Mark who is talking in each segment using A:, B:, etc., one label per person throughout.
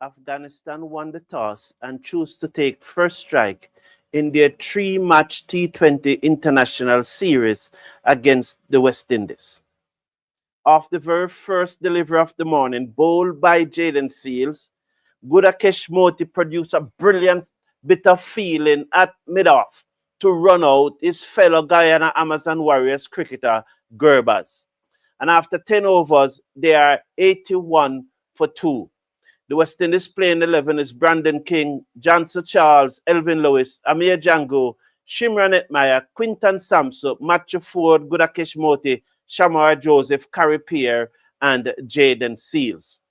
A: Afghanistan won the toss and chose to take first strike in their three-match T20 international series against the West Indies. Off the very first delivery of the morning, bowled by Jayden Seals, Gudakesh Motie produced a brilliant bit of feeling at mid-off to run out his fellow Guyana Amazon Warriors cricketer Gurbaz. And after 10 overs, they are 81 for 2. The West Indies playing 11 is Brandon King, Jansen Charles, Elvin Lewis, Amir Jangoo, Shimron Hetmyer, Quentin Sampson, Matthew Forde, Gudakesh Motie, Shamar Joseph, Khary Pierre, and Jayden Seals.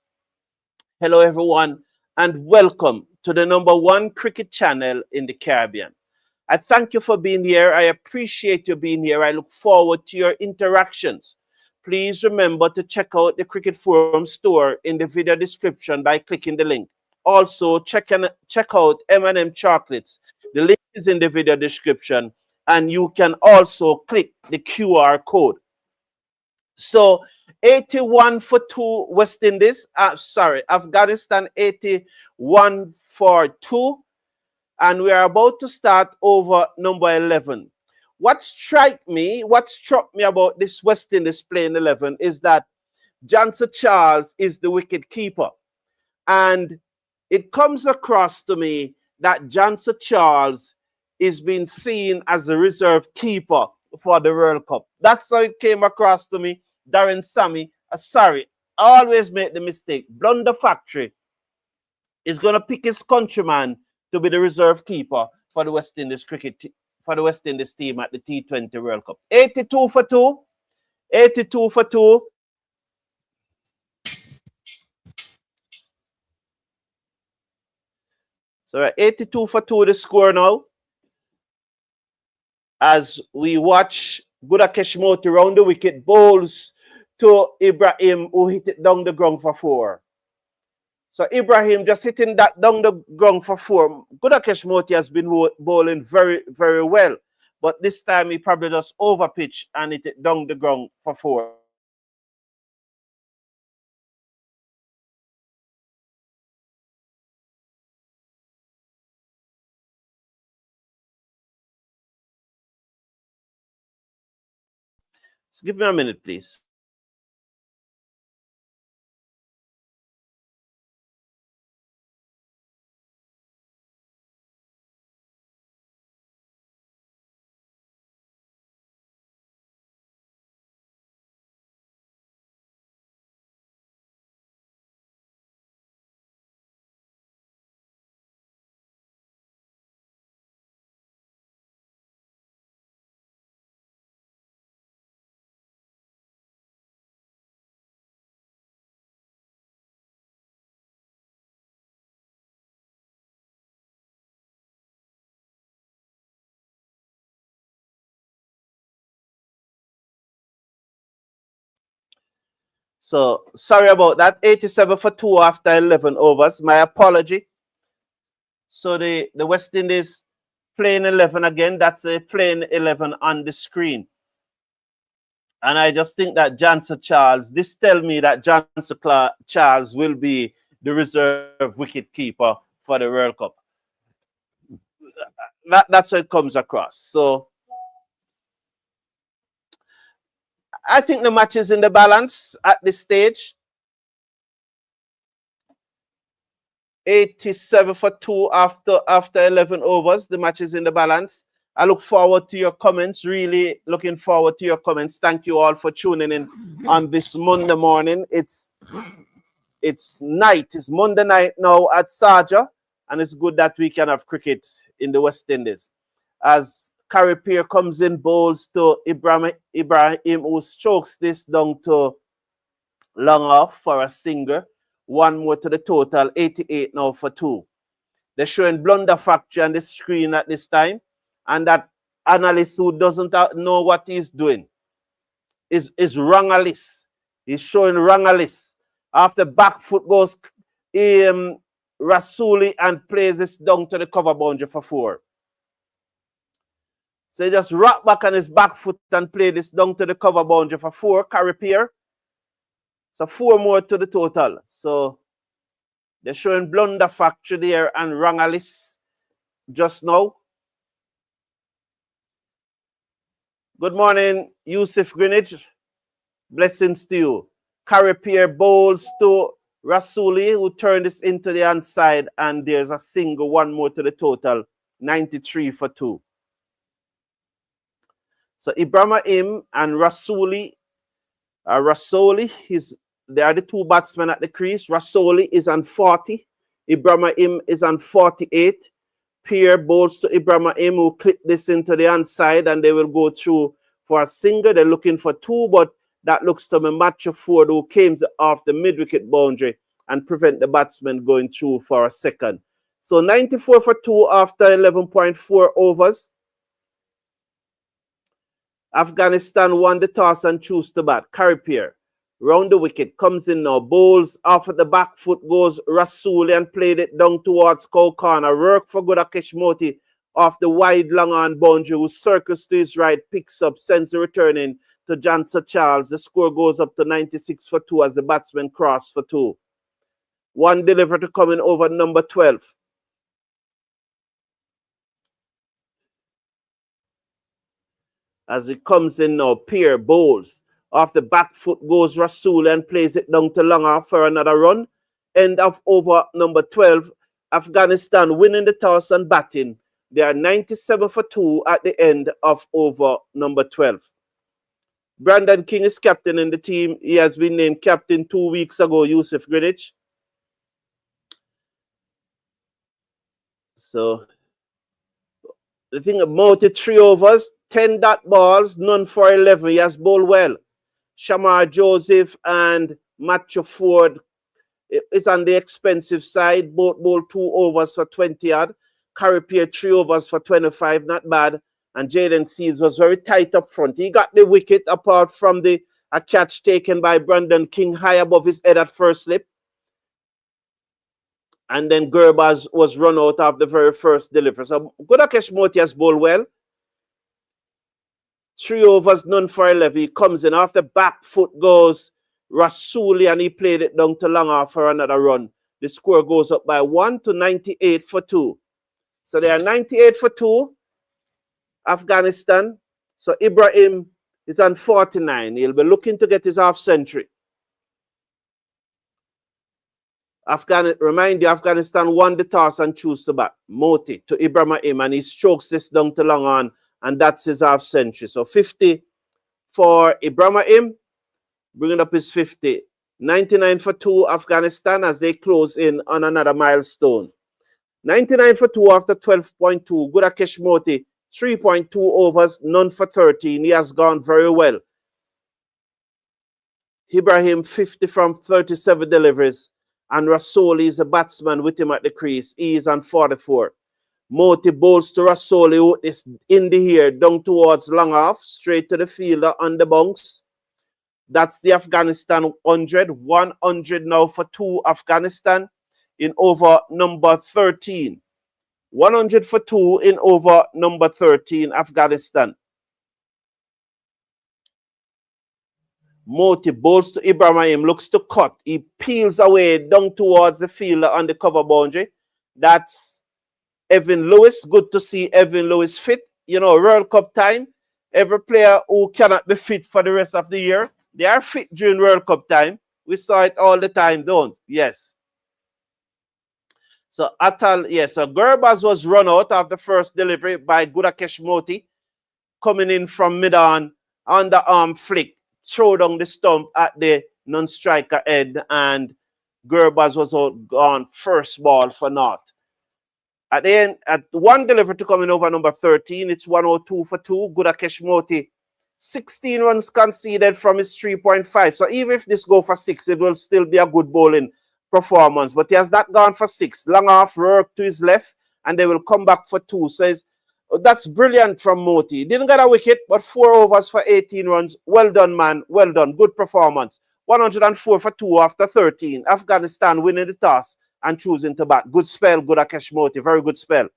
A: Hello, everyone, and welcome to the #1 cricket channel in the Caribbean. I thank you for being here. I appreciate you being here. I look forward to your interactions. Please remember to check out the Cricket Forum store in the video description by clicking the link. Also, check out M&M Chocolates. The link is in the video description, and you can also click the QR code. So, 81 for 2 West Indies. Afghanistan 81 for 2. And we are about to start over number 11. What struck me about this West Indies playing 11 is that Jansen Charles is the wicket keeper. And it comes across to me that Jansen Charles is being seen as the reserve keeper for the World Cup. That's how it came across to me. Darren Sammy, I always make the mistake. Blunder Factory is going to pick his countryman to be the reserve keeper for the West Indies for the West Indies team at the T20 World Cup. 82 for 2. 82 for 2. So 82 for 2 the score now. As we watch Gudakesh Motie round the wicket, bowls to Ibrahim, who hit it down the ground for 4. So Ibrahim just hitting that down the ground for 4. Gudakesh Motie has been bowling very, very well. But this time he probably just overpitched and hit it down the ground for 4. So give me a minute, please. So sorry about that. 87 for 2 after 11 overs. My apology. So the West Indies playing 11 again. That's a playing 11 on the screen. And I just think that Jansen Charles, this tells me that Jansen Charles will be the reserve wicket keeper for the World Cup. That's how it comes across. So I think the match is in the balance at this stage. 87 for 2 after 11 overs. The match is in the balance. I look forward to your comments. Really looking forward to your comments. Thank you all for tuning in on this Monday morning. It's night. It's Monday night now at Sarja, and it's good that we can have cricket in the West Indies. As Khary Pierre comes in, bowls to Ibrahim, who strokes this down to long off for a single. One more to the total, 88 now for 2. They're showing Blunder Factory on the screen at this time. And that analyst who doesn't know what he's doing is wrong-a-list. He's showing wrong-a-list. After back foot goes Rasuli and plays this down to the cover boundary for 4. So he just rock back on his back foot and play this down to the cover boundary for 4, Khary Pierre. So 4 more to the total. So They're showing Blunder Factory there and Rangalis just now. Good morning, Yusuf Greenwich. Blessings to you. Khary Pierre bowls to Rasuli, who turned this into the onside, and there's a single, one more to the total, 93 for 2. So Ibrahim and Rasuli, they are the two batsmen at the crease. Rasuli is on 40. Ibrahim is on 48. Pierre bowls to Ibrahim, who clip this into the onside, and they will go through for a single. They're looking for 2, but that looks to be Match of Forde, who came off the mid-wicket boundary and prevent the batsman going through for a second. So 94 for 2 after 11.4 overs. Afghanistan won the toss and chose to bat. Khary Pierre, round the wicket, comes in now, bowls off at the back foot, goes Rasuli and played it down towards Cow corner. Work for Gudakesh Motie off the wide long on boundary, who circles to his right, picks up, sends the return in to Jansa Charles. The score goes up to 96 for 2 as the batsman cross for 2. One delivery to come in over number 12. As it comes in now, Pierre bowls. Off the back foot goes Rasul and plays it down to Longer for another run. End of over number 12. Afghanistan winning the toss and batting. They are 97 for 2 at the end of over number 12. Brandon King is captain in the team. He has been named captain 2 weeks ago, Yusuf Greenwich. So, the thing about it, 3 overs, 10 dot balls, none for 11. He has bowled well. Shamar Joseph and Match of Forde is on the expensive side. Both bowled 2 overs for 20 odd. Khary Pierre 3 overs for 25, not bad. And Jayden Seeds was very tight up front. He got the wicket apart from a catch taken by Brandon King high above his head at first slip. And then Gurbaz was run out of the very first delivery. So Gudakesh Motie has bowled well. 3 overs, none for 11. He comes in. Off the back foot goes Rasuli, and he played it down to Longer for another run. The score goes up by 1 to 98 for 2. So they are 98 for 2. Afghanistan. So Ibrahim is on 49. He'll be looking to get his half century. Remind you, Afghanistan won the toss and chose to bat. Motie to Ibrahim, and he strokes this down to long on, and that's his half century. So 50 for Ibrahim, bringing up his 50. 99 for 2 Afghanistan as they close in on another milestone. 99 for 2 after 12.2. Gudakesh Motie, 3.2 overs, none for 13. He has gone very well. Ibrahim, 50 from 37 deliveries. And Rasuli is a batsman with him at the crease. He is on 44. Motie bowls to Rasuli, who is in the air, down towards long off, straight to the fielder on the bounce. That's the Afghanistan 100. 100 now for 2 Afghanistan in over number 13. 100 for 2 in over number 13, Afghanistan. Motie bowls to Ibrahim, looks to cut. He peels away down towards the fielder on the cover boundary. That's Evin Lewis. Good to see Evin Lewis fit. You know, World Cup time, every player who cannot be fit for the rest of the year, they are fit during World Cup time. We saw it all the time, don't? Yes. So Atal, yes, so Gurbaz was run out of the first delivery by Gudakesh Motie, coming in from mid-on, underarm flick, throw down the stump at the non-striker end, and Gurbaz was out gone first ball for naught. At the end, at one delivery to coming over number 13, it's 102 for 2. Gudakesh Motie, 16 runs conceded from his 3.5. So even if this go for 6, it will still be a good bowling performance. But he has not gone for 6. Long off, work to his left, and they will come back for 2. So that's brilliant from Motie. Didn't get a wicket, but 4 overs for 18 runs. Well done, man. Well done. Good performance. 104 for 2 after 13. Afghanistan winning the toss and choosing to bat. Good spell, Gudakesh Motie. Very good spell.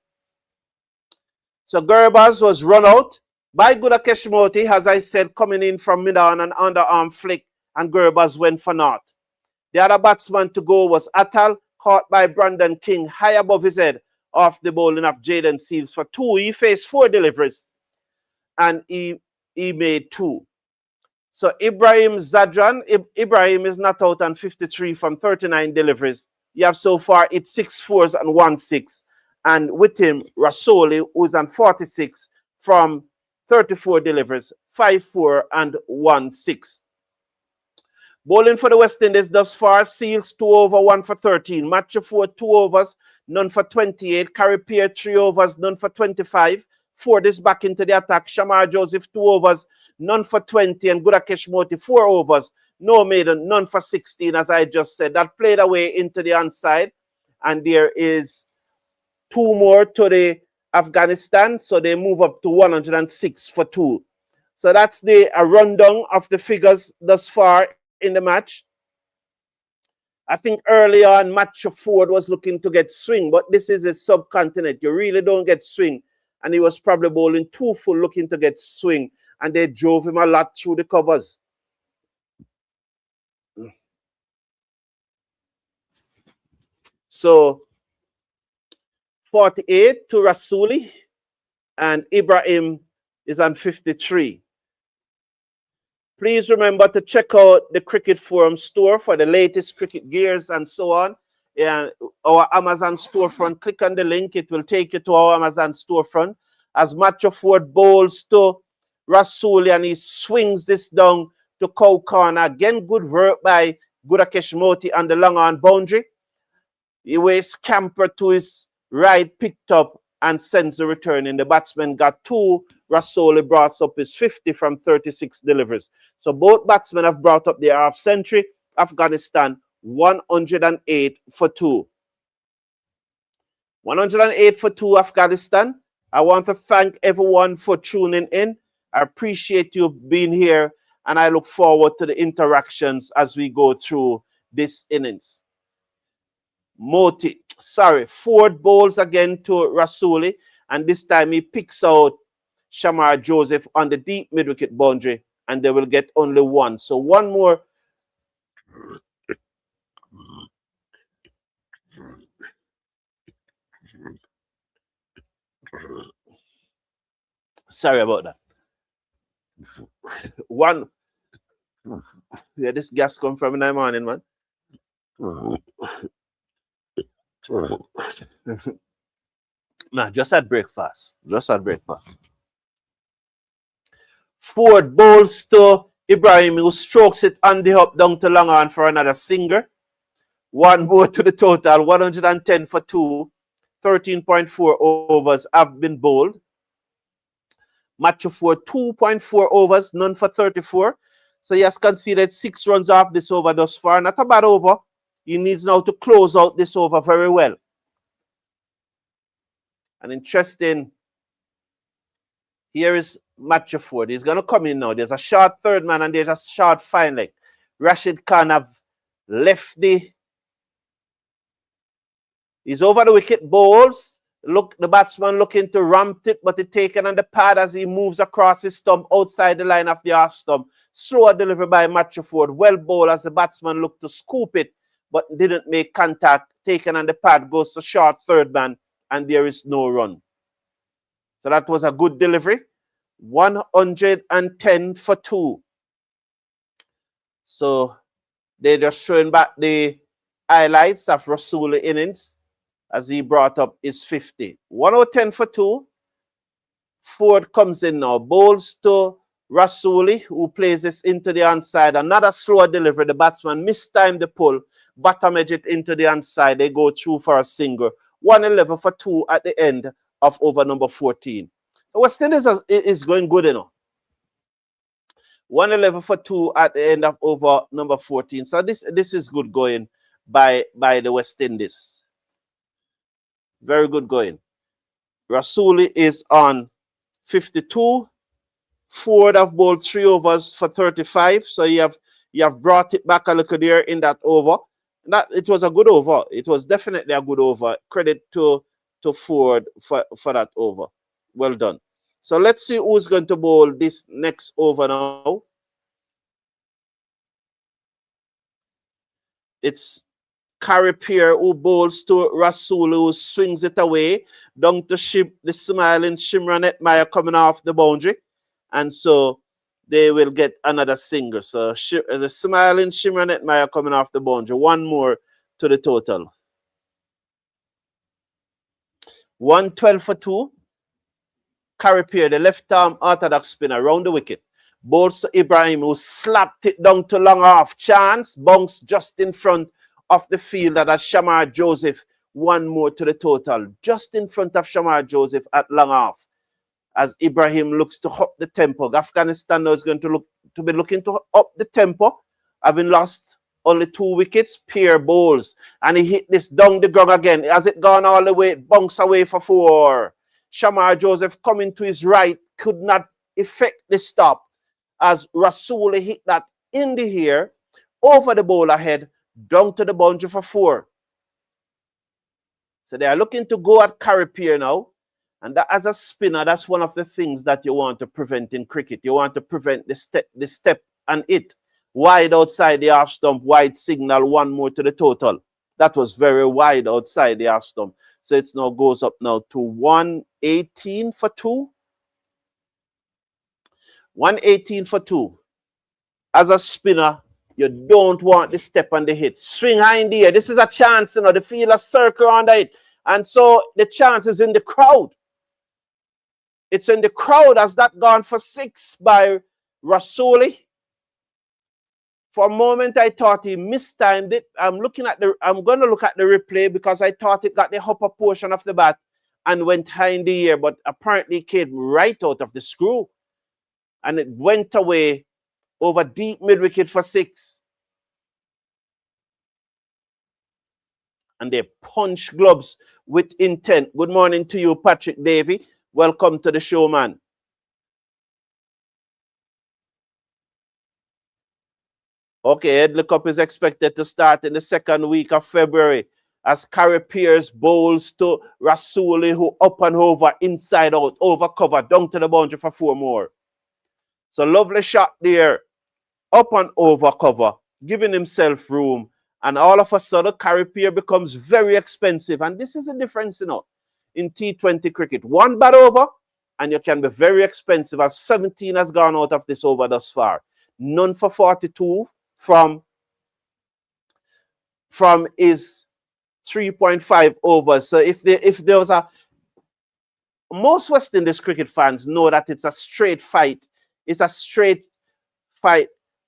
A: So Gurbaz was run out by Gudakesh Motie, as I said, coming in from mid-on and underarm flick, and Gurbaz went for naught. The other batsman to go was Atal. caught by Brandon King high above his head off the bowling of Jayden Seals for 2. He faced 4 deliveries and he made 2. So Ibrahim Zadran, Ibrahim is not out on 53 from 39 deliveries. You have so far it's 6 fours and 1 6. And with him, Rasoli, who's on 46 from 34 deliveries, 5 4 and 1 6. Bowling for the West Indies thus far, Seals 2 over, 1 for 13. Match of 4, 2 overs, none for 28. Khary Pierre 3 overs, none for 25. Forde is back into the attack. Shamar Joseph 2 overs, none for 20. And Gudakesh Motie 4 overs, no maiden, none for 16, as I just said. That played away into the onside. And there is 2 more to the Afghanistan. So they move up to 106 for 2. So that's the rundown of the figures thus far in the match. I think early on, match of Forde was looking to get swing, but this is a subcontinent. You really don't get swing. And he was probably bowling 2 full looking to get swing. And they drove him a lot through the covers. So 48 to Rasuli. And Ibrahim is on 53. Please remember to check out the Cricket Forum store for the latest cricket gears and so on. And our Amazon storefront, click on the link. It will take you to our Amazon storefront. As Matthew Forde bowls to Rasuli and he swings this down to cow corner. Again, good work by Gudakesh Motie on the long on boundary. He way scamper to his right, picked up and sends the return in. The batsman got 2. Rasuli brought up his 50 from 36 deliveries. So both batsmen have brought up their half century. Afghanistan 108 for 2. 108 for 2 Afghanistan. I want to thank everyone for tuning in. I appreciate you being here and I look forward to the interactions as we go through this innings. Forde bowls again to Rasuli and this time he picks out Shamar Joseph on the deep mid-wicket boundary and they will get only 1. So 1 more. Sorry about that. 1. Yeah, this gas come from in the morning, man. Nah, just had breakfast. Forde bowls to Ibrahim, who strokes it on the hop down to long on for another singer. 1 more to the total, 110 for 2. 13.4 overs have been bowled. Match of 4, 2.4 overs, none for 34. So he has conceded 6 runs off this over thus far. Not a bad over. He needs now to close out this over very well. And interesting, here is match of 4. He's going to come in now. There's a short third man and there's a short fine leg. Rashid Khan have left the... He's over the wicket, bowls. Look, the batsman looking to ramp it, but it's taken on the pad as he moves across his stump outside the line of the half stump. Slower delivery by Matthew Forde. Well bowled as the batsman looked to scoop it, but didn't make contact. Taken on the pad, goes to short third man, and there is no run. So that was a good delivery. 110 for 2. So they're just showing back the highlights of Rasuli innings as he brought up his 50. 110 for 2. Forde comes in now. Bowls to Rasuli, who plays this into the onside. Another slower delivery. The batsman mistimed the pull. Bottom edge it into the onside. They go through for a single. 111 for 2 at the end of over number 14. The West Indies is going good, you know. 111 for 2 at the end of over number 14. So this is good going by the West Indies. Very good going. Rasuli is on 52. Forde have bowled 3 overs for 35. So you have brought it back a little there in that over. It was a good over. It was definitely a good over. Credit to Forde for that over. Well done. So let's see who's going to bowl this next over now. It's Khary Pierre, who bowls to Rasool, who swings it away. Down to the smiling Shimron Hetmyer coming off the boundary. And so they will get another single. So the smiling Shimron Hetmyer coming off the boundary. One more to the total. 112 for 2. Khary Pierre, the left-arm orthodox spinner, round the wicket. Bowls to Ibrahim, who slapped it down to long off. Chance, bounce just in front of the fielder. That's Shamar Joseph. One more to the total. Just in front of Shamar Joseph at long off. As Ibrahim looks to up the tempo. Afghanistan now is going to be looking to up the tempo. Having lost only 2 wickets, Pierre bowls. And he hit this down the ground again. Has it gone all the way? It bunks away for 4. Shamar Joseph coming to his right. Could not effect the stop. As Rasool hit that in the air. Over the bowler head. Down to the boundary for 4. So they are looking to go at Khary Pierre now. And that, as a spinner, that's one of the things that you want to prevent in cricket. You want to prevent the step and it. Wide outside the half stump, wide signal, one more to the total. That was very wide outside the half stump. So it now goes up now to 118 for 2. 118 for 2. As a spinner, you don't want the step and the hit. Swing high in the air. This is a chance, you know, the fielder circle under it. And so the chance is in the crowd. It's in the crowd. Has that gone for 6 by Rasool? For a moment, I thought he mistimed it. I'm going to look at the replay because I thought it got the upper portion of the bat and went high in the air, but apparently it came right out of the screw. And it went away over deep mid-wicket for 6. And they punch gloves with intent. Good morning to you, Patrick Davey. Welcome to the show, man. Okay, Headley Cup is expected to start in the 2nd week of February as Khary Pierre bowls to Rasool, who up and over, inside out, over cover, down to the boundary for 4 more. So lovely shot there. Up and over cover, giving himself room. And all of a sudden, Khary Pierre becomes very expensive. And this is the difference, you know, in T20 cricket. 1 bat over, and you can be very expensive. As 17 has gone out of this over thus far. None for 42 from his 3.5 overs. So if there was most West Indies cricket fans know that it's a straight fight. It's a straight fight.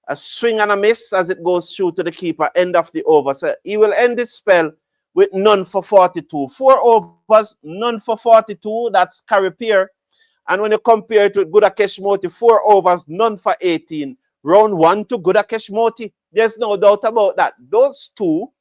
A: A swing and a miss as it goes through to the keeper, end of the over. So he will end this spell with none for 42. 4 overs, none for 42. That's Khary Pierre. And when you compare it with Gudakesh Motie, 4 overs, none for 18. Round 1 to Gudakesh Motie. There's no doubt about that. Those two,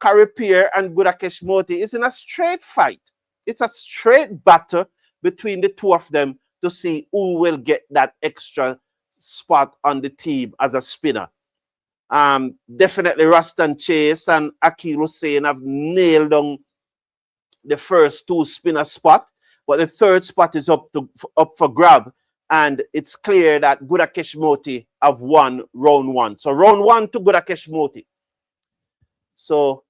A: Khary Pierre and Gudakesh Motie, is in a straight fight. It's a straight battle between the two of them to see who will get that extra spot on the team as a spinner. Definitely Rastan Chase and Akil Hussain have nailed on the first 2 spinner spot, but the 3rd spot is up for grab, and it's clear that Gudakesh Motie have won round 1. So round 1 to Gudakesh Motie. So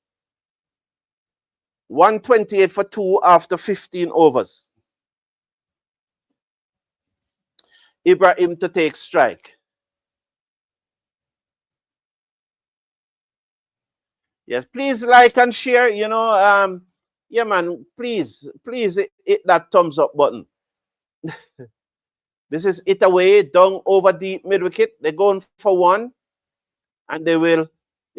A: 128 for 2 after 15 overs. Ibrahim to take strike. Yes, please like and share. You know, yeah, man, please hit that thumbs up button. This is it away, down over deep mid-wicket. They're going for 1, and the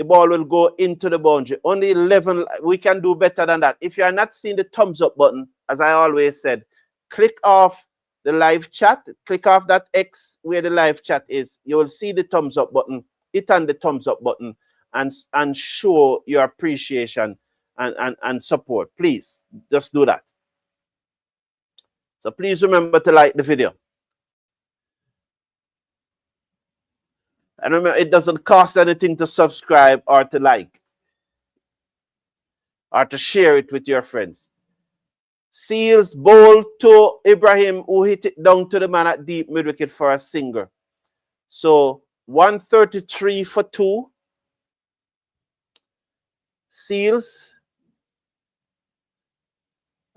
A: ball will go into the boundary. Only 11, we can do better than that. If you are not seeing the thumbs up button, as I always said, click off the live chat, click off that X where the live chat is. You will see the thumbs up button. Hit on the thumbs up button and show your appreciation and support. Please, just do that. So please remember to like the video. And remember, it doesn't cost anything to subscribe or to like or to share it with your friends. Seals bowl to Ibrahim, who hit it down to the man at deep mid-wicket for a single. So 133 for 2. Seals.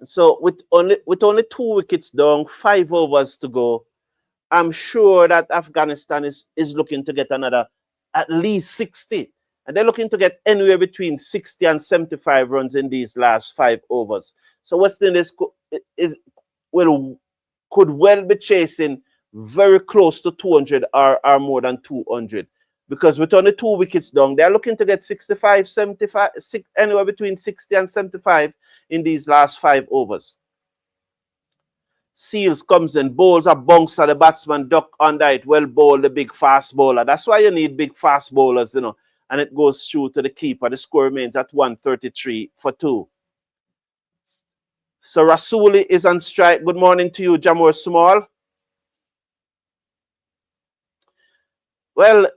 A: So with only 2 wickets down, 5 overs to go, I'm sure that Afghanistan is looking to get another at least 60. And they're looking to get anywhere between 60 and 75 runs in these last 5 overs. So West Indies could well be chasing very close to 200 or more than 200. Because with only 2 wickets down, they're looking to get 65, 75, anywhere between 60 and 75 in these last 5 overs. Seals comes in, bowls a bouncer, the batsman duck under it, well bowled, the big fast bowler. That's why you need big fast bowlers, you know. And it goes through to the keeper. The score remains at 133 for 2. So Rasuli is on strike. Good morning to you, Jamor Small. Well,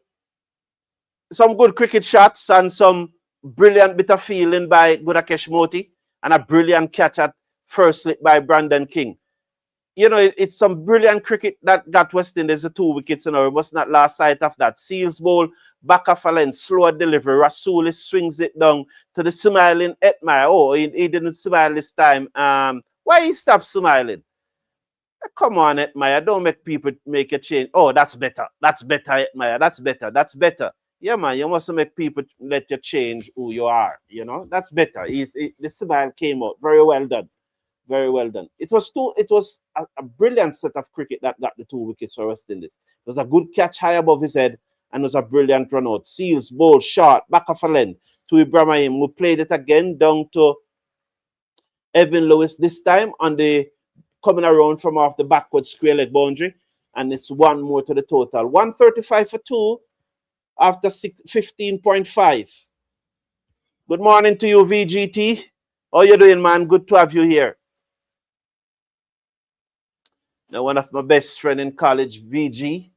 A: some good cricket shots and some brilliant bit of fielding by Gudakesh Motie and a brilliant catch at first slip by Brandon King. You know, it's some brilliant cricket that got West Indies the 2 wickets. You know, we must not lose sight of that. Seals bowl, back of a length, slow delivery. Rasuli swings it down to the smiling Hetmyer. Oh, he didn't smile this time. Why he stopped smiling? Come on, Hetmyer. Don't make people make a change. Oh, that's better. That's better, Hetmyer. That's better. That's better. Yeah, man, you must make people let you change who you are. You know, that's better. The smile came out. Very well done. Very well done. It was a brilliant set of cricket that got the 2 wickets for West Indies. It was a good catch high above his head and it was a brilliant run out. Seals bowl short, back of a length to Ibrahim, who played it again down to Evin Lewis, this time on the coming around from off the backward square leg boundary, and it's 1 more to the total. 135 for 2 after 15.5. Good morning to you, VGT. How you doing, man? Good to have you here. Now, one of my best friend in college, VG.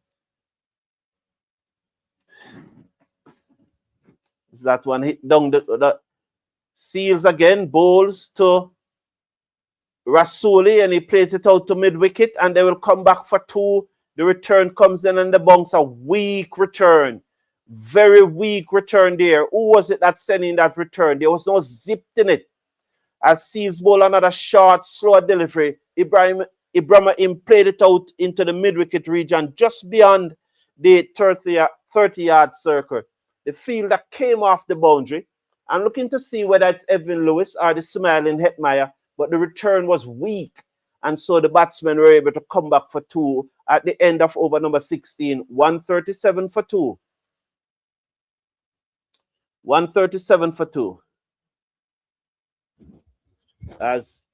A: Is that one hit down the Seals again, bowls to Rasuli, and he plays it out to mid-wicket, and they will come back for 2. The return comes in, and the bounce, a weak return. Very weak return there. Who was it that sent in that return? There was no zip in it. As Seals bowl another short, slow delivery, Ibrahim played it out into the mid-wicket region, just beyond the 30-yard circle. The fielder came off the boundary and looking to see whether it's Evin Lewis or the smiling Hetmyer, but the return was weak. And so the batsmen were able to come back for 2 at the end of over number 16, 137 for 2. 137 for 2. As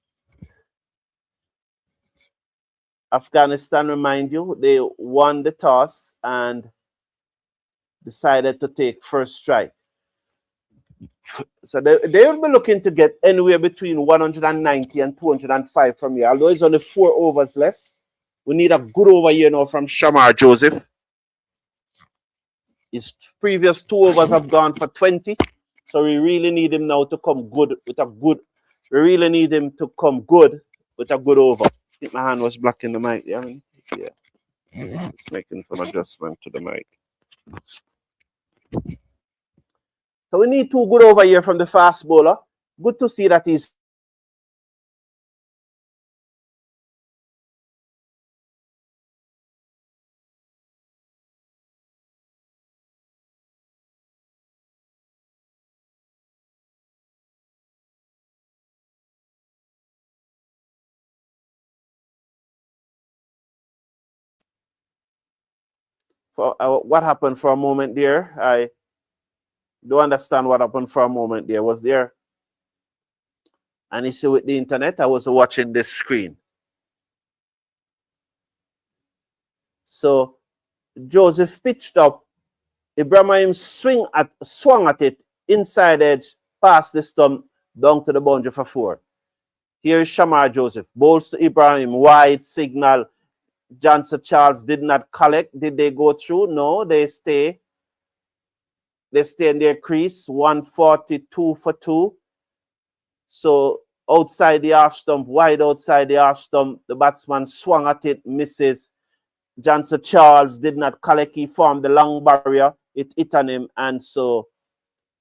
A: Afghanistan, remind you, they won the toss and decided to take first strike. So they will be looking to get anywhere between 190 and 205 from here. Although it's only 4 overs left, we need a good over here now from Shamar Joseph. His previous 2 overs have gone for 20, so we really need him now to come good with a good. We really need him to come good with a good over. I think my hand was blocking the mic. Yeah, it's making some adjustment to the mic. So we need 2 good over here from the fast bowler. Good to see that he's for what happened for a moment there. I don't understand what happened for a moment there. Was there an issue with the internet? I was watching this screen. So Joseph pitched up. Ibrahim swung at it inside edge, past the stump, down to the boundary for 4. Here is Shamar Joseph. Bowls to Ibrahim. Wide signal. Johnson Charles did not collect. Did they go through? No, they stay. They stay in their crease. 142 for 2. So outside the half stump, wide outside the half stump, the batsman swung at it, misses. Johnson Charles did not collect. He formed the long barrier. It hit on him, and so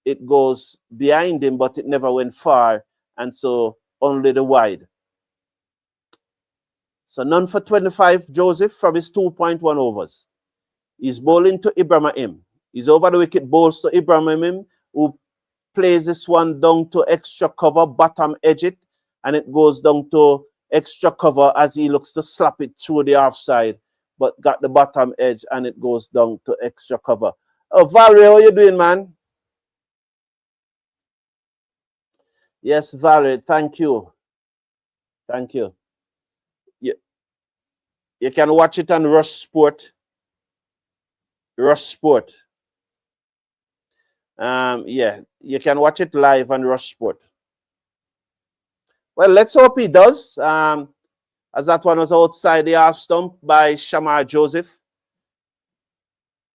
A: it goes behind him, but it never went far, and so only the wide. So none for 25, Joseph, from his 2.1 overs. He's bowling to Ibrahim. He's over the wicket, bowls to Ibrahim, who plays this one down to extra cover, bottom edge it, and it goes down to extra cover as he looks to slap it through the offside, but got the bottom edge and it goes down to extra cover. Oh, Valerie, how you doing, man? Yes, Valerie, thank you. Thank you. You can watch it on Rush Sport. Rush Sport. Yeah, you can watch it live on Rush Sport. Well, let's hope he does. As that one was outside the half stump by Shamar Joseph.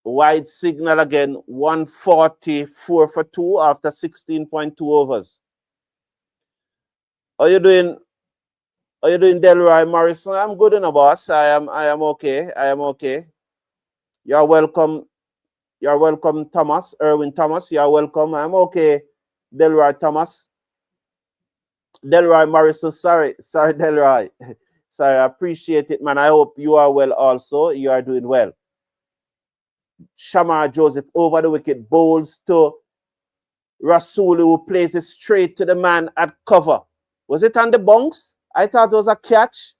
A: Wide signal again, 144 for 2 after 16.2 overs. How you doing? How you doing, Delroy Morrison? I'm good enough, boss. I am okay. I am okay. You're welcome. You're welcome, Thomas. Erwin Thomas. You're welcome. I'm okay, Delroy Thomas. Delroy Morrison. Sorry, Delroy. Sorry, I appreciate it, man. I hope you are well also. You are doing well. Shamar Joseph over the wicket, bowls to Rasulu, who plays it straight to the man at cover. Was it on the bounce? I thought it was a catch.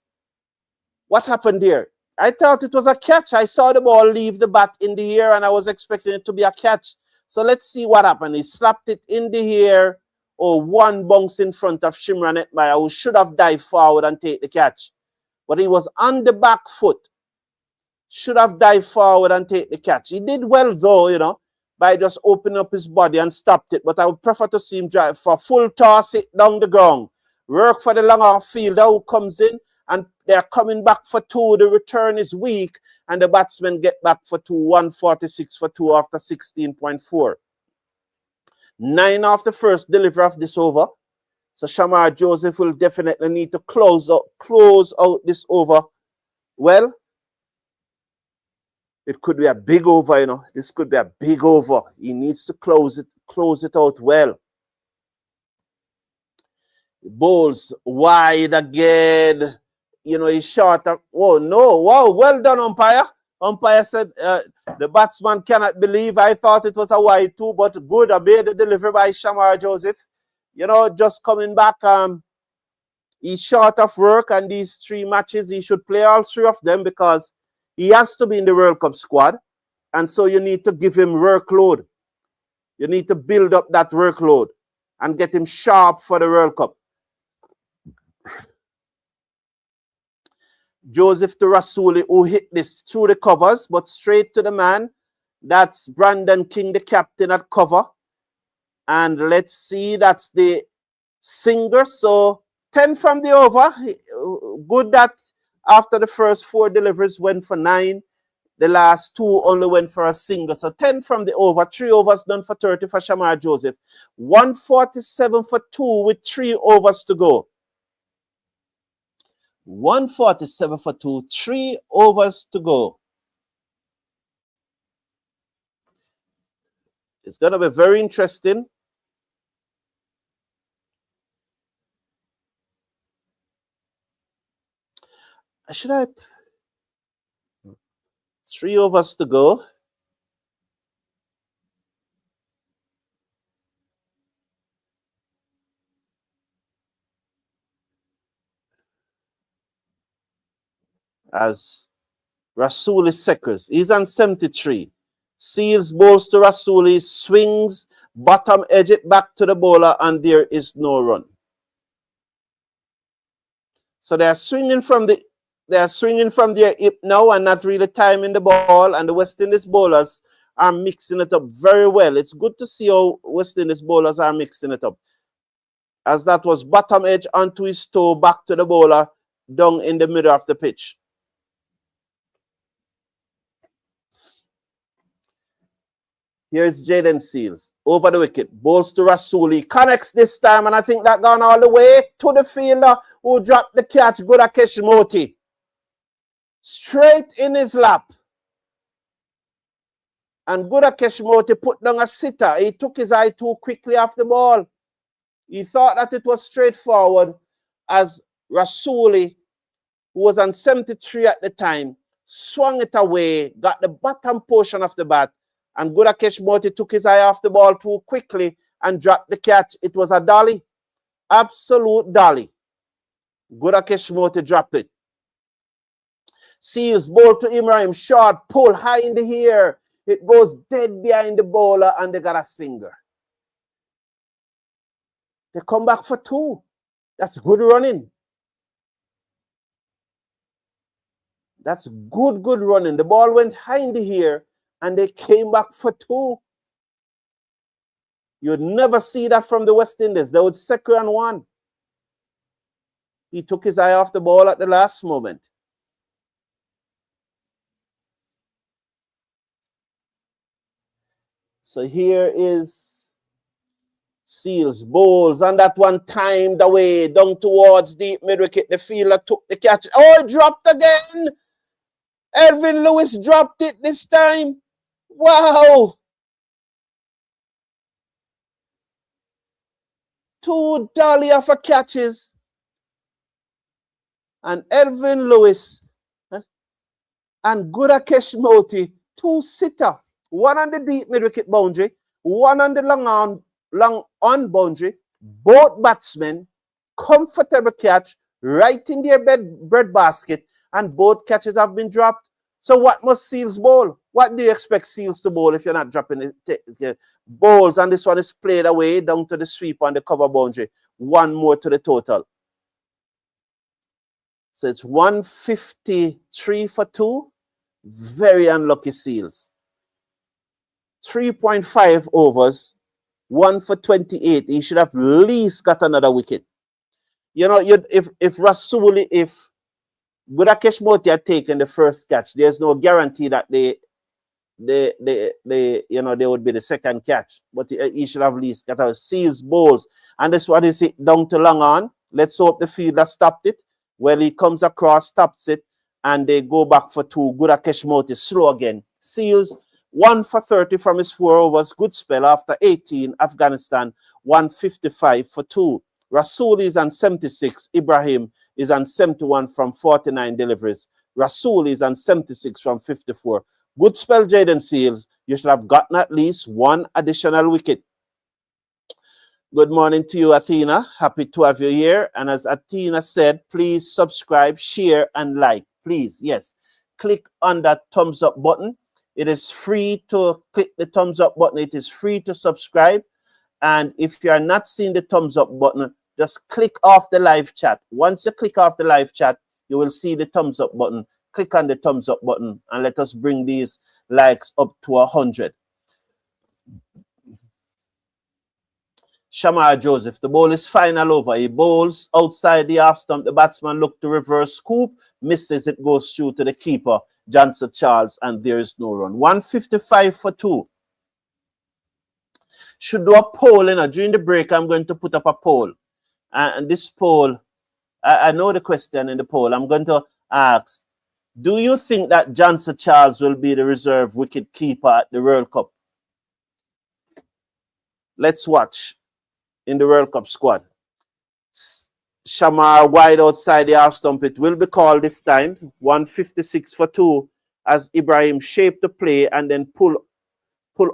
A: What happened there? I thought it was a catch. I saw the ball leave the bat in the air and I was expecting it to be a catch. So let's see what happened. He slapped it in the air, or one bounce in front of Shimron Hetmyer, who should have dived forward and take the catch. But he was on the back foot. Should have dived forward and take the catch. He did well though, you know, by just opening up his body and stopped it. But I would prefer to see him drive for full toss it down the ground. Work for the long off fielder who comes in, and they're coming back for 2. The return is weak, and the batsmen get back for 2. 146 for 2 after 16.4. 9 off the first delivery of this over. So Shamar Joseph will definitely need to close out this over. Well, it could be a big over, you know. This could be a big over. He needs to close it out well. Bowls wide again. You know, he's short. Oh, no. Wow, well done, umpire. Umpire said the batsman cannot believe. I thought it was a wide too, but good. I made the delivery by Shamar Joseph. You know, just coming back. He's short of work, and these 3 matches, he should play all 3 of them because he has to be in the World Cup squad. And so you need to give him workload. You need to build up that workload and get him sharp for the World Cup. Joseph to Rasuli, who hit this through the covers, but straight to the man. That's Brandon King, the captain, at cover. And let's see, that's the singer. So 10 from the over. Good that after the first 4 deliveries went for 9. The last 2 only went for a single. So 10 from the over. 3 overs done for 30 for Shamar Joseph. 147 for 2 with 3 overs to go. 147 for 2, 3 overs to go. It's going to be very interesting. Should I? 3 overs to go. As Rasuli Sekers. He's on 73. Seals bowls to Rasuli, swings, bottom edge it back to the bowler, and there is no run. So they're swinging from their hip now and not really timing the ball, and the West Indies bowlers are mixing it up very well. It's good to see how West Indies bowlers are mixing it up. As that was bottom edge onto his toe, back to the bowler, down in the middle of the pitch. Here's Jayden Seals over the wicket. Bowls to Rasuli. Connects this time, and I think that gone all the way to the fielder who dropped the catch. Gudakesh Motie. Straight in his lap. And Gudakesh Motie put down a sitter. He took his eye too quickly off the ball. He thought that it was straightforward as Rasuli, who was on 73 at the time, swung it away, got the bottom portion of the bat, and Gudakesh Motie took his eye off the ball too quickly and dropped the catch. It was a dolly. Absolute dolly. Gudakesh Motie dropped it. Seals ball to Ibrahim, short pull high in the air. It goes dead behind the bowler and they got a singer. They come back for 2. That's good running. That's good running. The ball went high in the air and they came back for 2. You'd never see that from the West Indies. They would second and 1. He took his eye off the ball at the last moment. So here is Seals bowls, and that one timed away down towards deep mid-wicket. The fielder took the catch. Oh, it dropped again. Evin Lewis dropped it this time. Wow. 2 dolly of a catches. And Evin Lewis and Gudakesh Motie, 2 sitter. 1 on the deep mid-wicket boundary, 1 on the long on boundary. Both batsmen, comfortable catch, right in their bread basket, and both catches have been dropped. So what must Seals bowl? What do you expect Seals to bowl if you're not dropping the bowls? And this one is played away down to the sweep on the cover boundary. 1 more to the total. So it's 153 for 2. Very unlucky Seals. 3.5 overs, 1 for 28. He should have at least got another wicket. You know, if Rasuli, if Gudakesh Motie had taken the first catch, there's no guarantee that they would be the second catch. But he should have at least got a Seals bowls. And this one is it down to long on. Let's hope the fielder stopped it. Well, he comes across, stops it, and they go back for 2. Gudakesh Motie slow again. Seals 1 for 30 from his 4 overs. Good spell after 18. Afghanistan 155 for 2. Rasuli is on 76. Ibrahim is on 71 from 49 deliveries. Rasuli is on 76 from 54. Good spell, Jayden Seals. You should have gotten at least 1 additional wicket. Good morning to you, Athena. Happy to have you here. And as Athena said, please subscribe, share, and like. Please, yes. Click on that thumbs up button. It is free to click the thumbs up button. It is free to subscribe. And if you are not seeing the thumbs up button, just click off the live chat. Once you click off the live chat, you will see the thumbs up button. Click on the thumbs up button and let us bring these likes up to 100. Shamar Joseph, the ball is final over. He bowls outside the half stump. The batsman look to reverse scoop, misses, it goes through to the keeper, Johnson Charles, and there is no run. 155 for 2. Should do a poll, during the break. I'm going to put up a poll. And this poll, I know the question in the poll. I'm going to ask, do you think that Johnson Charles will be the reserve wicket keeper at the World Cup? Let's watch in the World Cup squad. Shamar wide outside the half stump. It will be called this time. 156 for 2 as Ibrahim shaped the play and then pull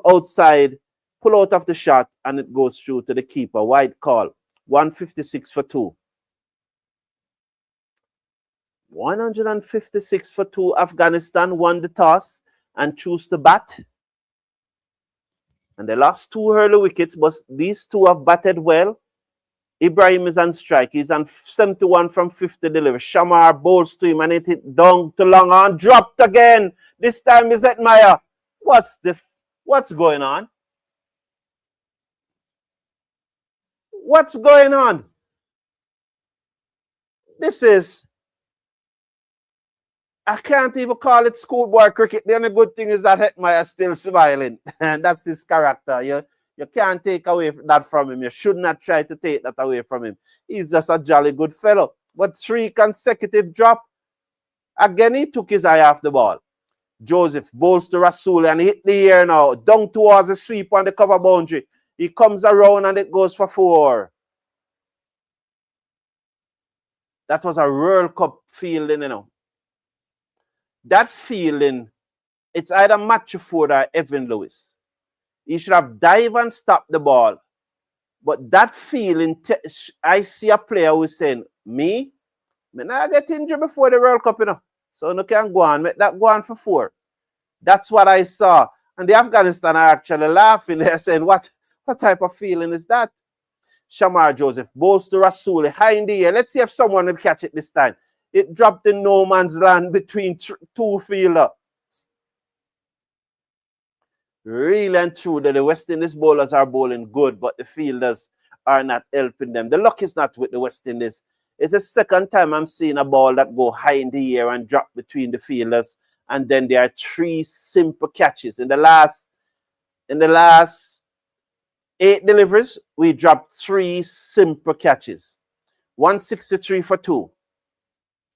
A: outside, pull out of the shot, and it goes through to the keeper. Wide call. 156 for 2. 156 for 2. Afghanistan won the toss and chose to bat. And they lost 2 early wickets, but these 2 have batted well. Ibrahim is on strike. He's on 71 from 50 delivery. Shamar bowls to him and it hit down to long on. Dropped again. This time is Hetmyer. What's going on? What's going on? This is, I can't even call it schoolboy cricket. The only good thing is that Hetmyer is still smiling. And that's his character. You can't take away that from him. You should not try to take that away from him. He's just a jolly good fellow. But 3 consecutive drop. Again, he took his eye off the ball. Joseph bowls to Rasul and hit the air now. Down towards the sweep on the cover boundary. He comes around and it goes for 4. That was a World Cup fielding, you know. That fielding, it's either Matthew Forde or Evin Lewis. He should have dived and stopped the ball. But that feeling, I see a player who is saying, me not get injured before the World Cup, you know. So no can go on, make that go on for 4. That's what I saw. And the Afghanistan are actually laughing. They're saying, what type of feeling is that? Shamar Joseph bowls to Rasul high in the air. Let's see if someone will catch it this time. It dropped in no man's land between 2 fielders. Really and true that the West Indies bowlers are bowling good, but the fielders are not helping them. The luck is not with the West Indies. It's the second time I'm seeing a ball that go high in the air and drop between the fielders, and then there are 3 simple catches. In the last 8 deliveries, we dropped 3 simple catches. 163 for 2.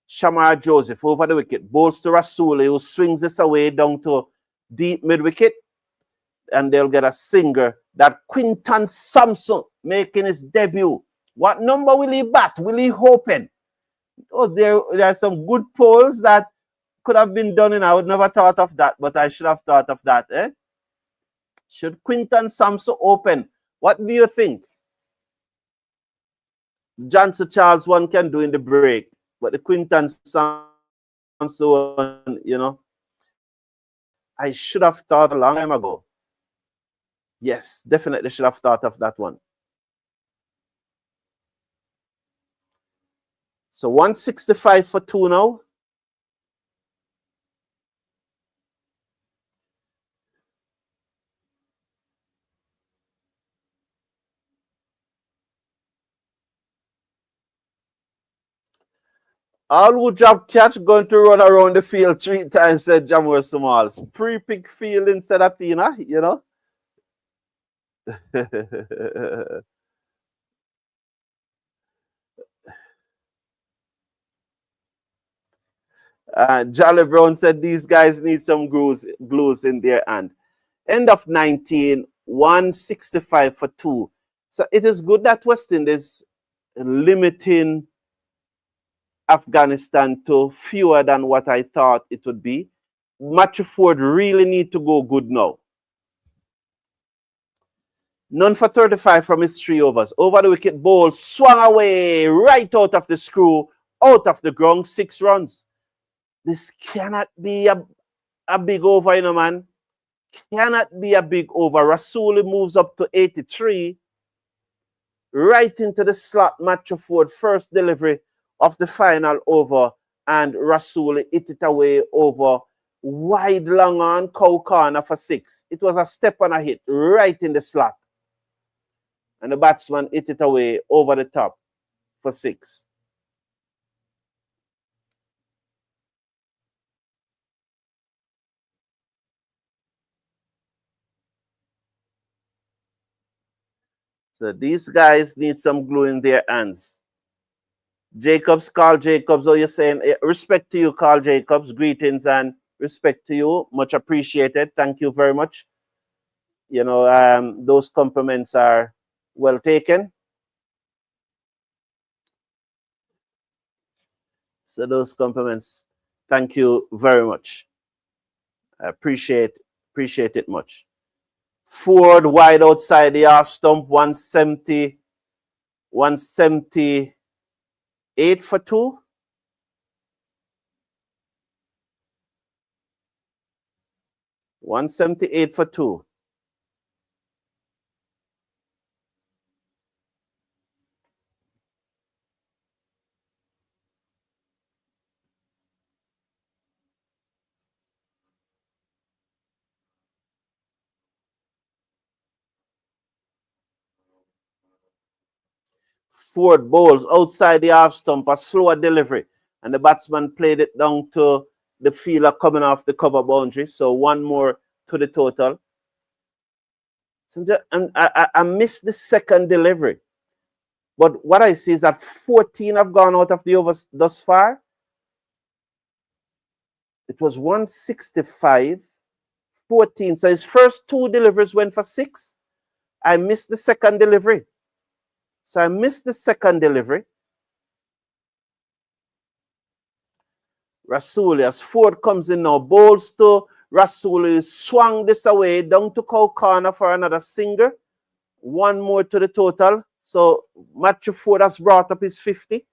A: Shamar Joseph over the wicket, bowls to Rasul, who swings this away down to deep mid-wicket, and they'll get a singer. That Quentin Sampson making his debut. What number will he bat? Will he open? Oh, there are some good polls that could have been done, and I would never thought of that, but I should have thought of that. Should Quentin Sampson open? What do you think? Johnson Charles one can do in the break, but the Quentin Sampson one, you know, I should have thought a long time ago. Yes, definitely should have thought of that one. So 165 for 2 now. All who drop catch going to run around the field 3 times, said Jamur Smalls. Pre-pick field instead of Tina, you know. Jolly Brown said these guys need some glues in their hand. End of 19, 165 for 2. So it is good that West Indies limiting Afghanistan to fewer than what I thought it would be. Matthew Forde really need to go good now. None for 35 from his 3 overs. Over the wicket, ball swung away right out of the screw, out of the ground, 6 runs. This cannot be a big over, you know, man. Cannot be a big over. Rasul moves up to 83. Right into the slot, Matthew Forde, first delivery of the final over, and Rasul hit it away over wide long on cow corner for 6. It was a step and a hit right in the slot. And the batsman hit it away over the top for 6. So these guys need some glue in their hands. Jacobs, Carl Jacobs, oh, you're saying, respect to you, Carl Jacobs. Greetings and respect to you. Much appreciated. Thank you very much. You know, those compliments are well taken. So those compliments, thank you very much. I appreciate it much. Forde wide outside the half stump, 178 for 2. $178 for 2. Forde bowls outside the half stump, a slower delivery, and the batsman played it down to the fielder coming off the cover boundary. So 1 more to the total. So I missed the second delivery. But what I see is that 14 have gone out of the overs thus far. It was 165, 14. So his first 2 deliveries went for 6. I missed the second delivery. So I missed the second delivery. Rasool, as Forde comes in now, bowls to Rasool, swung this away down to cow corner for another singer. 1 more to the total. So Matthew Forde has brought up his 50.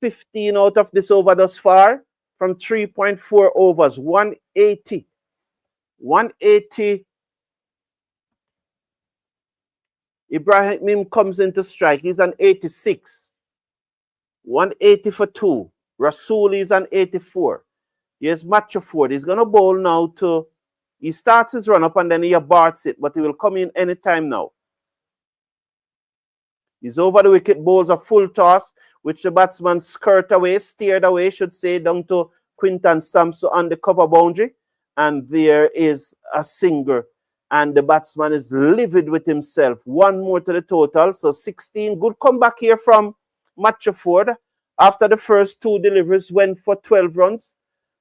A: 15 out of this over thus far from 3.4 overs. 180. 180. Ibrahim comes into strike. He's an 86. 180 for 2. Rasool is an 84. Here's Matthew Forde. He's going to bowl now to... He starts his run-up and then he aborts it, but he will come in anytime now. He's over the wicket, bowls a full toss, which the batsman steered away, should say, down to Quentin Sampson on the cover boundary. And there is a singer. And the batsman is livid with himself. 1 more to the total. So 16. Good comeback here from Matthew Forde. After the first 2 deliveries went for 12 runs.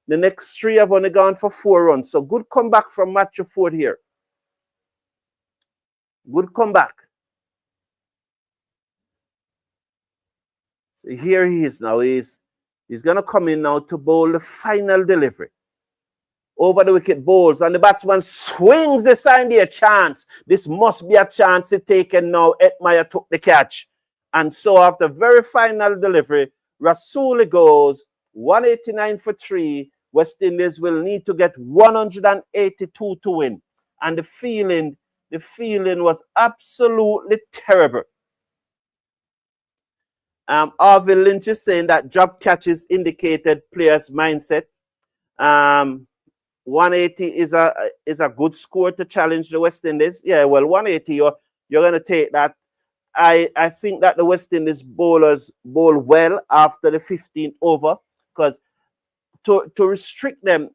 A: The next 3 have only gone for 4 runs. So good comeback from Matthew Forde here. Good comeback. So here he is now. He's going to come in now to bowl the final delivery. Over the wicket bowls, and the batsman swings the sign there. Chance. This must be a chance to taken now. Hetmyer took the catch. And so after very final delivery, Rasool goes 189 for 3. West Indies will need to get 182 to win. And the feeling was absolutely terrible. Arvin Lynch is saying that drop catches indicated players' mindset. 180 is a good score to challenge the West Indies. Yeah, well, 180, you're going to take that. I think that the West Indies bowlers bowl well after the 15th over, because to restrict them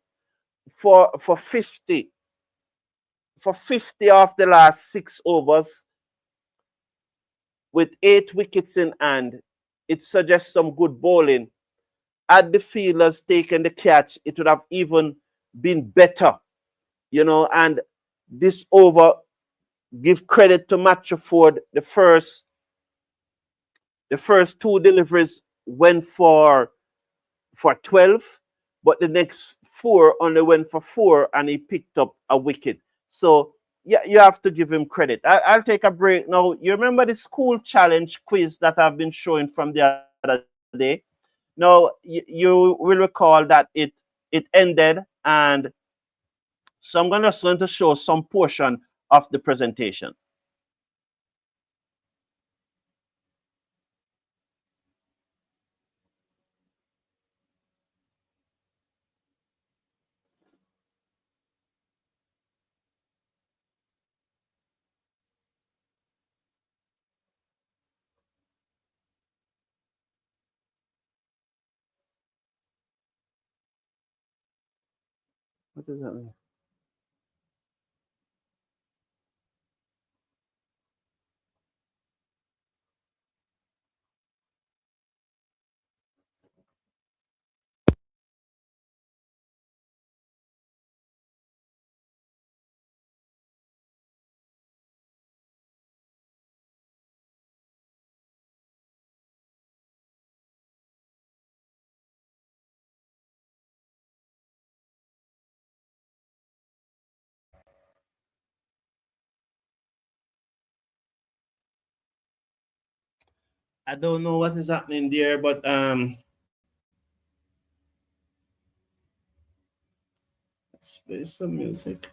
A: for 50 of the last 6 overs with 8 wickets in hand, it suggests some good bowling. Had the fielders taken the catch, it would have even been better, and this over, give credit to Matthew Forde. The first 2 deliveries went for 12, but the next 4 only went for 4, and he picked up a wicket. So yeah, you have to give him credit. I'll take a break now. You remember the school challenge quiz that I've been showing from the other day? Now you will recall that it ended, and so I'm going to show some portion of the presentation. What does that mean? I don't know what is happening there, but let's play some music.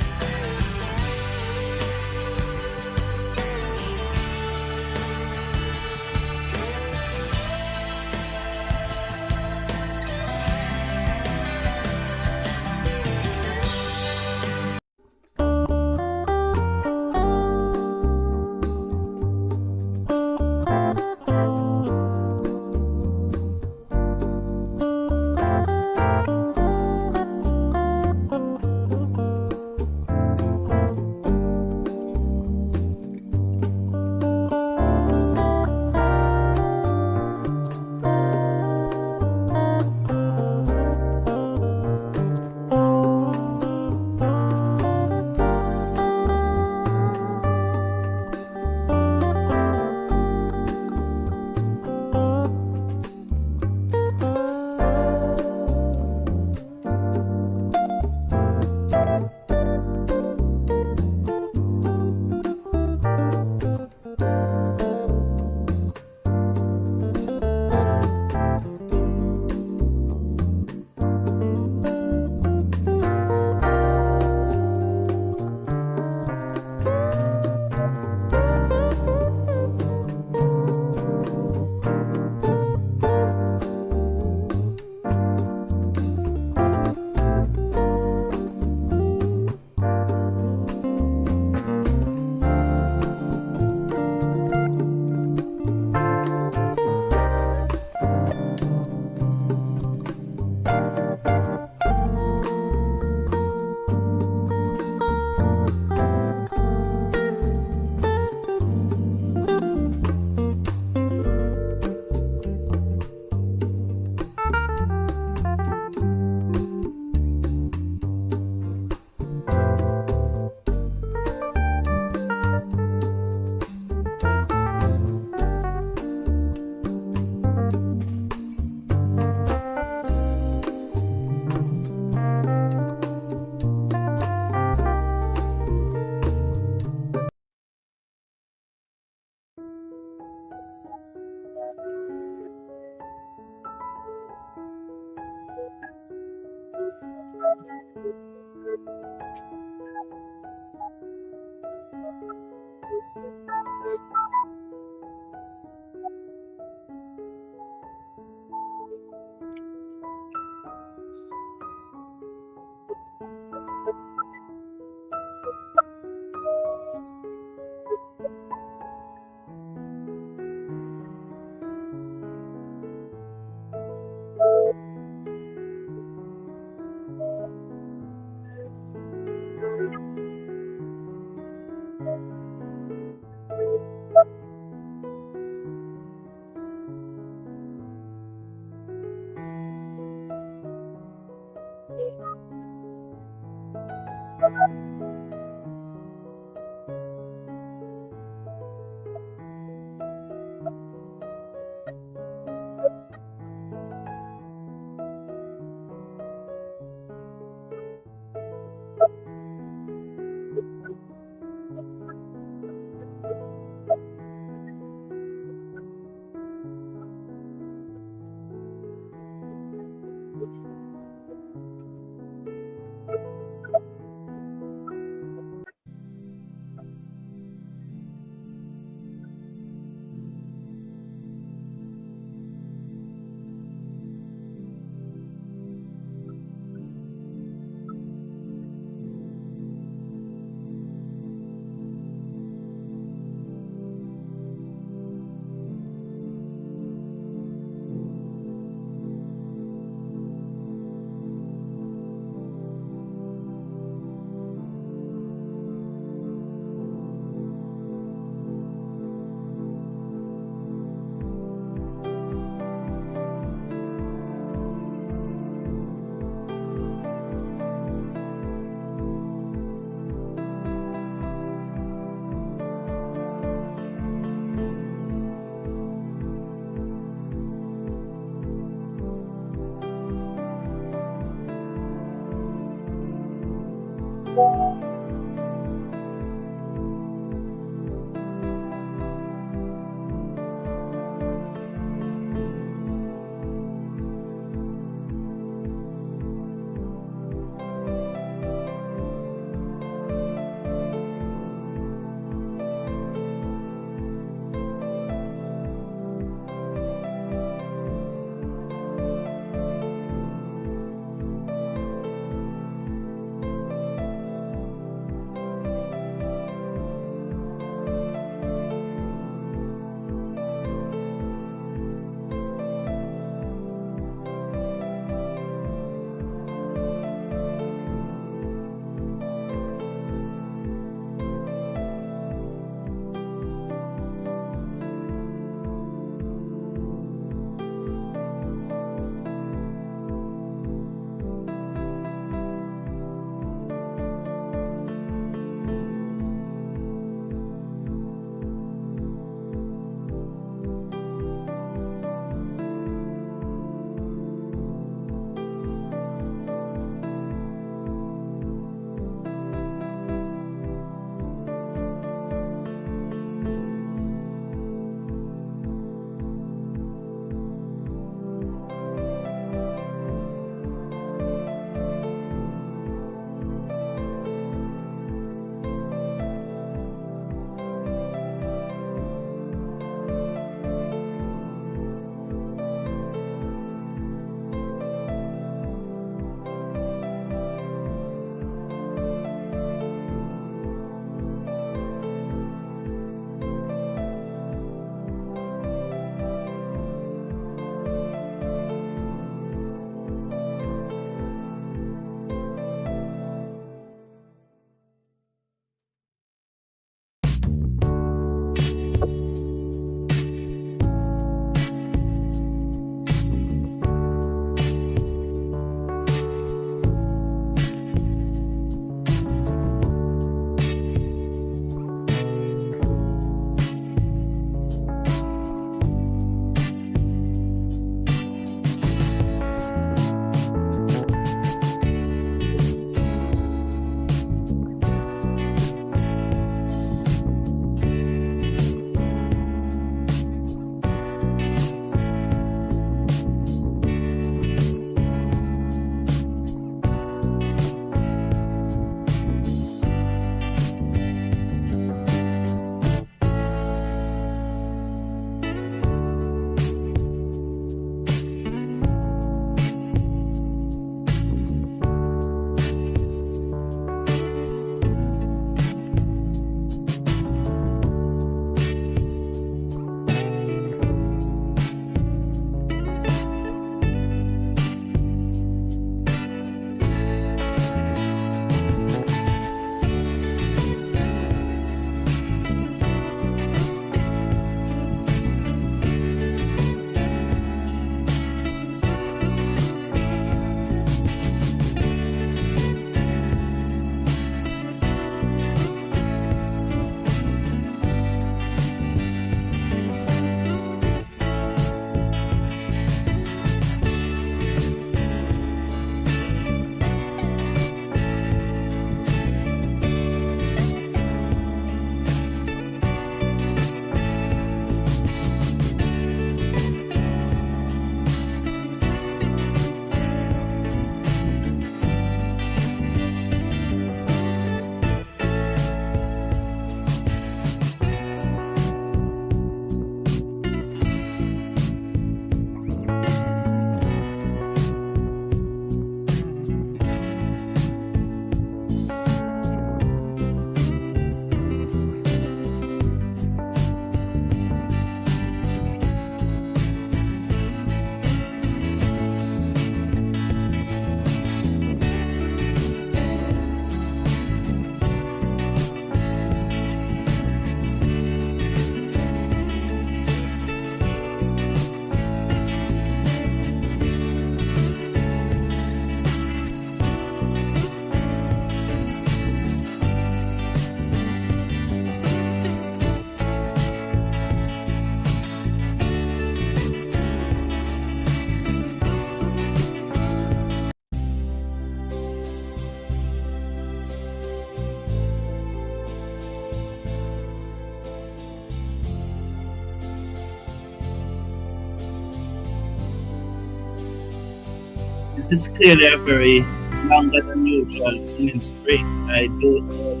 A: This is clearly a very longer than usual innings break. I don't know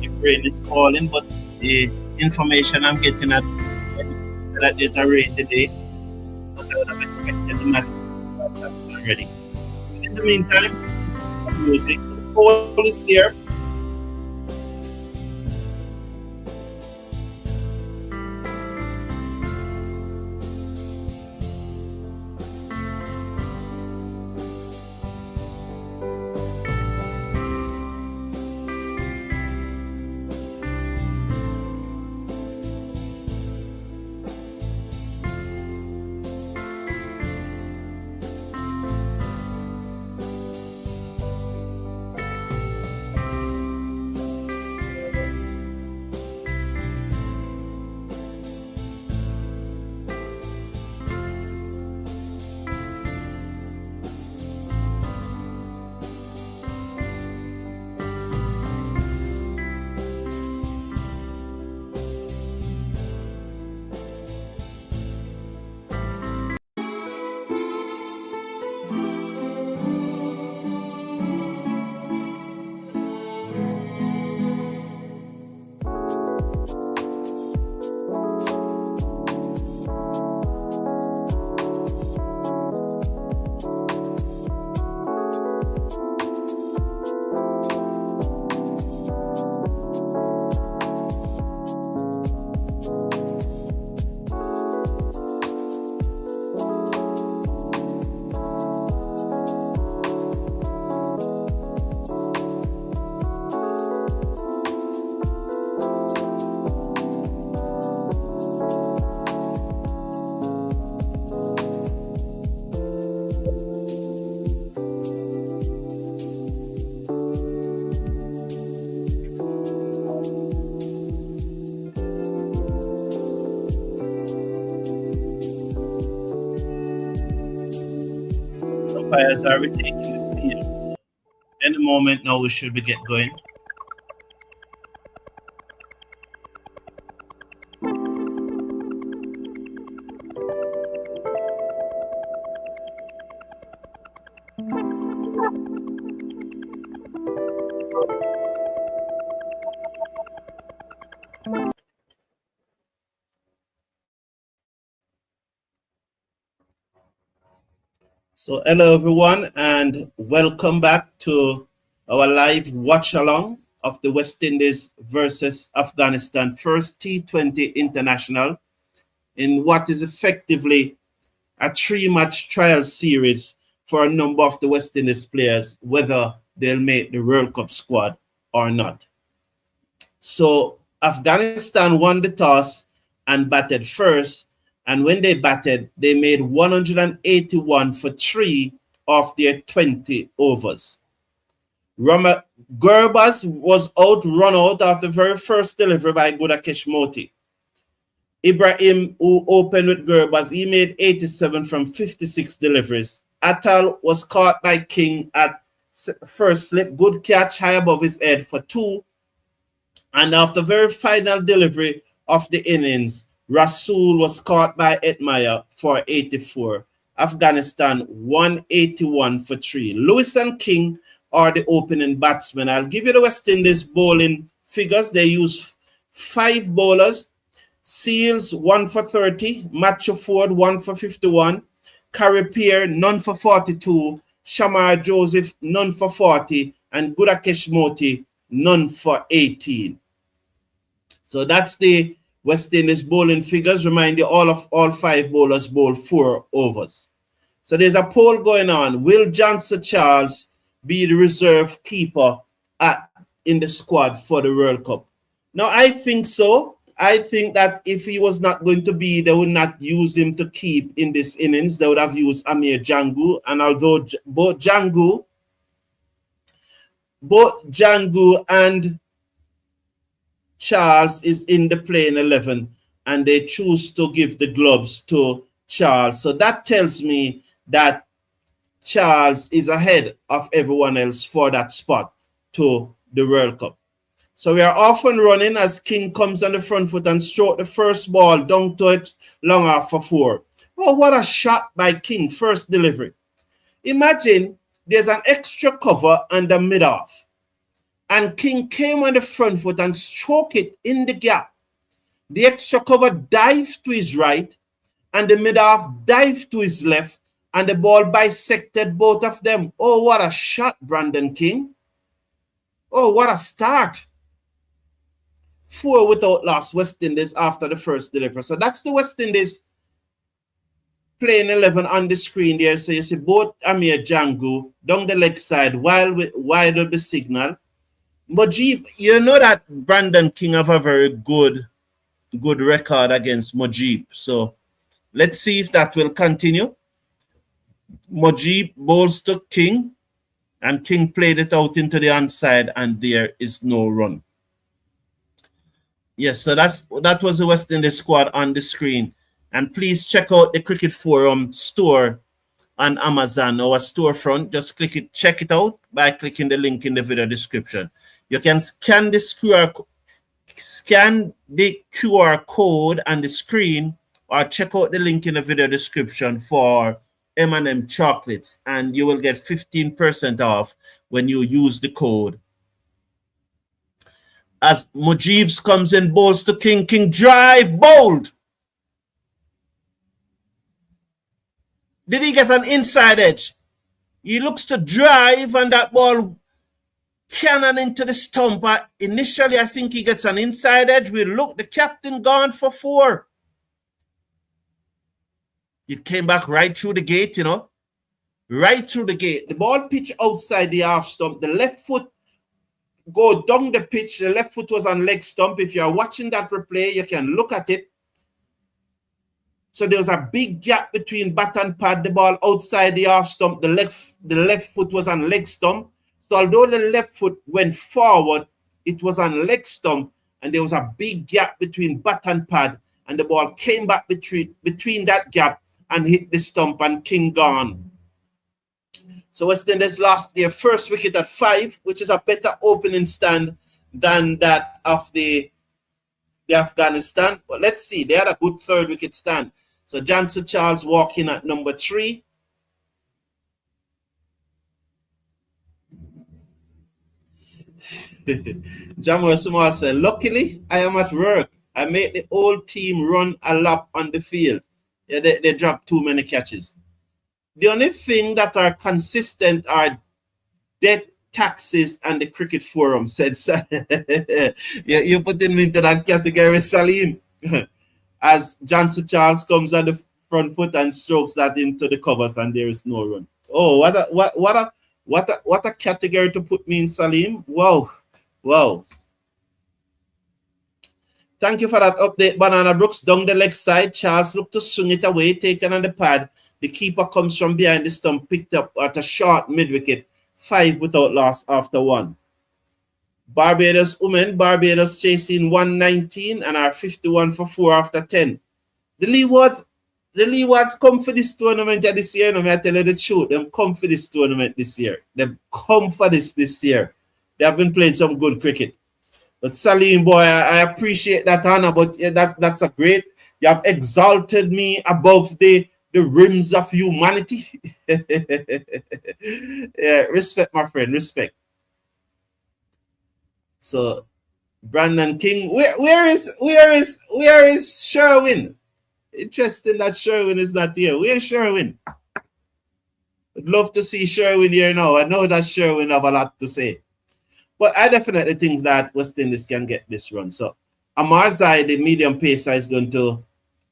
A: if rain is falling, but the information I'm getting at that there's a rain today, but I would have expected the match to have already. In the meantime, music, the poll is there. Umpires are retaking the field. So any moment now we should be get going. So hello everyone and welcome back to our live watch along of the West Indies versus Afghanistan first T20 international in what is effectively a 3-match trial series for a number of the West Indies players, whether they'll make the World Cup squad or not. So Afghanistan won the toss and batted first. And when they batted, they made 181 for 3 of their 20 overs. Gurbaz was run out of the very first delivery by Gudakesh Motie. Ibrahim, who opened with Gurbaz, he made 87 from 56 deliveries. Atal was caught by King at first slip. Good catch high above his head for 2. And after very final delivery of the innings, Rasul was caught by Hetmyer for 84. Afghanistan 181 for 3. Lewis and King are the opening batsmen. I'll give you the West Indies bowling figures. They use 5 bowlers. Seals 1 for 30. Matthew Forde 1 for 51. Khary Pierre none for 42. Shamar Joseph none for 40. And Gudakesh Motie none for 18. So that's the West Indies bowling figures. Remind you, all 5 bowlers bowl 4 overs. So there's a poll going on. Will Johnson Charles be the reserve keeper in the squad for the World Cup? Now, I think so. I think that if he was not going to be, they would not use him to keep in this innings. They would have used Amir Jangoo. And although both Jangoo and Charles is in the playing 11 and they choose to give the gloves to Charles. So that tells me that Charles is ahead of everyone else for that spot to the World Cup. So we are off and running as King comes on the front foot and stroke the first ball down to it long off for 4. Oh, what a shot by King, first delivery. Imagine there's an extra cover on the mid-off. And King came on the front foot and stroked it in the gap. The extra cover dived to his right, and the mid-off dived to his left, and the ball bisected both of them. Oh, what a shot, Brandon King. Oh, what a start. 4 without loss, West Indies after the first delivery. So that's the West Indies playing 11 on the screen there. So you see both Amir, Jangoo down the leg side wide of the signal. Mujib, you know that Brandon King have a very good record against Mujib. So let's see if that will continue. Mujib bowls to King, and King played it out into the onside, and there is no run. Yes, so that was the West Indies squad on the screen. And please check out the Cricket Forum store on Amazon, our storefront. Just check it out by clicking the link in the video description. You can scan the QR code on the screen, or check out the link in the video description for M&M chocolates, and you will get 15% off when you use the code. As Mujibs comes in, bowls to King. King drive, bowled. Did he get an inside edge? He looks to drive, and that ball cannon into the stump. Initially, I think he gets an inside edge. We look, the captain gone for 4. It came back right through the gate, you know. Right through the gate. The ball pitched outside the half stump. The left foot go down the pitch. The left foot was on leg stump. If you are watching that replay, you can look at it. So there was a big gap between bat and pad. The ball outside the half stump. The left foot was on leg stump. So although the left foot went forward, it was on leg stump, and there was a big gap between bat and pad, and the ball came back between that gap and hit the stump, and King gone. So West Indies lost their first wicket at 5, which is a better opening stand than that of the Afghanistan. But let's see, they had a good 3rd wicket stand. So Johnson Charles walking at number 3. Jamal Small said, luckily, I am at work. I made the whole team run a lap on the field. Yeah, they dropped too many catches. The only thing that are consistent are death taxes and the Cricket Forum, said you're putting me into that category, Salim. As Johnson Charles comes on the front foot and strokes that into the covers, and there is no run. Oh, what a category to put me in, Salim. Wow. Thank you for that update, Banana Brooks. Down the leg side, Charles looked to swing it away, taken on the pad. The keeper comes from behind the stump, picked up at a short mid-wicket. 5 without loss after 1. Barbados women, Barbados chasing 119 and are 51 for 4 after 10. The Leewards come for this tournament this year. No, I tell you the truth. Them come for this tournament this year. Them come for this year. They have been playing some good cricket. But Salim, boy, I appreciate that honor, but that's a great. You have exalted me above the rims of humanity. Yeah, respect, my friend, respect. So, Brandon King, where is Sherwin? Interesting that Sherwin is not here. Where's Sherwin? I'd love to see Sherwin here now. I know that Sherwin have a lot to say. But I definitely think that West Indies can get this run. So Amar Zai, the medium pacer, is going to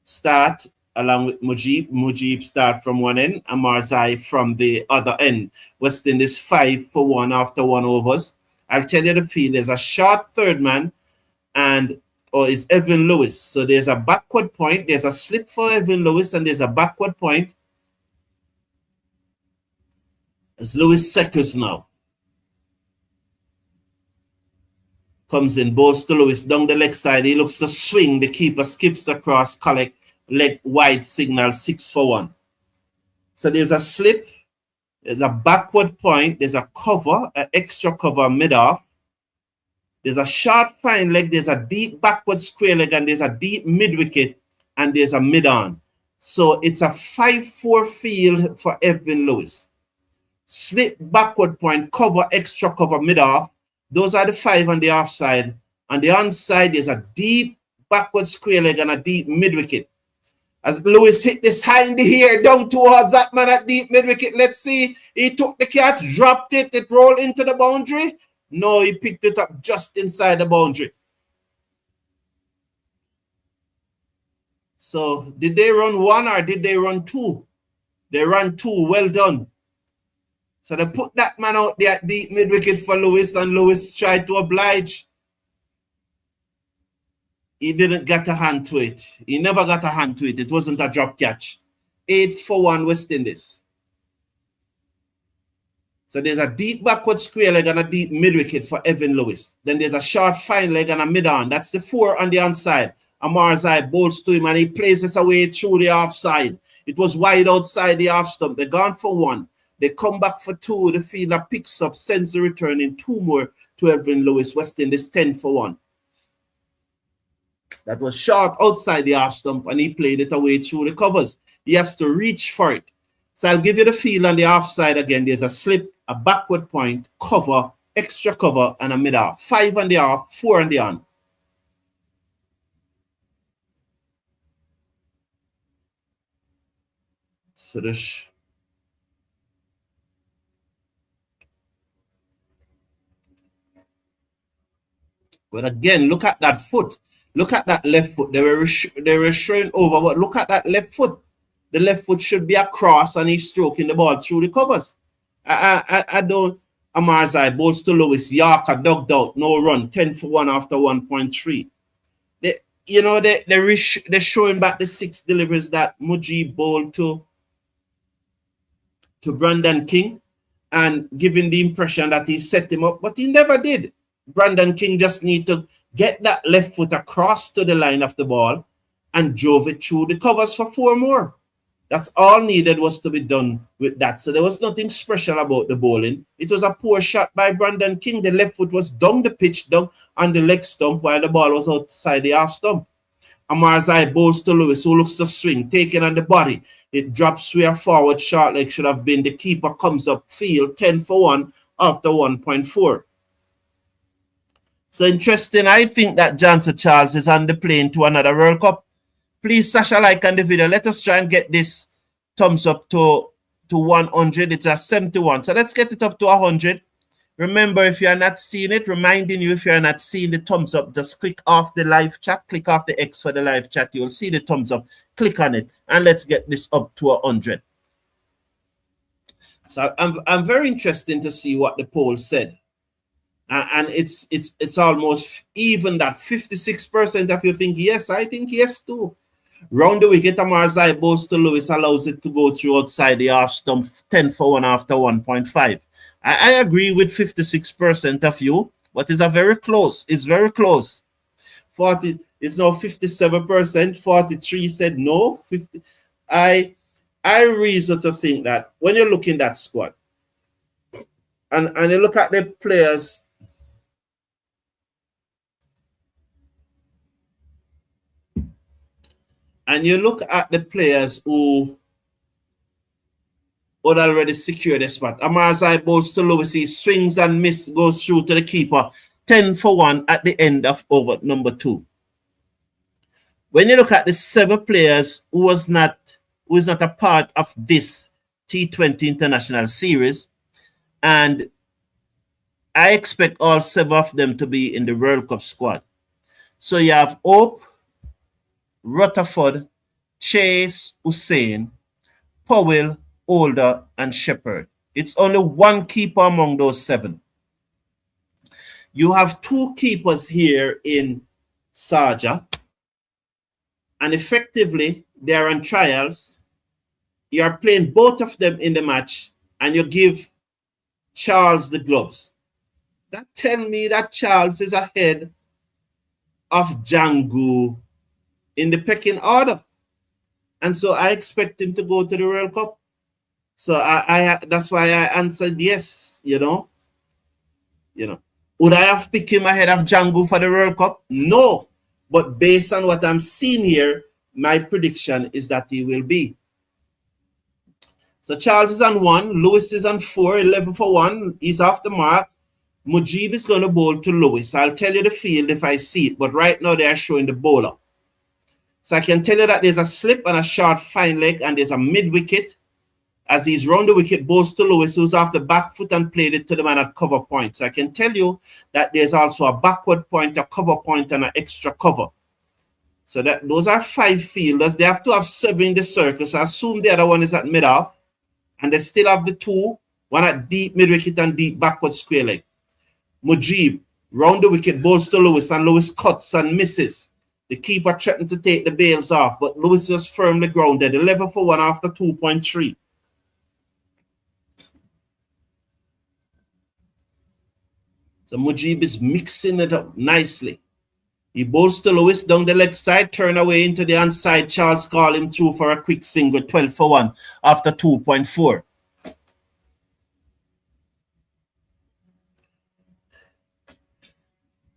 A: start along with Mujib. Mujib start from one end, Amar Zai from the other end. West Indies 5 for 1 after 1 overs. I'll tell you the field. There's a short third man, and is Evin Lewis. So there's a backward point. There's a slip for Evin Lewis, and there's a backward point. It's Lewis Seckers now. Comes in, bowls to Lewis down the leg side. He looks to swing. The keeper skips across, collect leg wide signal, 6 for 1. So there's a slip, there's a backward point, there's a cover, an extra cover mid-off. There's a short fine leg, there's a deep backward square leg, and there's a deep mid-wicket, and there's a mid-on. So it's a 5-4 field for Evin Lewis. slip, backward point, cover, extra cover, mid-off. Those are the 5 on the offside. On the onside, there's a deep backward square leg and a deep mid-wicket. As Lewis hit this high in the air down towards that man at deep mid-wicket. Let's see. He took the catch, dropped it. It rolled into the boundary. No, he picked it up just inside the boundary. So, did they run 1 or did they run 2? They ran 2. Well done. So, they put that man out there at deep mid-wicket for Lewis, and Lewis tried to oblige. He didn't get a hand to it. He never got a hand to it. It wasn't a drop catch. 8 for 1 West Indies. So there's a deep backward square leg and a deep mid-wicket for Evin Lewis. Then there's a short fine leg and a mid-on. That's the 4 on the onside. Amar's eye bolts to him and he plays this away through the offside. It was wide outside the off stump. They're gone for 1. They come back for 2. The fielder picks up, sends the return in 2 more to Evin Lewis. West Indies 10 for 1. That was short outside the off stump and he played it away through the covers. He has to reach for it. So I'll give you the feel on the offside again. There's a slip, a backward point, cover, extra cover, and a mid-off. 5 on the off, 4 on the on. So this. But again, look at that foot. Look at that left foot. They were showing over, but look at that left foot. The left foot should be across and he's stroking the ball through the covers. I don't. Amar's eye bolts to Lewis. Yorker ducked out. No run. 10 for 1 after 1.3. They're showing back the 6 deliveries that Motie bowled to Brandon King and giving the impression that he set him up, but he never did. Brandon King just need to get that left foot across to the line of the ball and drove it through the covers for 4 more. That's all needed was to be done with that. So there was nothing special about the bowling. It was a poor shot by Brandon King. The left foot was down the pitch, down on the leg stump, while the ball was outside the half stump. Amar's eye bowls to Lewis, who looks to swing, taking on the body. It drops where forward short leg should have been. The keeper comes up field, 10 for 1 after 1.4. So interesting. I think that Johnson Charles is on the plane to another World Cup. Please, Sasha, like on the video. Let us try and get this thumbs up to 100. It's at 71. So let's get it up to 100. Remember, if you're not seeing it, reminding you, if you're not seeing the thumbs up, just click off the live chat. Click off the X for the live chat. You'll see the thumbs up. Click on it. And let's get this up to 100. So I'm very interested to see what the poll said. And it's almost even that 56% of you think yes. I think yes too. Round the wicket, Amar's eye bowls to Lewis, allows it to go through outside the half stump, 10 for 1 after 1.5. I agree with 56% of you, but it's a very close. It's very close. 40 is now 57%. 43 said no. 50. I reason to think that when you look in that squad and you look at the players. And you look at the players who would already secure the spot. Amar's eye bowls to Lewis. He swings and miss, goes through to the keeper. 10 for 1 at the end of over number 2. When you look at the 7 players who is not a part of this T20 international series, and I expect all 7 of them to be in the World Cup squad. So you have Hope, Rutherford, Chase, Hussain, Powell, Older, and Shepherd. It's only 1 keeper among those 7. You have 2 keepers here in Sarja, and effectively they are on trials. You are playing both of them in the match, and you give Charles the gloves. That tells me that Charles is ahead of Jangoo in the pecking order. And so I expect him to go to the World Cup. So I that's why I answered yes, you know. Would I have picked him ahead of Jangoo for the World Cup? No. But based on what I'm seeing here, my prediction is that he will be. So Charles is on 1. Lewis is on 4. 11 for 1. He's off the mark. Mujib is going to bowl to Lewis. I'll tell you the field if I see it. But right now they are showing the bowler. So I can tell you that there's a slip and a short fine leg. And there's a mid-wicket. As he's round the wicket, bowls to Lewis, who's off the back foot and played it to the man at cover point. So I can tell you that there's also a backward point, a cover point, and an extra cover. So that those are 5 fielders. They have to have 7 in the circle. So I assume the other one is at mid-off. And they still have the 2, one at deep mid-wicket and deep backward square leg. Mujib, round the wicket, bowls to Lewis, and Lewis cuts and misses. The keeper threatened to take the bails off, but Lewis just firmly grounded. 11 for 1 after 2.3. So Mujib is mixing it up nicely. He bowls to Lewis down the leg side, turn away into the onside. Charles call him through for a quick single, 12 for 1 after 2.4.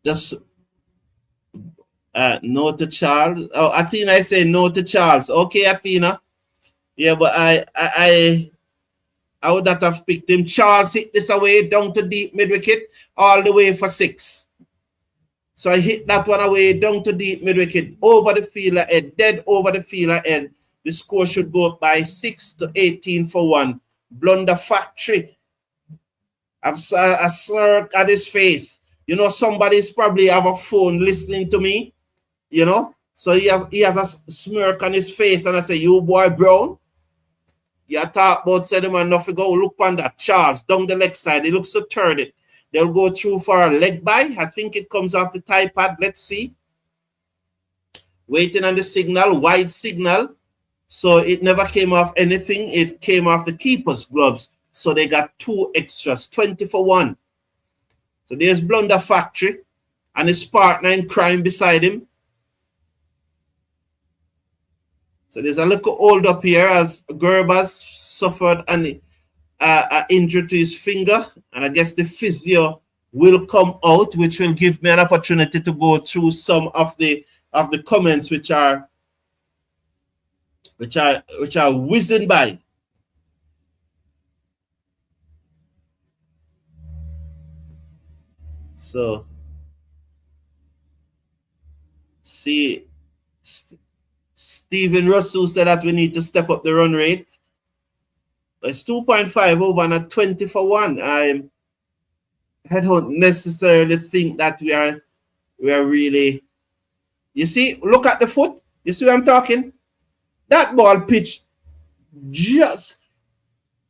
A: Just no to Charles. Oh, Athena, I say no to Charles. Okay, Athena. Yeah, but I would not have picked him. Charles hit this away down to deep mid-wicket, all the way for 6. So I hit that one away down to deep mid-wicket, over the fielder head, dead over the fielder head. The score should go up by 6 to 18 for 1. Blunder factory. I've a smirk at his face. You know, somebody's probably have a phone listening to me, you know. So he has a smirk on his face, and I say, you boy Brown. You talk about said man nothing go look on that. Charles down the leg side. He looks to turn it. They'll go through for a leg by. I think it comes off the tie pad. Let's see. Waiting on the signal, wide signal. So it never came off anything. It came off the keeper's gloves. So they got 2 extras, 20 for 1. So there's Blunder Factory and his partner in crime beside him. So there's a little hold up here as Gurbaz suffered an injury to his finger. And I guess the physio will come out, which will give me an opportunity to go through some of the comments which are whizzing by. So see, Stephen Russell said that we need to step up the run rate. It's 2.5 over and a 20 for 1. I don't necessarily think that we are really. You see, look at the foot. You see what I'm talking? That ball pitch just.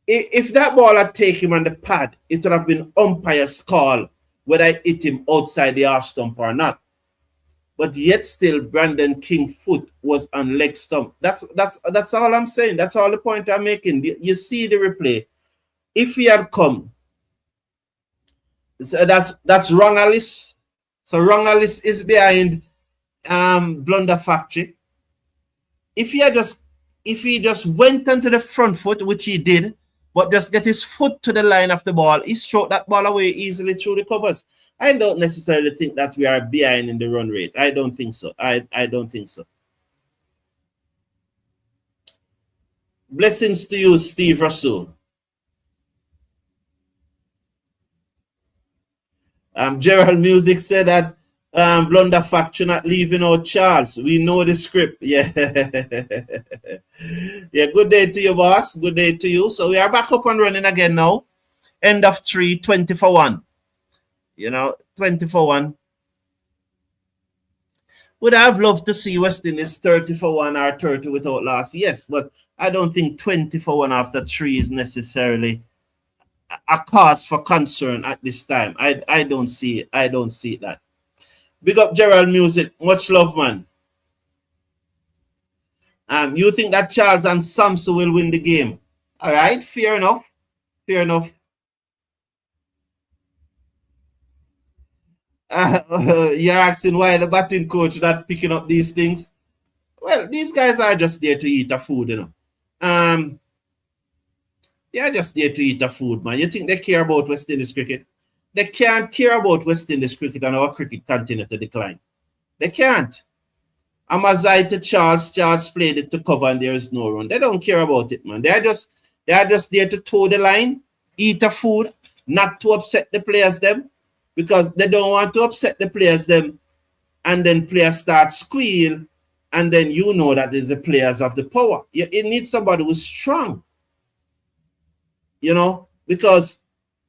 A: If that ball had taken him on the pad, it would have been umpire's call whether I hit him outside the half stump or not. But yet still, Brandon King foot was on leg stump. That's all I'm saying. That's all the point I'm making. You see the replay. If he had come, so that's wrong, Alice. So wrong, Alice is behind Blunder Factory. If he just went onto the front foot, which he did, but just get his foot to the line of the ball, he stroked that ball away easily through the covers. I don't necessarily think that we are behind in the run rate. I don't think so. I don't think so. Blessings to you, Steve Russell. Gerald Music said that Blunder Factory not leaving out Charles. We know the script. Yeah. Yeah, good day to you, boss. Good day to you. So we are back up and running again now. End of 3, 20 for 1. You know, 20 for 1. Would I have loved to see West Indies 30 for 1 or 30 without loss? Yes, but I don't think 20 for 1 after 3 is necessarily a cause for concern at this time. I don't see it. I don't see that. Big up Gerald Music. Much love, man. You think that Charles and Sampson will win the game? All right, fair enough. Fair enough. You're asking why the batting coach not picking up these things. Well, these guys are just there to eat the food, you know. They are just there to eat the food, man. You think they care about West Indies cricket? They can't care about West Indies cricket, and our cricket continue to decline. They can't. Amazai to Charles played it to cover and there is no run. They don't care about it, man. They're just They are just there to toe the line, eat a food, not to upset the players them, because they don't want to upset the players them, and then players start squeal, and then you know that there's the players of the power. It needs somebody who's strong, you know, because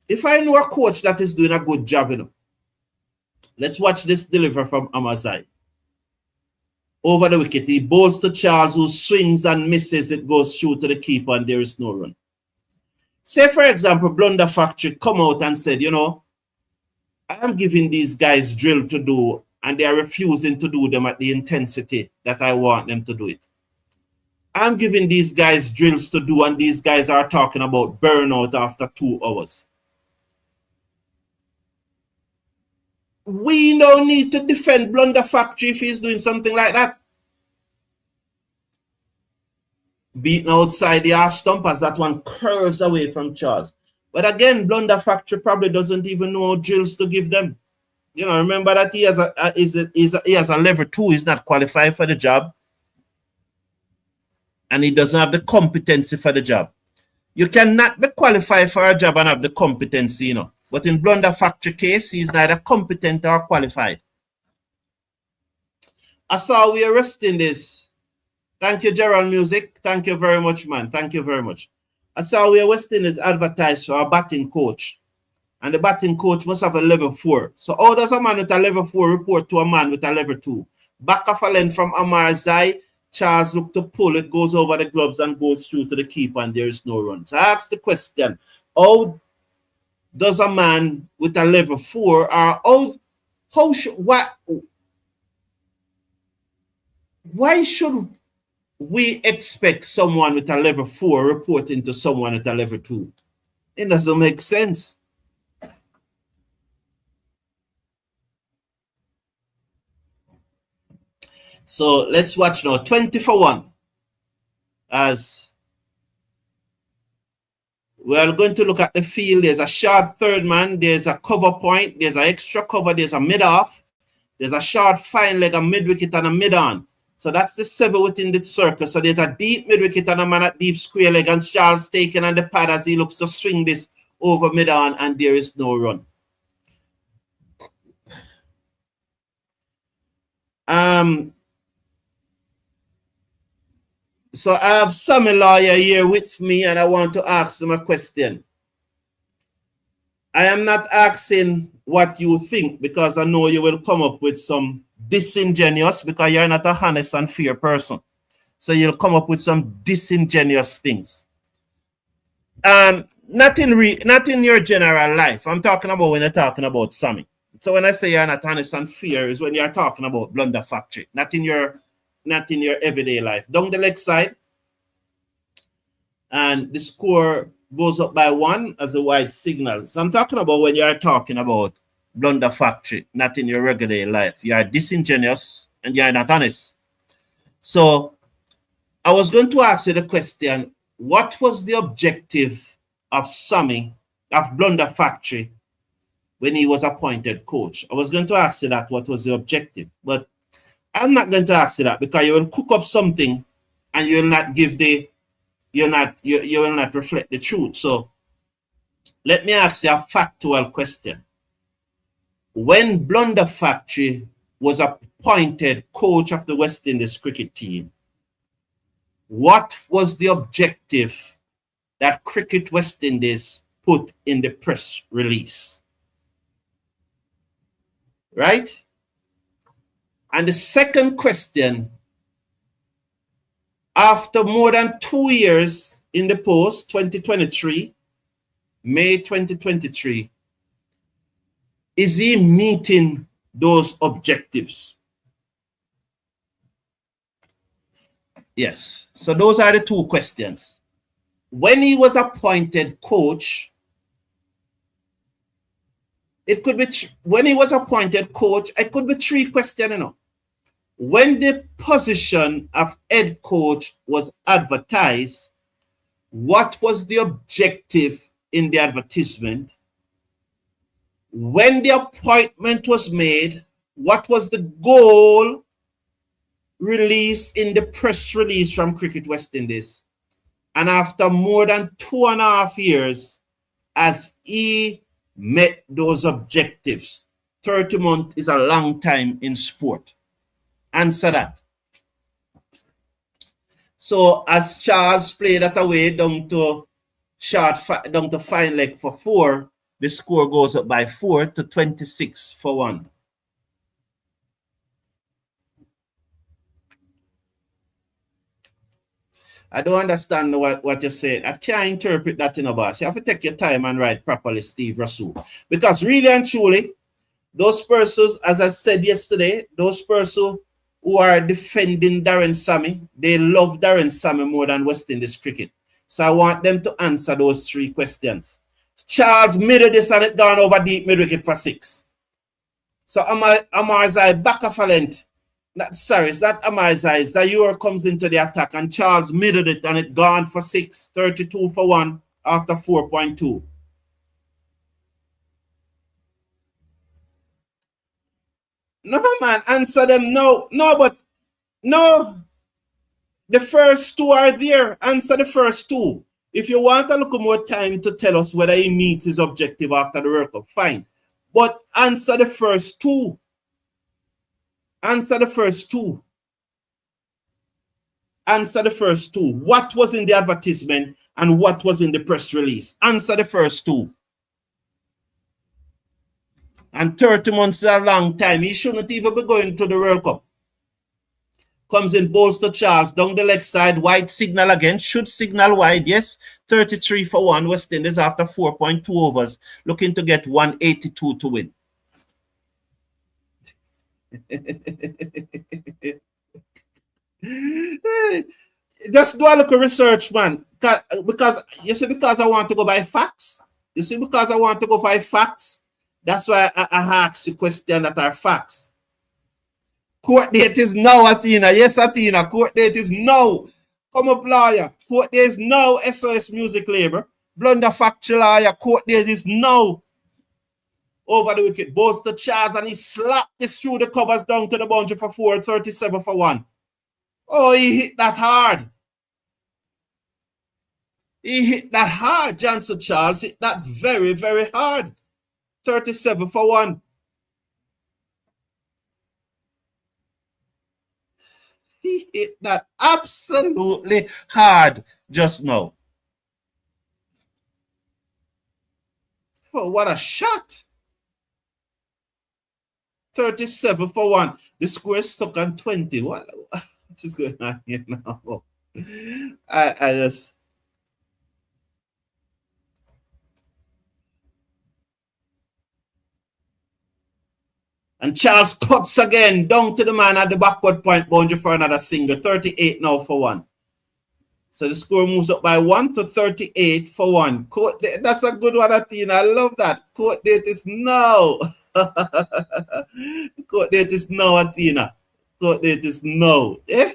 A: if I know a coach that is doing a good job, you know, let's watch this deliver from Amazai. Over the wicket, he bowls to Charles, who swings and misses. It goes through to the keeper, and there is no run. Say, for example, Blunder Factory come out and said, you know, I am giving these guys drill to do, and they are refusing to do them at the intensity that I want them to do it. I'm giving these guys drills to do, and these guys are talking about burnout after 2 hours. We don't need to defend Blunder Factory if he's doing something like that. Beaten outside the half stump as that one curves away from Charles. But again, Blunder Factory probably doesn't even know drills to give them. You know, remember that he has a level 2. He's not qualified for the job. And he doesn't have the competency for the job. You cannot be qualified for a job and have the competency, you know. But in Blunder Factory case, he's neither competent or qualified. I saw we are resting this. Thank you, Gerald Music. Thank you very much, man. Thank you very much. I saw we are West Indies advertised for a batting coach. And the batting coach must have a level 4. So how does a man with a level 4 report to a man with a level 2? Back of a length from Amar's eye, Charles look to pull, it goes over the gloves and goes through to the keeper, and there is no run. So I asked the question, how does a man with a level 4, why should we expect someone with a level 4 reporting to someone with a level 2? It doesn't make sense. So let's watch now. 20 for 1. As we are going to look at the field. There's a short third man. There's a cover point. There's an extra cover. There's a mid-off. There's a short fine leg, a mid-wicket, and a mid-on. So that's the 7 within the circle. So there's a deep mid-wicket and a man at deep square leg. And Charles taken on the pad as he looks to swing this over mid-on, and there is no run. So I have Sammy Lawyer here with me, and I want to ask him a question. I am not asking what you think, because I know you will come up with some disingenuous, because you're not a honest and fair person. So you'll come up with some disingenuous things. Not in your general life. I'm talking about when you're talking about Sammy. So when I say you're not honest and fair is when you're talking about Blunder Factory, not in your everyday life. Down the leg side, and the score goes up by 1 as a white signal. So I'm talking about when you're talking about Blunder Factory, not in your regular life. You are disingenuous and you are not honest. So I was going to ask you the question, what was the objective of Sammy, of Blunder Factory, when he was appointed coach? I was going to ask you that, what was the objective? But I'm not going to ask you that, because you will cook up something and you will not give you will not reflect the truth. So let me ask you a factual question. When Blunder Factory was appointed coach of the West Indies cricket team, what was the objective that Cricket West Indies put in the press release? Right? And the second question, after more than 2 years in the post, 2023, May 2023, is he meeting those objectives? Yes. So those are the 2 questions. When he was appointed coach, it could be, when he was appointed coach, it could be 3 questions, you know. When the position of head coach was advertised, what was the objective in the advertisement? When the appointment was made, what was the goal released in the press release from Cricket West Indies? And after more than 2.5 years, as he met those objectives, 30 months is a long time in sport. Answer that. So as Charles played that away down to fine leg for 4, the score goes up by 4 to 26-1. I don't understand what you're saying. I can't interpret that in a boss. You have to take your time and write properly, Steve Rasul. Because really and truly, those persons, as I said yesterday, those persons who are defending Darren Sammy, they love Darren Sammy more than West Indies cricket. So I want them to answer those 3 questions. Charles middle this and it gone over deep mid wicket for 6. So Amar's back of a length. Sorry, it's not Amar's Zaire comes into the attack and Charles middled it and it gone for 6, 32-1 after 4.2. No, man, answer them no. No, but no. The first 2 are there. Answer the first 2. If you want a little more time to tell us whether he meets his objective after the World Cup, fine. But answer the first 2. Answer the first 2. Answer the first 2. What was in the advertisement and what was in the press release? Answer the first 2. And 30 months is a long time. He shouldn't even be going to the World Cup. Comes in, bowls to Charles, down the leg side, wide signal again. Should signal wide, yes. 33-1, West Indies after 4.2 overs. Looking to get 182 to win. Just do a little research, man. Because you see, because I want to go by facts. You see, because I want to go by facts. That's why I ask you questions that are facts. Court date is now, Athena. Yes, Athena. Court date is now. Come up, lawyer. Court date is now. SOS Music Labor. Blunder factual lawyer. Court date is now. Over the wicket. Both the Charles and he slapped this through the covers down to the boundary for 4, 37-1. Oh, he hit that hard. He hit that hard. Johnson Charles hit that very, very hard. 37-1. He hit that absolutely hard just now. Oh, what a shot. 37-1. The score is stuck on 20. What is going on here now? I just... And Charles cuts again down to the man at the backward point boundary for another single. 38 now for 1. So the score moves up by 1 to 38-1. That's a good one, Athena. I love that. Court date is now. Court date is now, Athena. Court date is now. Eh?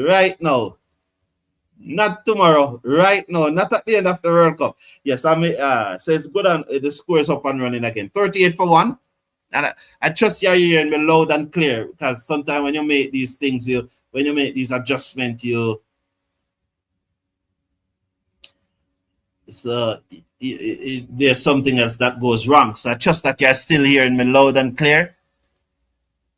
A: Right now. Not tomorrow. Right now. Not at the end of the World Cup. Yes, I mean, so it's good and the score is up and running again. 38-1. And I trust you're hearing me loud and clear because sometimes when you make these things, when you make these adjustments, there's something else that goes wrong. So I trust that you're still hearing me loud and clear.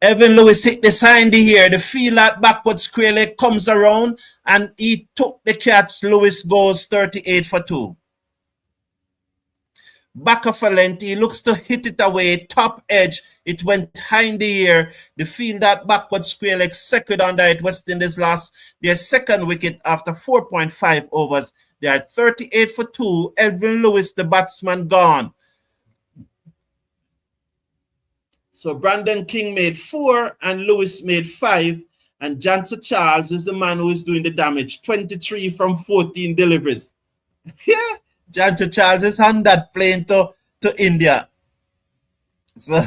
A: Evin Lewis hit the sign here. The field at backward square leg comes around and he took the catch. Lewis goes 38-2. Back of a length, he looks to hit it away, top edge, it went high in the air. The field that backward square leg second under it. West Indies lost their second wicket after 4.5 overs. They are 38-2. Evin Lewis, the batsman, gone. So Brandon King made 4 and Lewis made 5. And Johnson Charles is the man who is doing the damage. 23 from 14 deliveries. Yeah. Johnson Charles is on that plane to India. So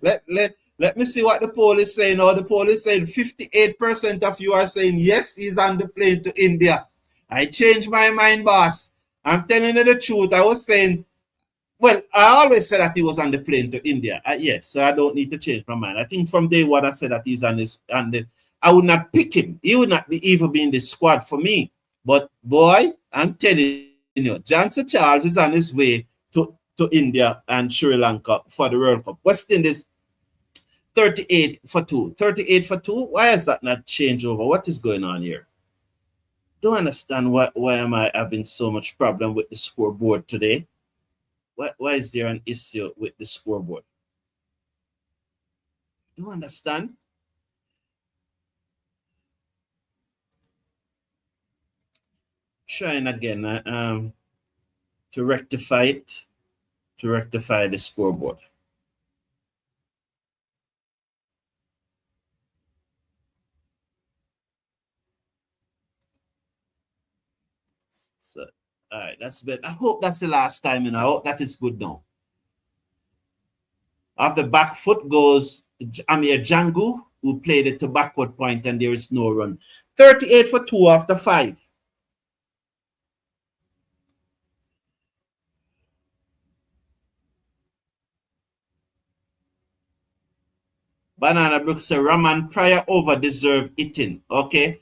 A: let me see what the poll is saying. Now the poll is saying 58% of you are saying yes, he's on the plane to India. I changed my mind, boss. I'm telling you the truth. I was saying, well, I always said that he was on the plane to India. Yes, so I don't need to change my mind. I think from day one I said that he's I would not pick him. He would not even be in the squad for me.
B: But boy, I'm telling you, Johnson Charles is on his way to India and Sri Lanka for the World Cup. West Indies 38 for 2. 38 for 2? Why has that not changed over? What is going on here? Don't understand why am I having so much problem with the scoreboard today? Why is there an issue with the scoreboard? Don't understand. Trying again to rectify it, to rectify the scoreboard. So, all right, that's better. I hope that's the last time, and I hope that is good now. Off the back foot goes Amir Jangoo, who played it to backward point, and there is no run. 38 for 2 after 5. Banana Brooks say Ramon prior over deserve eating. Okay.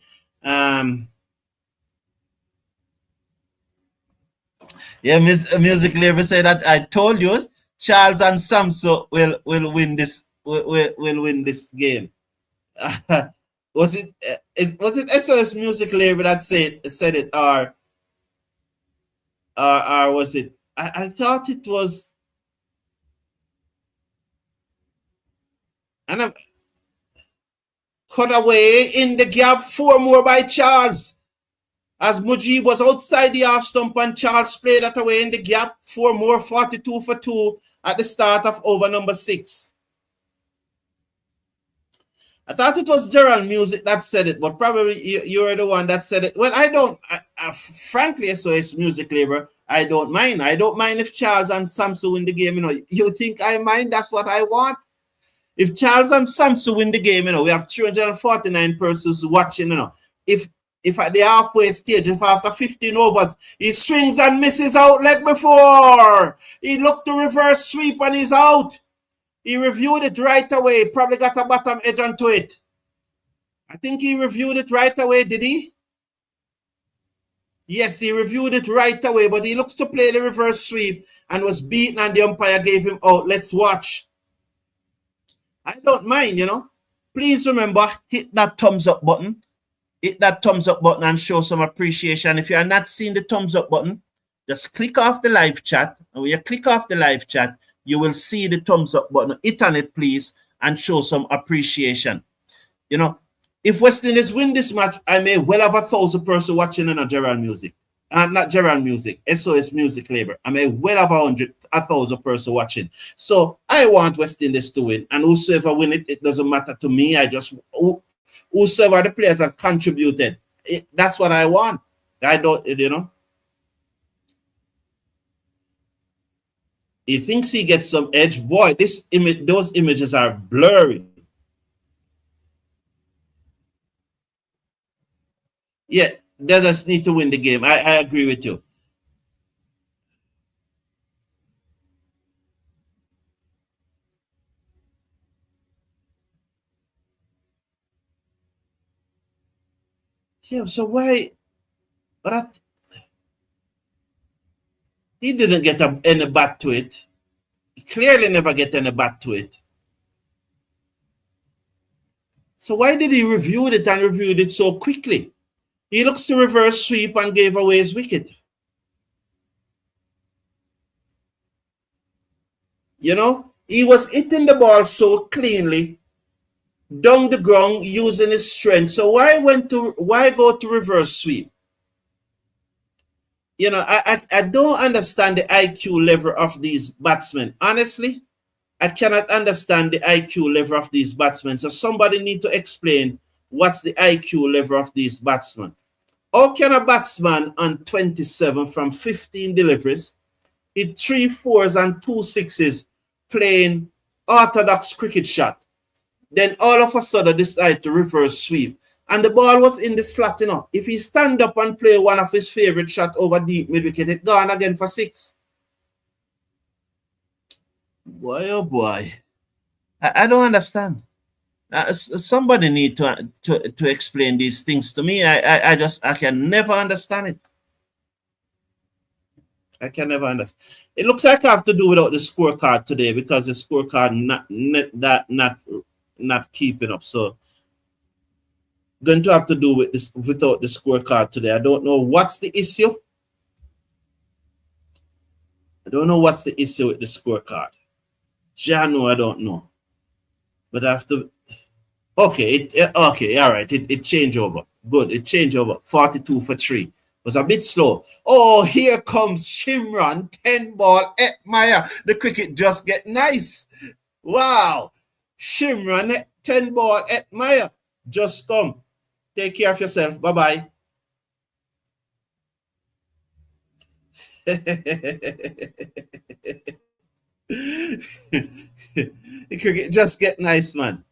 B: Yeah, Music Label say that I told you Charles and Sampson will win this will win this game. was it SOS Music Label that said it or was it? I thought it was. And cut away in the gap, 4 more by Charles. As Mujib was outside the half stump and Charles played that away in the gap, 4 more, 42 for 2 at the start of over number 6. I thought it was Gerald Music that said it, but probably you're the one that said it. Well, I don't, frankly, so it's Music Labor. I don't mind. I don't mind if Charles and Sampson win the game. You know, you think I mind? That's what I want. If Charles and Sampson win the game, you know, we have 349 persons watching, you know. If at the halfway stage, if after 15 overs, he swings and misses out like before, he looked to reverse sweep and he's out. He reviewed it right away. Probably got a bottom edge onto it. I think he reviewed it right away, did he? Yes, he reviewed it right away, but he looks to play the reverse sweep and was beaten and the umpire gave him out. Let's watch. I don't mind, you know. Please remember, hit that thumbs up button. Hit that thumbs up button and show some appreciation. If you are not seeing the thumbs up button, just click off the live chat. And when you click off the live chat, you will see the thumbs up button. Hit on it, please, and show some appreciation. You know, if West Indies win this match, I may well have 1,000 person watching on Gerald Music. Not Gerald Music, SOS Music Labor. I may well have 1,000 person watching. So I want West Indies to win. And whosoever win it, it doesn't matter to me. I just... whosoever the players have contributed, that's what I want. I don't, you know. He thinks he gets some edge. Boy, those images are blurry. Yeah, they just need to win the game. I agree with you. Yeah, so why? But he didn't get any bat to it. He clearly never get any bat to it. So why did he review it and reviewed it so quickly? He looks to reverse sweep and gave away his wicket. You know, he was hitting the ball so cleanly down the ground using his strength. So why go to reverse sweep? You know, I don't understand the IQ level of these batsmen. Honestly, I cannot understand the IQ level of these batsmen. So somebody need to explain what's the IQ level of these batsmen. How can a batsman on 27 from 15 deliveries hit 3 4s and 2 6s playing orthodox cricket shot, then all of a sudden decide to reverse sweep? And the ball was in the slot, you know. If he stand up and play one of his favorite shot over deep mid-wicket, it gone again for 6. Boy, oh boy. I don't understand. Somebody need to explain these things to me. I can never understand it. I can never understand. It looks like I have to do without the scorecard today because the scorecard not keeping up. So going to have to do with this without the scorecard today. I don't know what's the issue. I don't know what's the issue with the scorecard. I don't know. But I have to. Okay, okay, all right. It changed over. Good, it changed over. 42 for 3. Was a bit slow. Oh, here comes Shimron, 10 ball, Hetmyer. The cricket just get nice. Wow. Shimron, 10 ball, Hetmyer. Just come. Take care of yourself. Bye-bye. The cricket just get nice, man.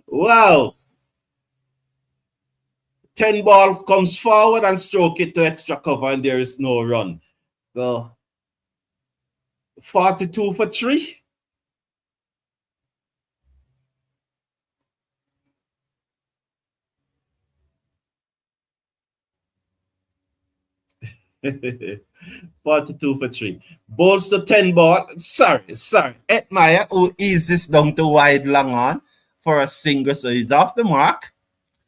B: Wow. 10 ball comes forward and stroke it to extra cover and there is no run. So 42 for 3. $42 for 3. Bowls to 10 ball. Sorry. Hetmyer, who eases down to wide long on for a single, so he's off the mark.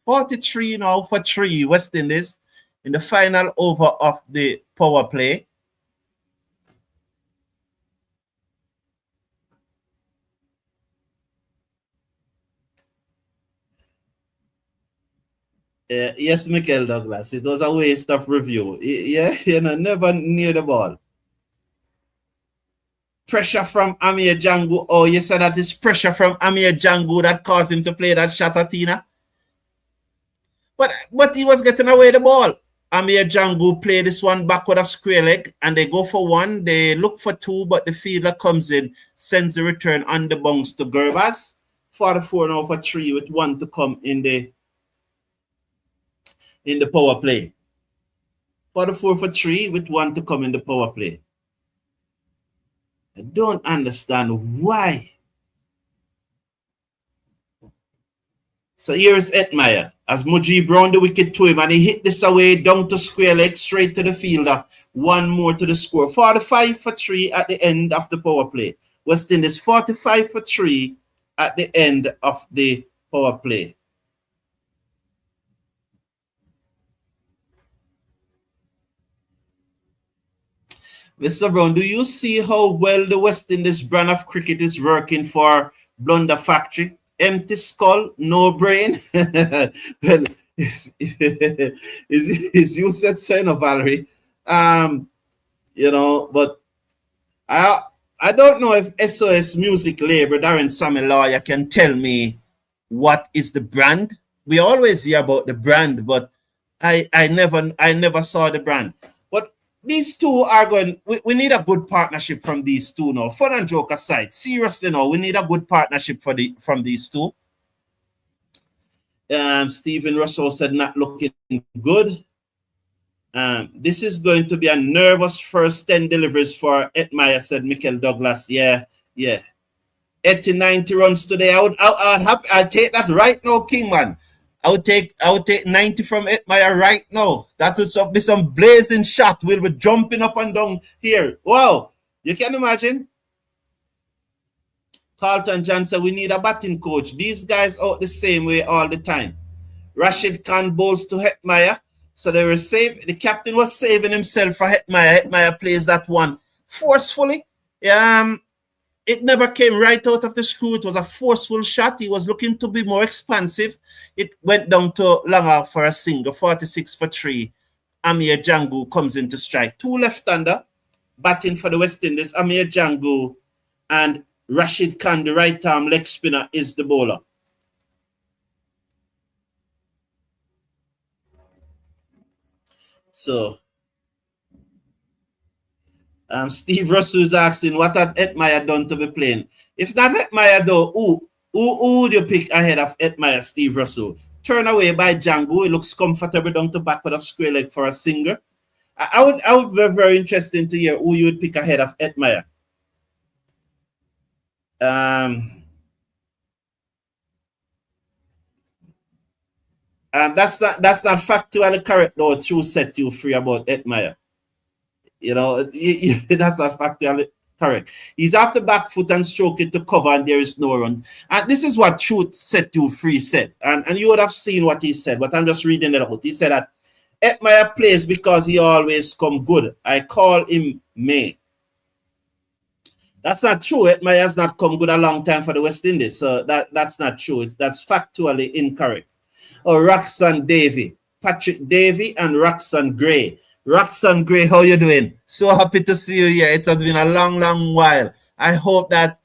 B: 43 now for 3 West Indies in the final over of the power play. Yes, Michael Douglas. It was a waste of review. Yeah, never near the ball. Pressure from Amir Jangoo. Oh, you said that it's pressure from Amir Jangoo that caused him to play that shot at Tina. But he was getting away the ball. Amir Jangoo play this one back with a square leg, and they go for 1. They look for 2, but the fielder comes in, sends the return on the bounce to Gurbaz. 44 now for 3 with 1 to come in the power play. 44 for 3 with 1 to come in the power play. I don't understand why. So here's Hetmyer. As Mujib round the wicket to him, and he hit this away down to square leg, straight to the fielder. 1 more to the score. 45 for 3 at the end of the power play. West Indies 45 for 3 at the end of the power play. Mr. Brown, do you see how well the West Indies brand of cricket is working for Blunder Factory? Empty skull, no brain. Well, is you said so, Valerie. But I don't know if SOS Music label Darren Samuel Lawyer can tell me what is the brand. We always hear about the brand, but I never saw the brand. But these two are going. We need a good partnership from these two now. Fun and joke aside, seriously now, we need a good partnership from these two. Stephen Russell said not looking good. This is going to be a nervous first 10 deliveries for Hetmyer, said Michael Douglas. Yeah. 80-90 runs today. I'd take that right now, Kingman. I would take 90 from Hetmyer right now. That would be some blazing shot. We'll be jumping up and down here. Wow. You can imagine? Carlton John said we need a batting coach. These guys out the same way all the time. Rashid Khan bowls to Hetmyer. So they were the captain was saving himself for Hetmyer. Hetmyer plays that one forcefully. It never came right out of the screw. It was a forceful shot. He was looking to be more expansive. It went down to Langer for a single, 46 for 3. Amir Jangoo comes into strike. 2 left-hander batting for the West Indies. Amir Jangoo and Rashid Khan, the right-arm leg spinner, is the bowler. So, Steve Russell is asking, what had Hetmyer done to be playing? If not Hetmyer, though, who would you pick ahead of Hetmyer, Steve Russell? Turn away by Jangoo. It looks comfortable down to back with a square leg for a single. I would be very interested to hear who you would pick ahead of Hetmyer. And that's not factually correct though. True set you free about Hetmyer. You know, that's not factually correct. He's off the back foot and stroke it to cover, and there is no run. And this is what Truth Set You Free said. And you would have seen what he said, but I'm just reading it out. He said that Hetmyer plays because he always come good. I call him May. That's not true. Hetmyer has not come good a long time for the West Indies. So that's not true. That's factually incorrect. Oh, Roxanne Davy. Patrick Davy and Roxanne Gray. Roxanne Gray, how you doing? So happy to see you here. It has been a long, long while. I hope that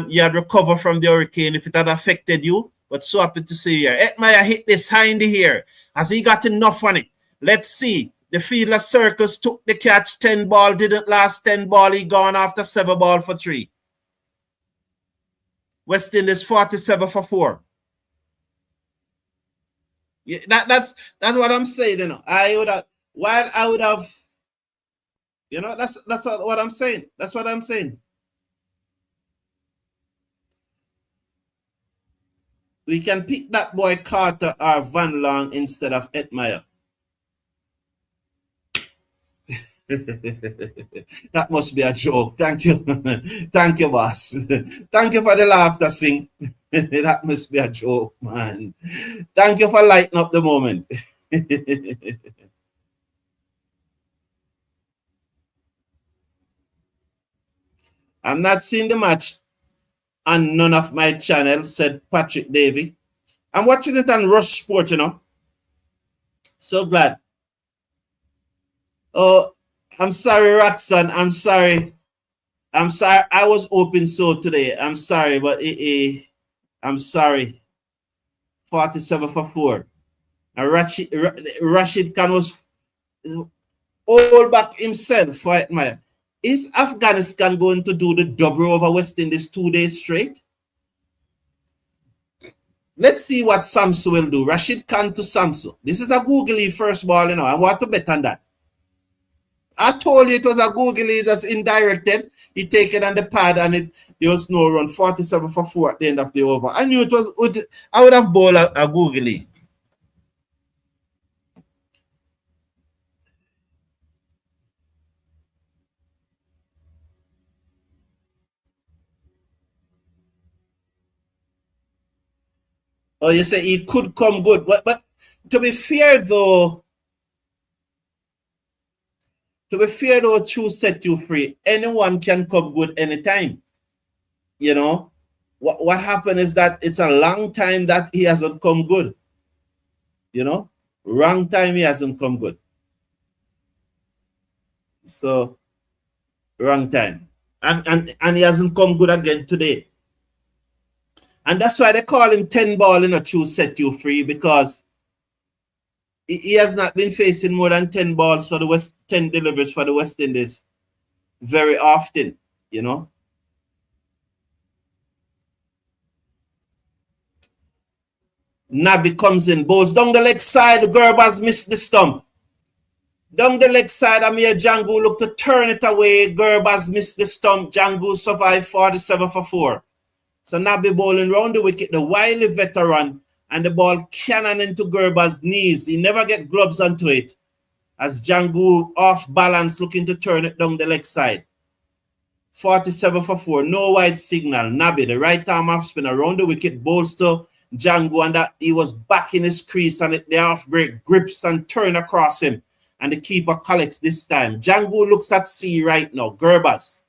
B: you had recovered from the hurricane if it had affected you. But so happy to see you here. Hetmyer hit this high in the air. Has he got enough on it? Let's see. The fielder Circus took the catch. 10 ball. Didn't last 10 ball. He gone after 7 ball for 3. West Indies 47 for 4. Yeah, that's what I'm saying, you know. I would have, you know, that's what I'm saying. That's what I'm saying. We can pick that boy Carter or Van Long instead of Hetmyer. That must be a joke. Thank you. Thank you, boss. Thank you for the laughter, Sing. That must be a joke, man. Thank you for lighting up the moment. I'm not seeing the match on none of my channels, said Patrick Davy. I'm watching it on Rush Sport, you know. So glad. Oh, I'm sorry, Roxanne. I'm sorry. I was open so today. I'm sorry, but I'm sorry. 47 for 4. And Rashid Khan was all back himself for Hetmyer. Is Afghanistan going to do the double over West Indies 2 days straight? Let's see what Sampson will do. Rashid Khan to Sampson. This is a googly first ball, you know. I want to bet on that. I told you it was a googly, just indirected. He take it on the pad and there was no run. 47 for 4 at the end of the over. I knew it was, I would have bowled a googly. Oh, you say he could come good. But to be fair though, True Set You Free, anyone can come good anytime. You know, what happened is that it's a long time that he hasn't come good. You know, wrong time he hasn't come good. So, wrong time. And he hasn't come good again today. And that's why they call him 10 ball in a True Set You Free, because he has not been facing more than 10 balls for the 10 deliveries for the West Indies very often, you know. Nabi comes in, bowls down the leg side. Gurbaz missed the stump. Down the leg side, Amir Jangoo looked to turn it away. Gurbaz missed the stump. Jangoo survived 47 for 4. So Nabi bowling round the wicket, the wily veteran, and the ball cannon into Gurbaz's knees. He never get gloves onto it as Jangoo off balance looking to turn it down the leg side. 47 for 4, no wide signal. Nabi, the right arm off spin around the wicket, bowls to Jangoo, and that he was back in his crease, and the off break grips and turn across him, and the keeper collects this time. Jangoo looks at sea right now. Gurbaz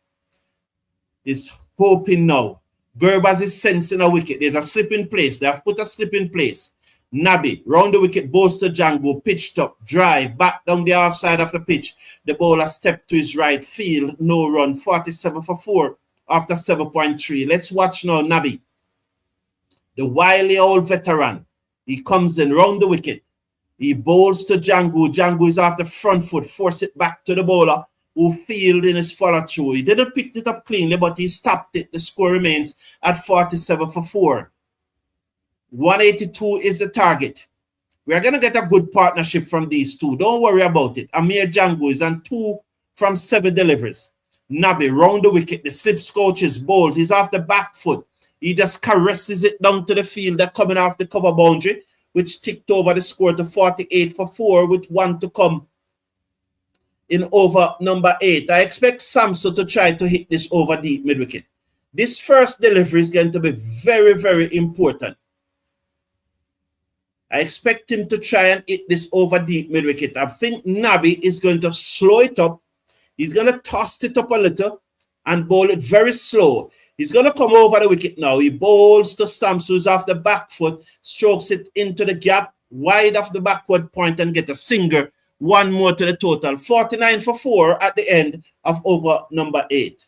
B: is hoping now. Gurbaz is sensing a wicket. There's a slip in place. They have put a slip in place. Nabi, round the wicket, bowls to Jangoo, pitched up, drive, back down the offside of the pitch. The bowler stepped to his right field, no run, 47 for 4 after 7.3. Let's watch now Nabi, the wily old veteran. He comes in round the wicket. He bowls to Jangoo. Jangoo is off the front foot, force it back to the bowler, who field in his follow-through. He didn't pick it up cleanly, but he stopped it. The score remains at 47 for 4. 182 is the target. We are going to get a good partnership from these two. Don't worry about it. Amir Jangoo is on 2 from 7 deliveries. Nabi round the wicket. The slips coaches bowls. He's off the back foot. He just caresses it down to the field. They're coming off the cover boundary, which ticked over the score to 48 for 4, with one to come in over number 8. I expect Sampson to try to hit this over deep mid-wicket. This first delivery is going to be very, very important. I expect him to try and hit this over deep mid-wicket. I think Nabi is going to slow it up. He's going to toss it up a little and bowl it very slow. He's going to come over the wicket now. He bowls to Sampson, who's off the back foot, strokes it into the gap, wide off the backward point, and get a single. One more to the total. 49 for 4 at the end of over number 8.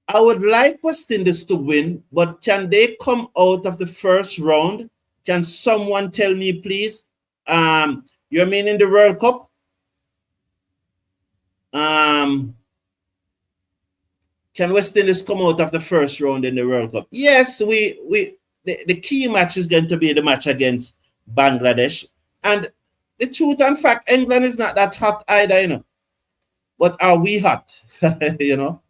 B: I would like West Indies to win, but can they come out of the first round? Can someone tell me, please? You mean in the World Cup? Can West Indies come out of the first round in the World Cup? Yes, the key match is going to be the match against Bangladesh. And the truth and fact, England is not that hot either, you know. But are we hot? You know?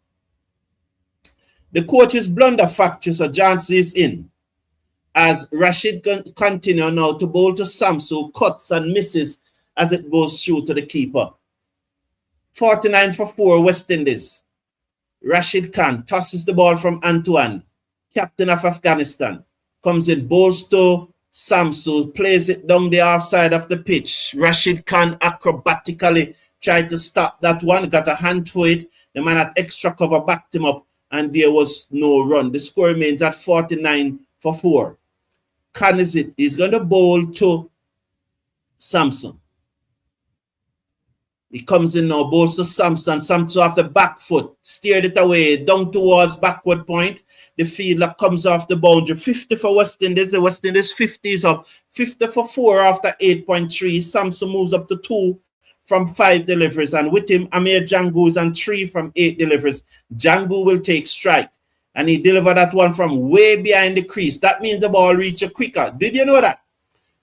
B: The coach's blunder factory, so Johnson is in. As Rashid continue now to bowl to Sampson, cuts and misses as it goes through to the keeper. 49 for 4, West Indies. Rashid Khan tosses the ball from hand to hand. Captain of Afghanistan comes in, bowls to Sampson, plays it down the offside of the pitch. Rashid Khan acrobatically tried to stop that one, got a hand to it. The man at extra cover backed him up, and there was no run. The score remains at 49 for 4. Khan is it. He's going to bowl to Sampson. He comes in now, bowls to Sampson. Sampson off the back foot, steered it away, down towards backward point. The fielder comes off the boundary. 50 for West Indies. The West Indies 50 is up. 50 for 4 after 8.3. Sampson moves up to 2 from 5 deliveries. And with him, Amir Jangoo and 3 from 8 deliveries. Jangoo will take strike. And he delivered that one from way behind the crease. That means the ball reached you quicker. Did you know that?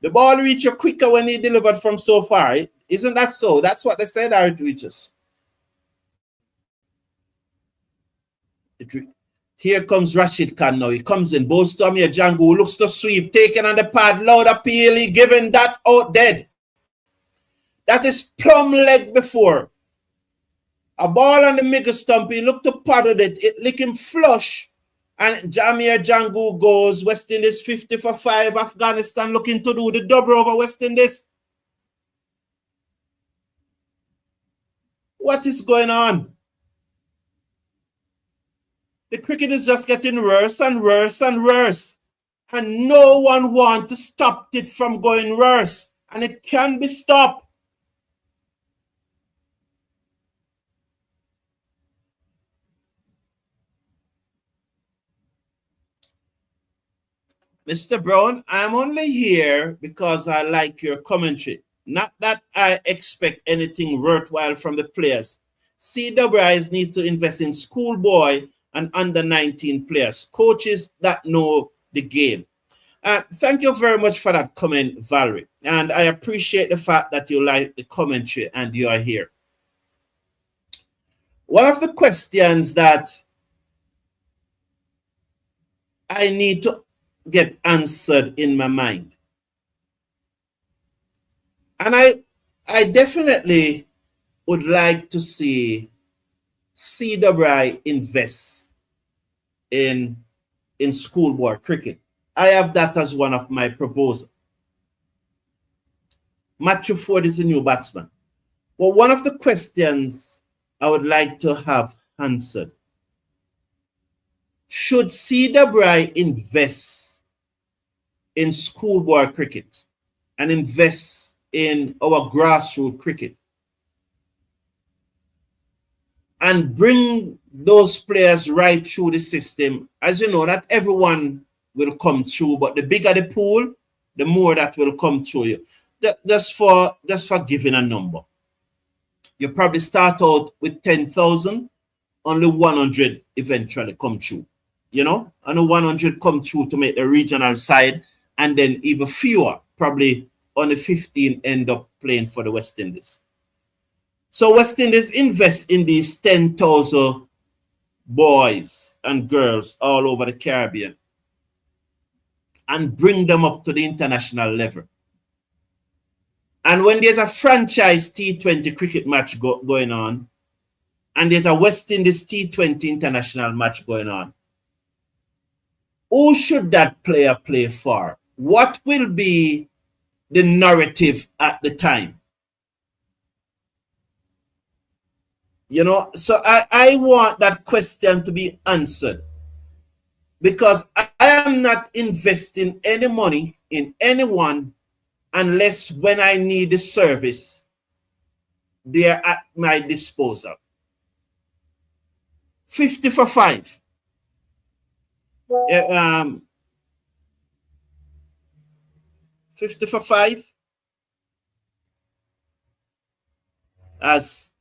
B: The ball reached you quicker when he delivered from so far. Isn't that so? That's what they said, how it reaches. Here comes Rashid Khan now. He comes in, bowls to Amir Jangoo, looks to sweep, taken on the pad, loud appeal, he given that out dead. That is plumb leg before. A ball on the middle stump, he looked to paddle it, it lick him flush, and Amir Jangoo goes. West Indies 50 for 5, Afghanistan looking to do the double over West Indies. What is going on? The cricket is just getting worse and worse and worse. And no one wants to stop it from going worse. And it can be stopped. Mr. Brown, I'm only here because I like your commentary. Not that I expect anything worthwhile from the players. CWIs needs to invest in schoolboy and under-19 players, coaches that know the game. Thank you very much for that comment, Valerie. And I appreciate the fact that you like the commentary and you are here. One of the questions that I need to get answered in my mind, and I definitely would like to see CWI invest in schoolboy cricket. I have that as one of my proposals. Matthew Forde is a new batsman. Well, one of the questions I would like to have answered: should CWI invest in schoolboy cricket and invest in our grassroots cricket and bring those players right through the system? As you know, not everyone will come through, but the bigger the pool, the more that will come through you. Just for giving a number, you probably start out with 10,000, only 100 eventually come through. You know, only 100 come through to make the regional side, and then even fewer, probably only 15 end up playing for the West Indies. So West Indies invest in these 10,000 boys and girls all over the Caribbean and bring them up to the international level. And when there's a franchise T20 cricket match going on, and there's a West Indies T20 international match going on, who should that player play for? What will be the narrative at the time? You know, so I want that question to be answered, because I am not investing any money in anyone unless when I need the service, they are at my disposal. 50 for 5. 50 for 5. As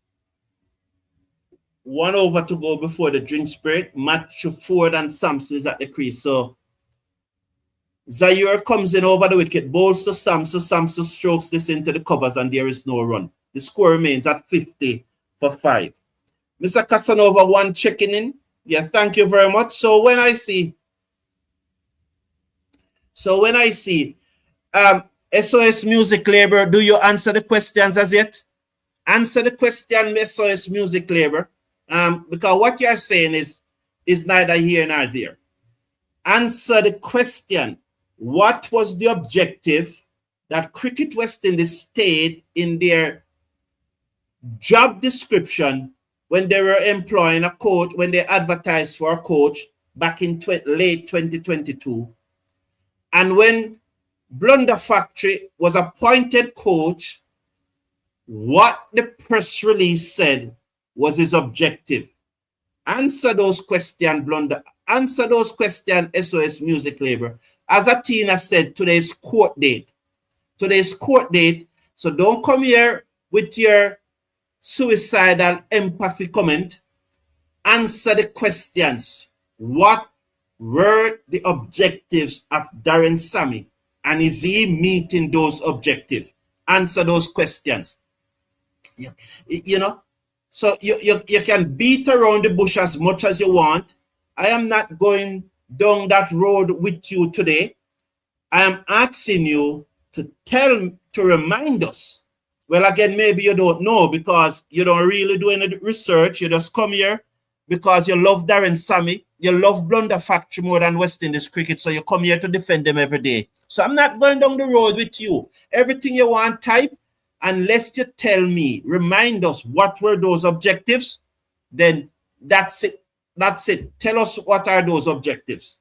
B: 1 over to go before the drinks break. Match Forde and Sampson is at the crease. So Zaire comes in over the wicket, bowls to Sampson. Sampson strokes this into the covers, and there is no run. The score remains at 50 for 5. Mr. Casanova, one checking in. Yeah, thank you very much. So when I see SOS Music Labor, do you answer the questions as yet? Answer the question, SOS Music Labor. Because what you're saying is neither here nor there. Answer the question. What was the objective that Cricket West Indies state in their job description when they were employing a coach, when they advertised for a coach back in late 2022? And when Blunder Factory was appointed coach, what the press release said was his objective. Answer those questions, Blunder. Answer those questions, SOS Music Labor. As Athena said, today's court date. Today's court date. So don't come here with your suicidal empathy comment. Answer the questions. What were the objectives of Darren Sammy? And is he meeting those objectives? Answer those questions. You know, so you can beat around the bush as much as you want. I am not going down that road with you today. I am asking you to remind us. Well, again, maybe you don't know because you don't really do any research. You just come here because you love Darren Sammy. You love Blunder Factory more than West Indies cricket, so you come here to defend them every day. So I'm not going down the road with you. Everything you want, type, unless you tell me, remind us what were those objectives, then that's it. That's it. Tell us what are those objectives.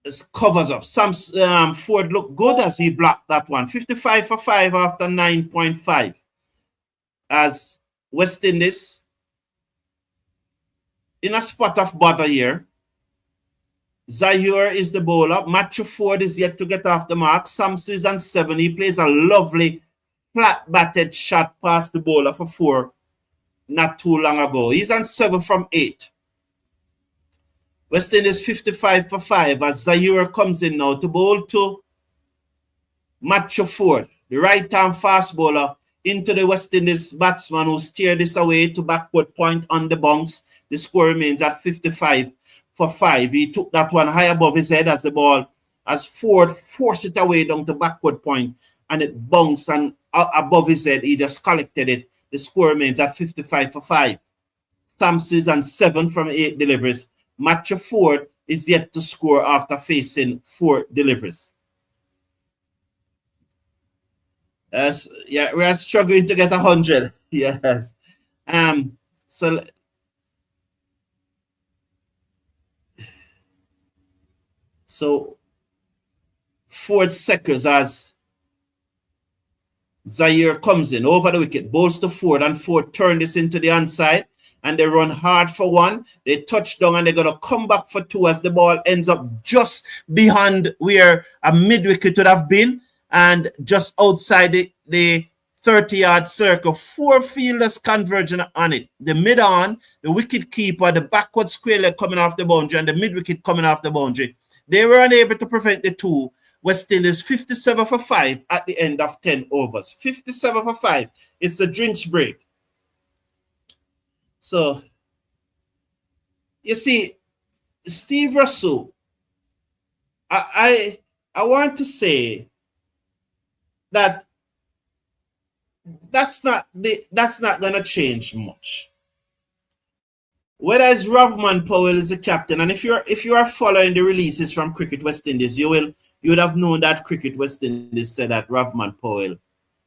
B: It covers up. Some Forde looked good as he blocked that one. 55 for 5 after 9.5. As West Indies in a spot of bother here. Zaire is the bowler. Matthew Forde is yet to get off the mark. Sampson is on 7. He plays a lovely flat-batted shot past the bowler for 4 not too long ago. He's on 7 from 8. West Indies 55 for 5 as Zaire comes in now to bowl to Matthew Forde, the right-arm fast bowler, into the West Indies batsman who steered this away to backward point on the bounce. The score remains at 55 for 5. He took that one high above his head as the ball, as Forde forced it away down to backward point, and it bounced and above his head. He just collected it. The score remains at 55 for 5. Sampson is on 7 from 8 deliveries. Matthew Forde is yet to score after facing 4 deliveries. Yeah, we are struggling to get 100. Yes. So 4 seconds as Zaire comes in over the wicket, bowls to Forde, and Forde turn this into the onside, and they run hard for 1. They touch down, and they're going to come back for 2 as the ball ends up just behind where a mid-wicket would have been, and just outside the 30-yard circle. 4 fielders converging on it. The mid-on, the wicket keeper, the backward square leg coming off the boundary, and the mid-wicket coming off the boundary. They were unable to prevent the 2, West Indies 57 for 5 at the end of 10 overs. 57 for 5. It's a drinks break. So, you see, Steve Russell, I want to say that that's not going to change much. Whether it's Rahman Powell is the captain, and if you are following the releases from Cricket West Indies, you would have known that Cricket West Indies said that Rahman Powell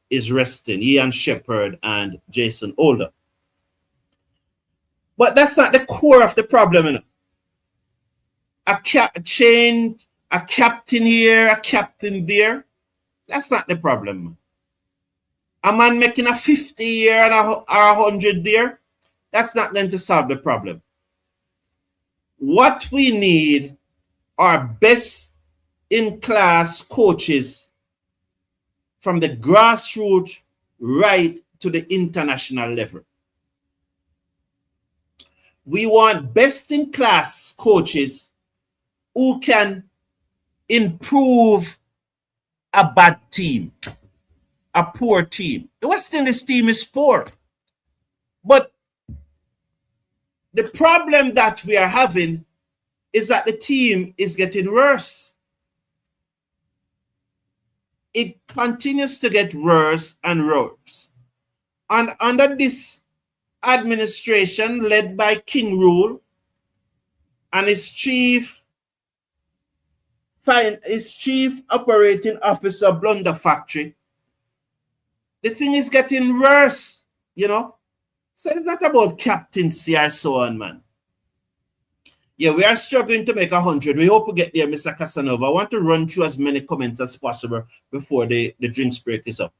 B: is resting. Ian Shepherd and Jason Holder. But that's not the core of the problem, you know. A captain here, a captain there. That's not the problem. A man making a 50 here and or 100 there. That's not going to solve the problem. What we need are best-in-class coaches from the grassroots right to the international level. We want best-in-class coaches who can improve a bad team, a poor team. The West Indies team is poor. But the problem that we are having is that the team is getting worse. It continues to get worse and worse. And under this administration led by King Rule and his chief operating officer Blunder Factory, the thing is getting worse, you know. So it's not about captaincy or so on, man. Yeah, we are struggling to make 100. We hope we get there, Mr. Casanova. I want to run through as many comments as possible before the drinks break is up.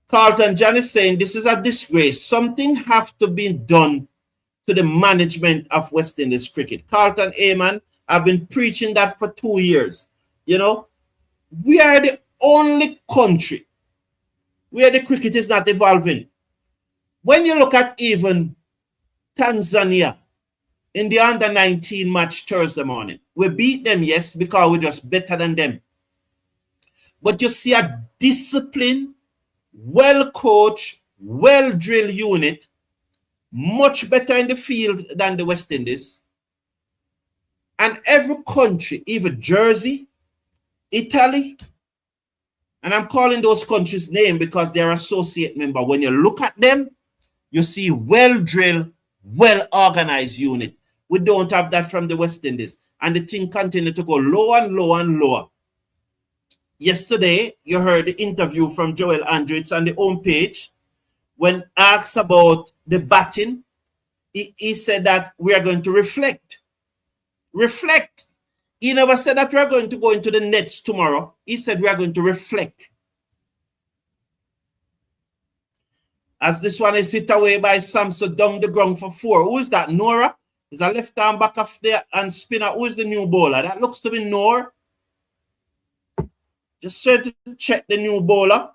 B: Carlton John is saying this is a disgrace. Something have to be done to the management of West Indies cricket. Carlton Ayman, I've been preaching that for 2 years. You know, we are the only country where the cricket is not evolving. When you look at even Tanzania in the under-19 match Thursday morning, we beat them, yes, because we're just better than them. But you see a disciplined, well-coached, well-drilled unit, much better in the field than the West Indies. And every country, even Jersey, Italy, and I'm calling those countries names because they're associate member. When you look at them, you see well-drilled, well-organized unit. We don't have that from the West Indies. And the thing continues to go lower and lower and lower. Yesterday, you heard the interview from Joel Andrew. It's on the home page. When asked about the batting, he said that we are going to reflect. Reflect. He never said that we are going to go into the nets tomorrow. He said we are going to reflect. As this one is hit away by Sampson down the ground for 4. Who is that? Nora? Is a left arm back off there and spinner. Who is the new bowler? That looks to be Nora. Just try to check the new bowler.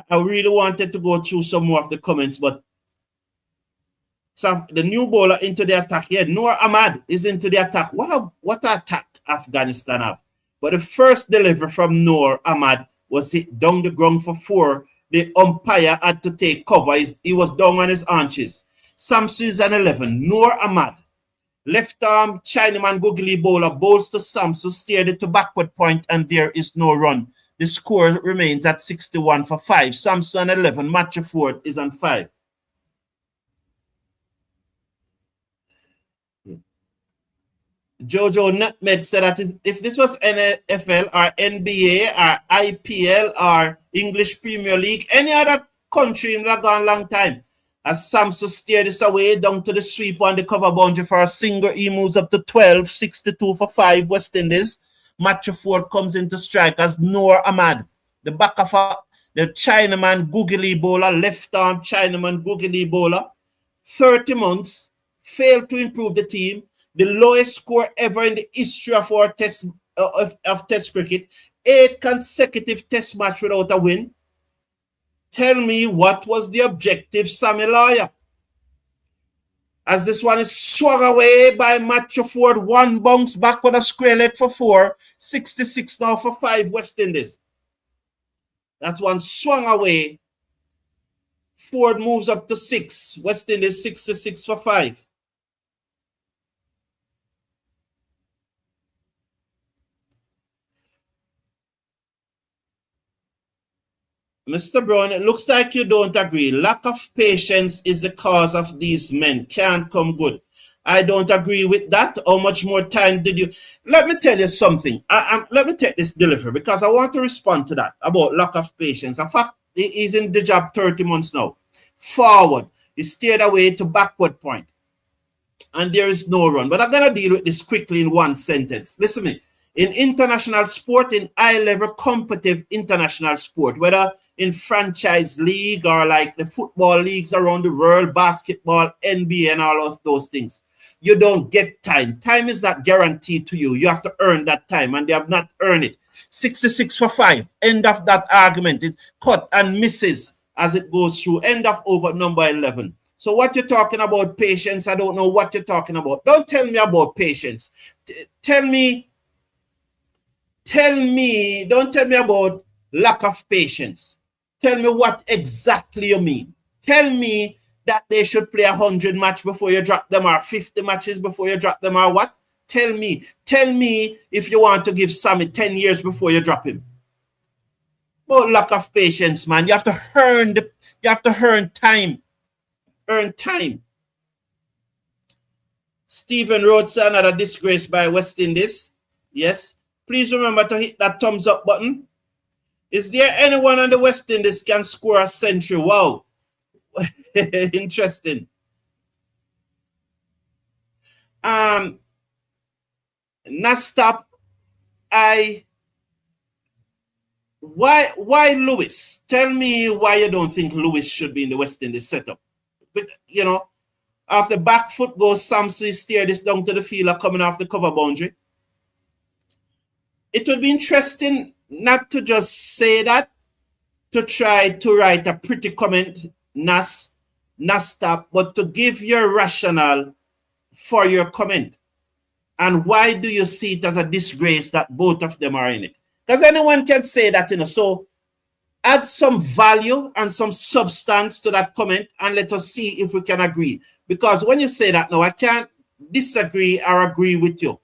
B: I really wanted to go through some more of the comments, but so the new bowler into the attack. Yeah, Noor Ahmad is into the attack. What attack Afghanistan have? But the first delivery from Noor Ahmad was hit down the ground for 4. The umpire had to take cover. He was down on his haunches. Sampson is an 11. Noor Ahmad. Left arm Chinaman googly bowler bowls to Sampson, steered it to backward point, and there is no run. The score remains at 61 for 5. Sampson 11. Matthew Forde is on 5. Jojo Nutmeg said that if this was NFL or NBA or IPL or English Premier League, any other country in the gone long time, as Sampson steered this away down to the sweep on the cover boundary for a single, he moves up to 12, 62 for 5 West Indies. Matthew Forde comes into strike as Noor Ahmad, the back of the Chinaman googly bowler, left arm Chinaman googly bowler, 30 months, failed to improve the team. The lowest score ever in the history of our test cricket. 8 consecutive test match without a win. Tell me what was the objective, Sammy Lawyer? As this one is swung away by Matthew Forde. One bounce back with a square leg for 4. 66 now for 5 West Indies. That one swung away. Forde moves up to 6. West Indies 66 for 5. Mr. Brown, it looks like you don't agree. Lack of patience is the cause of these men. Can't come good. I don't agree with that. How much more time did you... Let me tell you something. Let me take this delivery because I want to respond to that about lack of patience. In fact, he's in the job 30 months now. Forward. He steered away to backward point. And there is no run. But I'm going to deal with this quickly in one sentence. Listen to me. In international sport, in high-level competitive international sport, whether in franchise league or like the football leagues around the world, basketball, NBA, and all those things, you don't get time. Time is not guaranteed to you. You have to earn that time, and they have not earned it. 66 for 5. End of that argument. It's cut and misses as it goes through. End of over number 11. So what you're talking about patience, I don't know what you're talking about. Don't tell me about patience. Don't tell me about lack of patience. Tell me what exactly you mean. Tell me that they should play 100 matches before you drop them or 50 matches before you drop them or what? Tell me. Tell me if you want to give Sammy 10 years before you drop him. Oh, lack of patience, man. You have to earn time. Earn time. Stephen Rhodes, another disgrace by West Indies. Yes. Please remember to hit that thumbs up button. Is there anyone on the West Indies can score a century? Wow. Interesting. Nastop. Why Lewis? Tell me why you don't think Lewis should be in the West Indies setup. But, you know, after back foot goes, Sampson steer this down to the fielder coming off the cover boundary. It would be interesting not to just say that, to try to write a pretty comment, Nastop, but to give your rationale for your comment. And why do you see it as a disgrace that both of them are in it? Because anyone can say that, you know. So add some value and some substance to that comment and let us see if we can agree. Because when you say that, no, I can't disagree or agree with you.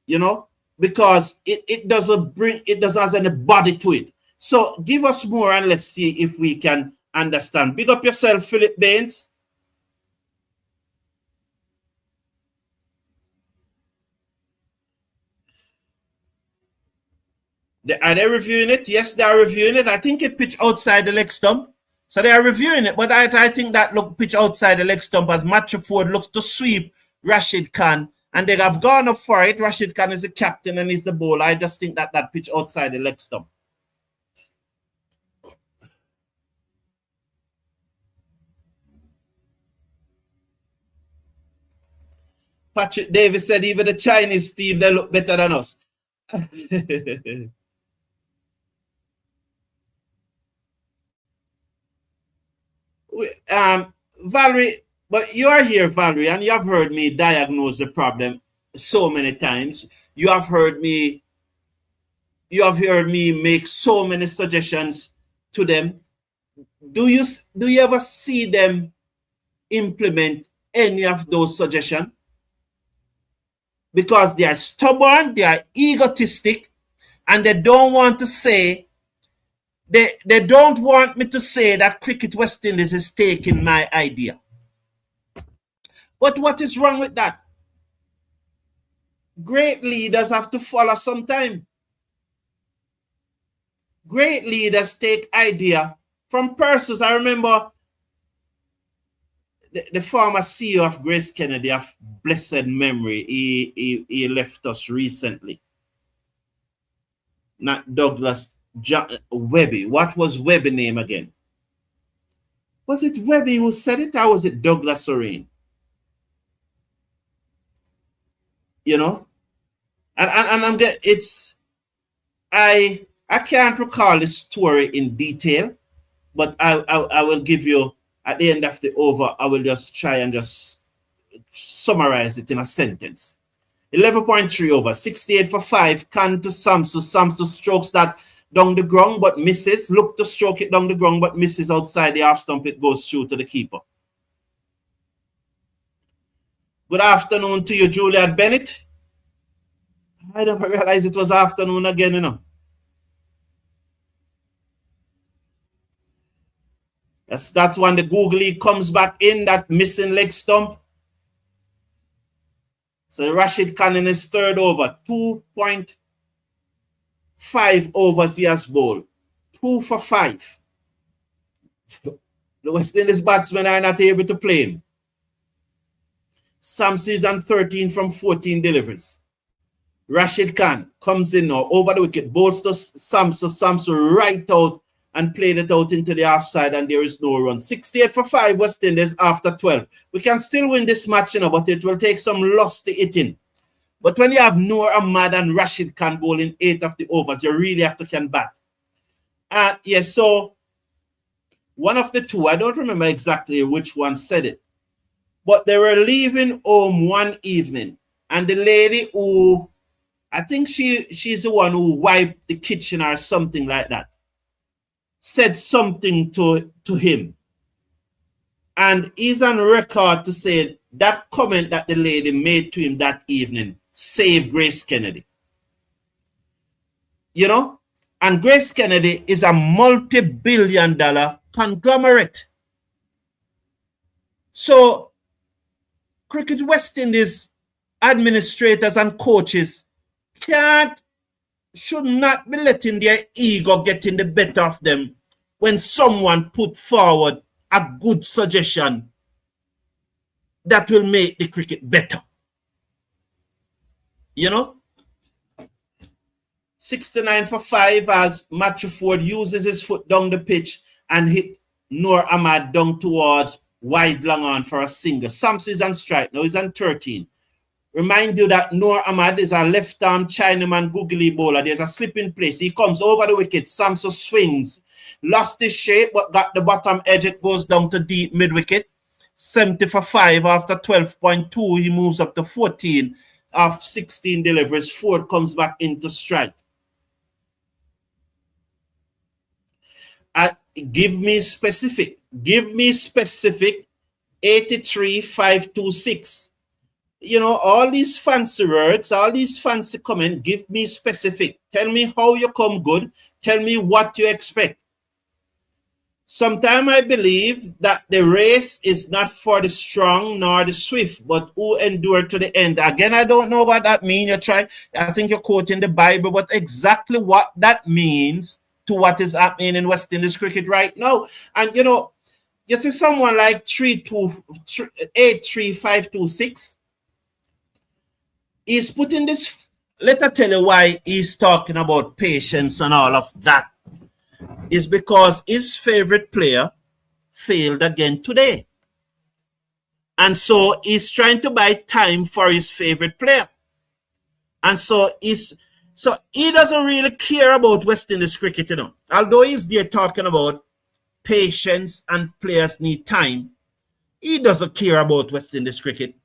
B: You know? Because it doesn't have any body to it. So give us more and let's see if we can understand. Big up yourself, Philip Baines. Are they reviewing it? Yes, they are reviewing it. I think it pitched outside the leg stump. So they are reviewing it. But I think that look pitch outside the leg stump as Matthew Forde looks to sweep Rashid Khan. And they have gone up for it. Rashid Khan is the captain and he's the bowler. I just think that pitch outside the leg stump. Patrick Davis said even the Chinese team, they look better than us. Valerie, but you are here, Valerie, and you have heard me diagnose the problem so many times. You have heard me make so many suggestions to them. Do you ever see them implement any of those suggestions? Because they are stubborn, they are egotistic, and they don't want to say, they don't want me to say that Cricket West Indies is taking my idea. But what is wrong with that? Great leaders have to follow sometime. Great leaders take idea from persons. I remember the former CEO of Grace Kennedy of blessed memory. He left us recently. Not Douglas Webby. What was Webby name again? Was it Webby who said it, or was it Douglas Soreen? You know, and I'm getting it's. I can't recall the story in detail, but I will give you at the end of the over. I will just try and just summarize it in a sentence. 11.3 over, 68 for 5, can to Sampson. Sampson strokes that down the ground but misses. Look to stroke it down the ground but misses outside the half stump. It goes through to the keeper. Good afternoon to you, Juliet Bennett. I never realized it was afternoon again, you know. That's when the googly comes back in, that missing leg stump. So Rashid Khan in his third over, 2.5 overs he has bowled. 2 for 5. The West Indies batsmen are not able to play him. Sampson is on 13 from 14 deliveries. Rashid Khan comes in now over the wicket, bowls to Sampson. Sampson right out and played it out into the offside, and there is no run. 68 for 5 West Indies after 12. We can still win this match, you know, but it will take some lusty hitting. But when you have Noor Ahmad and Rashid Khan bowling 8 of the overs, you really have to can bat. Yes, so one of the two, I don't remember exactly which one said it, but they were leaving home one evening, and the lady who, I think she's the one who wiped the kitchen or something like that, said something to him. And he's on record to say that comment that the lady made to him that evening saved Grace Kennedy. You know? And Grace Kennedy is a multi-billion-dollar conglomerate. So, Cricket West Indies administrators and coaches should not be letting their ego get in the better of them when someone put forward a good suggestion that will make the cricket better. You know? 69 for 5 as Matthew Forde uses his foot down the pitch and hit Noor Ahmad down towards wide long on for a single. Sampson is on strike. Now he's on 13. Remind you that Noor Ahmad is a left-arm Chinaman googly bowler. There's a slip in place. He comes over the wicket. Sampson swings. Lost his shape, but got the bottom edge. It goes down to deep mid-wicket. 70 for 5 after 12.2. He moves up to 14 of 16 deliveries. Forde comes back into strike. Give me specific. 83-526. You know, all these fancy words, all these fancy comments, give me specific. Tell me how you come good. Tell me what you expect. Sometimes I believe that the race is not for the strong nor the swift, but who endure to the end. Again, I don't know what that means. I think you're quoting the Bible, but exactly what that means to what is happening in West Indies cricket right now. And, you know, you see someone like 83-526, he's putting this, let me tell you why he's talking about patience and all of that. Is because his favorite player failed again today. And so he's trying to buy time for his favorite player. And so he doesn't really care about West Indies cricket, you know. Although he's there talking about patience and players need time, he doesn't care about West Indies cricket.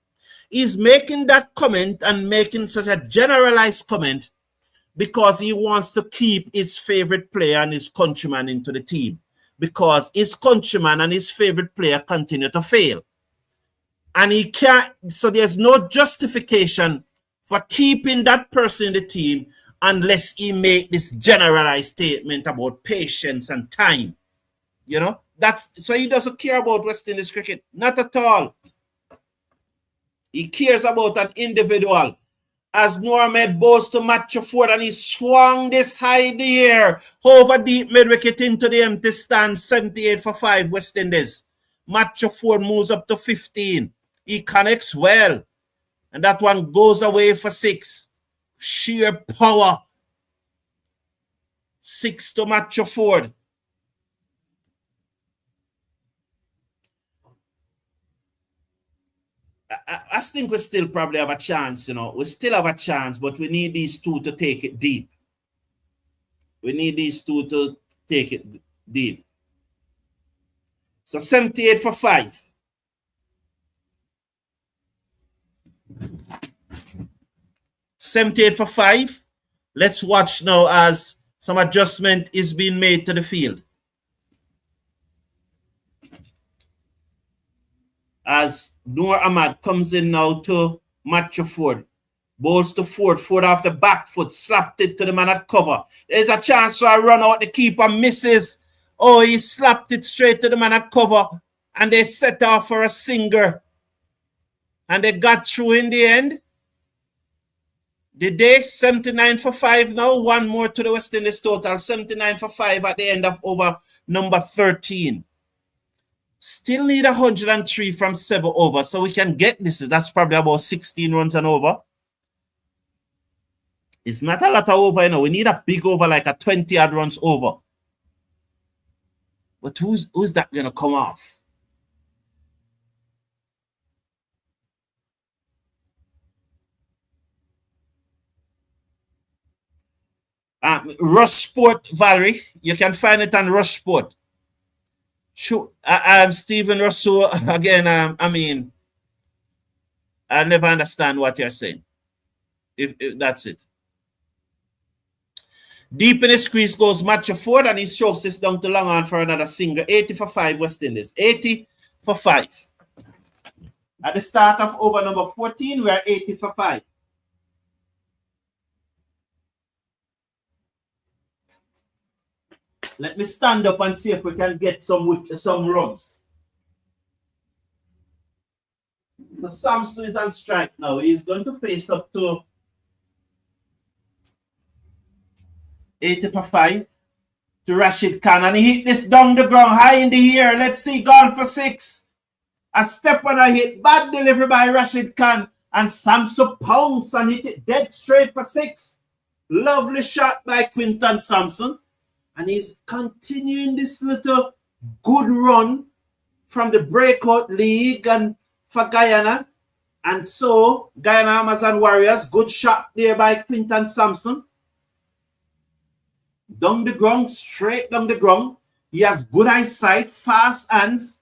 B: He's making that comment and making such a generalized comment because he wants to keep his favorite player and his countryman into the team. Because his countryman and his favorite player continue to fail. And he can't, so there's no justification for keeping that person in the team unless he make this generalized statement about patience and time. You know? So he doesn't care about West Indies cricket. Not at all. He cares about an individual. As Noor Ahmad bows to Matthew Forde and he swung this high in the air over deep mid-wicket into the empty stand. 78 for 5 West Indies. Matthew Forde moves up to 15. He connects well. And that one goes away for 6. Sheer power. 6 to Matthew Forde. I think we still probably have a chance, you know. We still have a chance, but we need these two to take it deep. We need these two to take it deep. So 78 for 5. 78 for 5. Let's watch now as some adjustment is being made to the field. As Noor Ahmad comes in now to match Forde. Bowls to Forde. Forde off the back foot. Slapped it to the man at cover. There's a chance for a run out. The keeper misses. Oh, he slapped it straight to the man at cover. And they set off for a singer. And they got through in the end. Did they? 79 for 5 now. One more to the West Indies total. 79 for 5 at the end of over number 13. Still need 103 from 7 overs. So we can get this. That's probably about 16 runs and over. It's not a lot of over, you know. We need a big over, like a 20-odd runs over. But who's that going to come off? Rush Sport, Valerie. You can find it on Rush Sport. I'm Stephen Russell. Again, I mean, I never understand what you're saying. If that's it. Deep in the squeeze goes Matthew Forde, and he strokes this down to long on for another single. 80 for 5 West Indies. 80 for 5. At the start of over number 14, we are 80 for 5. Let me stand up and see if we can get some runs. So Sampson is on strike now. He's going to face up to 80 for 5 to Rashid Khan. And he hit this down the ground, high in the air. Let's see, gone for 6. A step on a hit. Bad delivery by Rashid Khan. And Sampson pounced and hit it dead straight for 6. Lovely shot by Quentin Sampson. And he's continuing this little good run from the breakout league and for Guyana. And so, Guyana Amazon Warriors, good shot there by Quentin Sampson. Down the ground, straight down the ground. He has good eyesight, fast hands.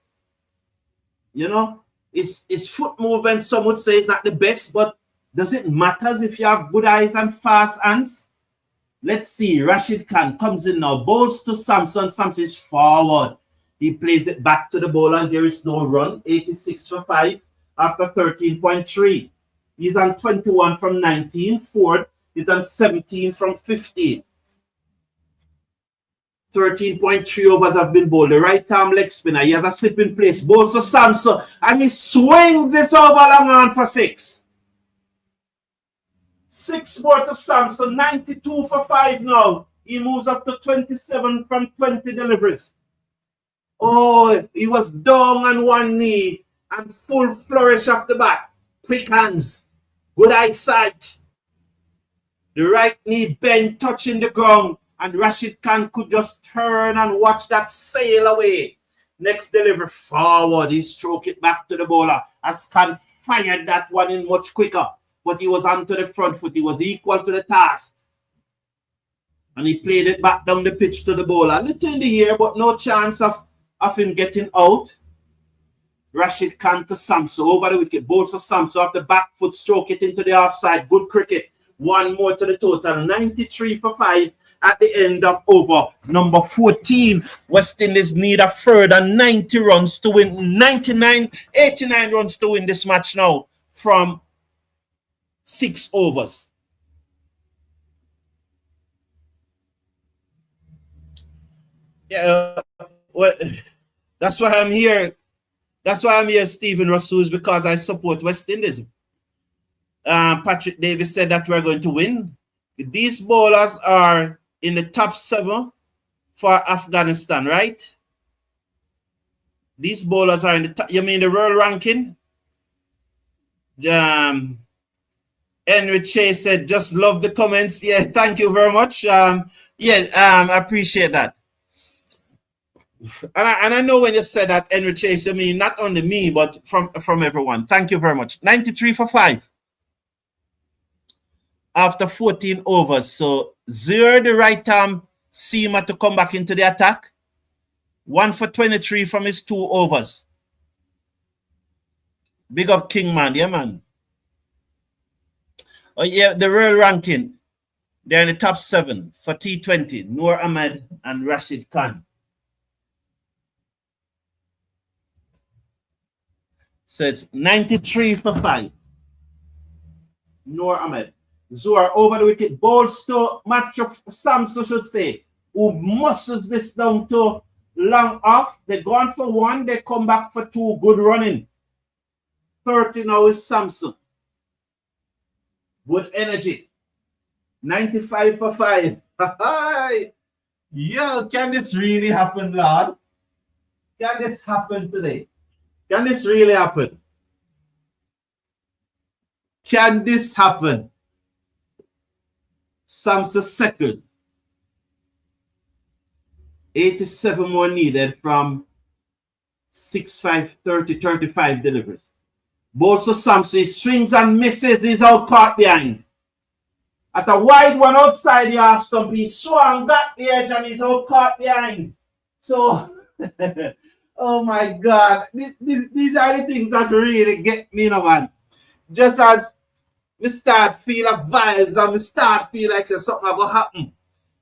B: You know, his foot movement, some would say, is not the best, but does it matter if you have good eyes and fast hands? Let's see. Rashid Khan comes in now. Bowls to Sampson. Sampson is forward. He plays it back to the bowler, and there is no run. 86 for 5 after 13.3. He's on 21 from 19. Forde is on 17 from 15. 13.3 overs have been bowled. The right arm leg spinner. He has a slip in place. Bowls to Sampson, and he swings this over long on for 6. 6 more to Sampson, 92 for 5 now. He moves up to 27 from 20 deliveries. Oh, he was down on one knee and full flourish off the back. Quick hands, good eyesight. The right knee bent, touching the ground, and Rashid Khan could just turn and watch that sail away. Next delivery forward, he stroked it back to the bowler as Khan fired that one in much quicker. But he was onto the front foot. He was equal to the task. And he played it back down the pitch to the bowler. Little in the air, but no chance of him getting out. Rashid Khan to Sampson over the wicket. Bowls to Sampson off the back foot. Stroke it into the offside. Good cricket. One more to the total. 93 for 5 at the end of over number 14. West Indies need a further 90 runs to win. 89 runs to win this match now from 6 overs. Yeah, well, that's why I'm here. That's why I'm here, Stephen Russell, is because I support West Indies. Patrick Davis said that we're going to win. These bowlers are in the top 7 for Afghanistan, right? These bowlers are in the top. You mean the world ranking? Henry Chase said, just love the comments. Yeah, thank you very much. I appreciate that. And I know when you said that, Henry Chase, I mean, not only me, but from everyone. Thank you very much. 93 for 5 after 14 overs. So 0 the right arm seamer to come back into the attack. 1 for 23 from his 2 overs. Big up King, man. Yeah, man. Oh yeah, the world ranking. They're in the top 7 for T20. Noor Ahmed and Rashid Khan. So it's 93 for 5. Noor Ahmed. Zohar over the wicket. Balls to match of Sampson, should say, who muscles this down to long off. They gone for 1. They come back for 2. Good running. 30 now is Sampson. Good energy. 95 for 5. Yo, can this really happen, Lord? Can this happen today? Can this really happen? Can this happen? Sampson second. 87 more needed from 6-5, 30, 35 deliveries. Bolso Sampson swings and misses. He's out caught behind. At a wide one outside the half stump, he swung back the edge and he's out caught behind. So, oh my God. These are the things that really get me, man. Just as we start feel a vibes and we start feel like something will happen.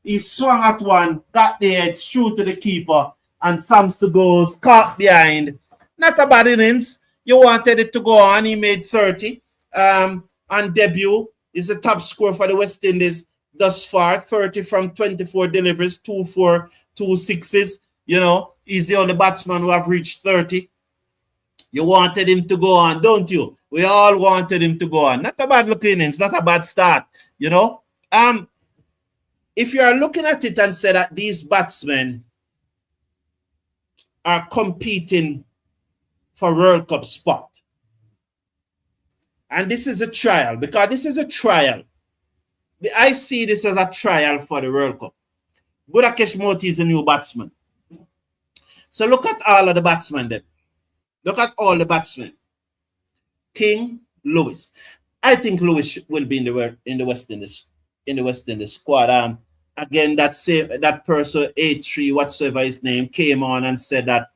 B: He swung at one, got the edge, through to the keeper, and Sampson goes caught behind. Not a bad innings. You wanted it to go on. He made 30. On debut, is the top scorer for the West Indies thus far. 30 from 24 deliveries, 2-4, 2 sixes. You know, he's the only batsman who have reached 30. You wanted him to go on, don't you? We all wanted him to go on. Not a bad looking innings, not a bad start, you know. If you are looking at it and say that these batsmen are competing for World Cup spot, and this is a trial, because this is a trial. I see this as a trial for the World Cup. Gudakesh Motie is a new batsman. So look at all of the batsmen then. Look at all the batsmen. King, Lewis. I think Lewis will be in the West Indies squad. Again, that person, A3, whatsoever his name, came on and said that,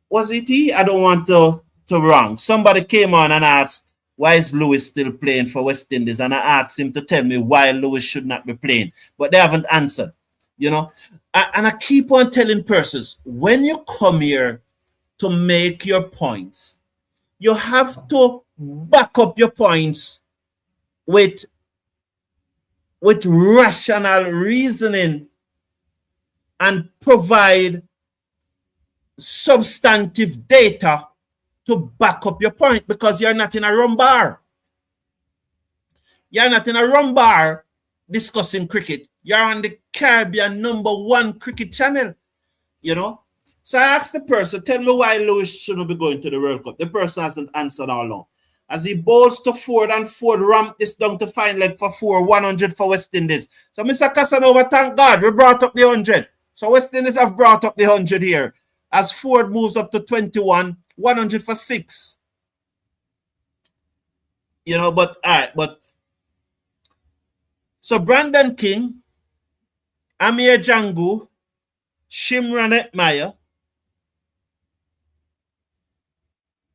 B: was it he? I don't want to wrong. Somebody came on and asked, why is Lewis still playing for West Indies? And I asked him to tell me why Lewis should not be playing. But they haven't answered, you know. And I keep on telling persons, when you come here to make your points, you have to back up your points with rational reasoning and provide substantive data to back up your point, because you're not in a rum bar. You're not in a rum bar discussing cricket. You're on the Caribbean #1 cricket channel, you know. So I asked the person, tell me why Lewis shouldn't be going to the World Cup. The person hasn't answered all along. As he bowls to Forde, and Forde ramped this down to fine leg for 4, 100 for West Indies. So Mr. Casanova, thank God, we brought up the 100. So West Indies have brought up the 100 here. As Forde moves up to 21, 100 for 6. You know, but all right, but so Brandon King, Amir Jangoo, Shimron Hetmyer.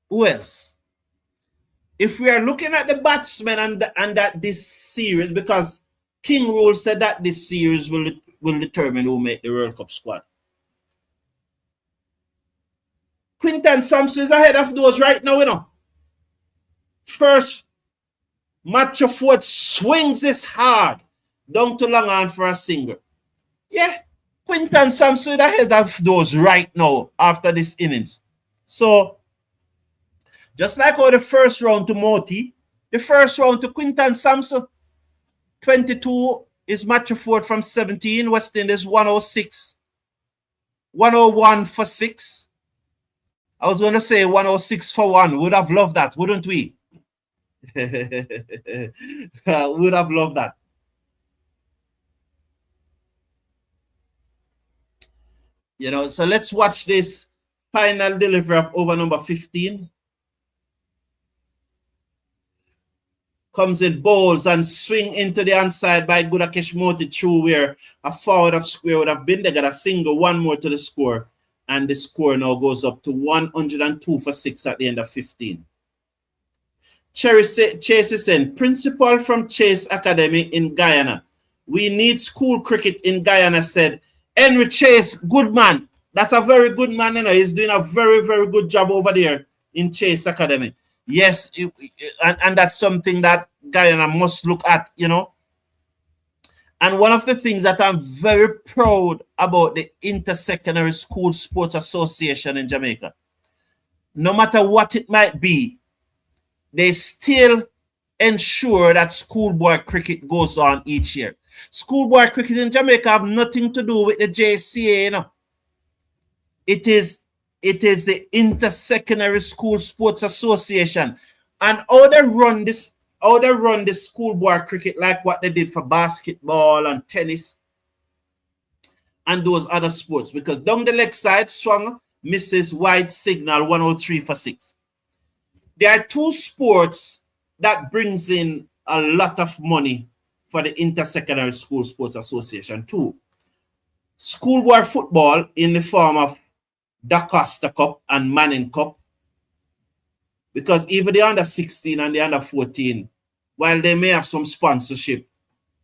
B: Who else? If we are looking at the batsmen and that this series, because King Rule said that this series will determine who make the World Cup squad. Quentin Sampson is ahead of those right now, you know. First match of Forde swings this hard down to long on for a single. Yeah, Quentin Sampson is ahead of those right now after this innings. So, just like how the first round to Motie, the first round to Quentin Sampson, 22 is match of Forde from 17. West Indies 106. 101 for 6. I was going to say 106 for 1. Would have loved that, wouldn't we? Would have loved that. You know, so let's watch this final delivery of over number 15. Comes in, bowls and swing into the onside by Gudakesh Motie through where a forward of square would have been. They got a single, one more to the score. And the score now goes up to 102 for 6 at the end of 15. Chase is saying, principal from Chase Academy in Guyana. We need school cricket in Guyana, said Henry Chase. Good man. That's a very good man. You know, he's doing a very, very good job over there in Chase Academy. Yes, and that's something that Guyana must look at, you know. And one of the things that I'm very proud about the Intersecondary School Sports Association in Jamaica, no matter what it might be, they still ensure that schoolboy cricket goes on each year. Schoolboy cricket in Jamaica have nothing to do with the JCA, you know. It is the Intersecondary School Sports Association. And how they run this schoolboy cricket, like what they did for basketball and tennis and those other sports. Because down the leg side, swung, misses, wide signal, 103 for 6. There are two sports that brings in a lot of money for the Intersecondary School Sports Association too. Schoolboy football in the form of DaCosta Cup and Manning Cup. Because even the under 16 and the under 14, while they may have some sponsorship,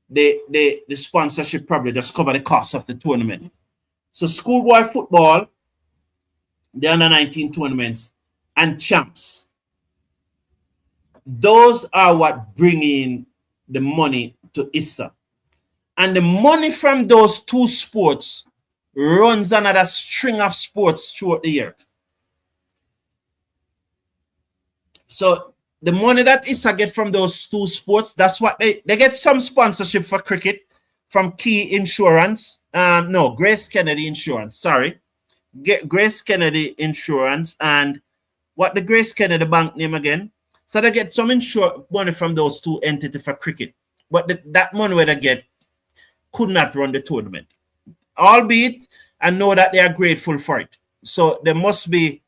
B: the sponsorship probably just cover the cost of the tournament. So schoolboy football, the under 19 tournaments, and champs. Those are what bring in the money to ISA. And the money from those two sports runs another string of sports throughout the year. So the money that ISA get from those two sports, that's what they get some sponsorship for cricket from Key Insurance. Grace Kennedy Insurance, sorry. Grace Kennedy Insurance and what the Grace Kennedy bank name again? So they get some money from those two entities for cricket. But that money where they get could not run the tournament. Albeit, I know that they are grateful for it. So they must be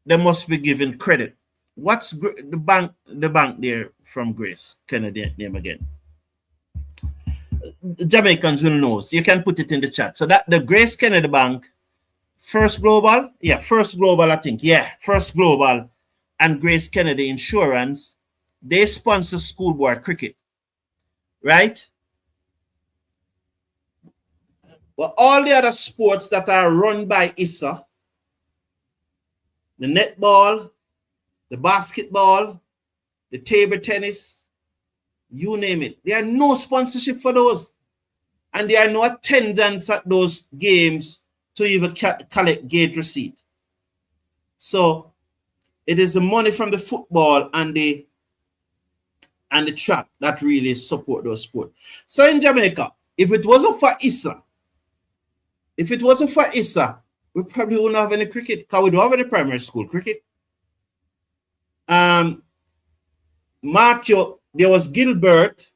B: given credit. What's the bank there from Grace Kennedy name again? The Jamaicans will know. So you can put it in the chat. So that the Grace Kennedy Bank, First Global, I think. Yeah, First Global and Grace Kennedy Insurance, they sponsor schoolboy cricket. Right? But all the other sports that are run by ISA, the netball, the basketball, the table tennis, you name it. There are no sponsorship for those. And there are no attendance at those games to even collect gate receipt. So it is the money from the football and the track that really support those sports. So in Jamaica, if it wasn't for ISA, we probably wouldn't have any cricket because we don't have any primary school cricket. Matthew, there was Gilbert,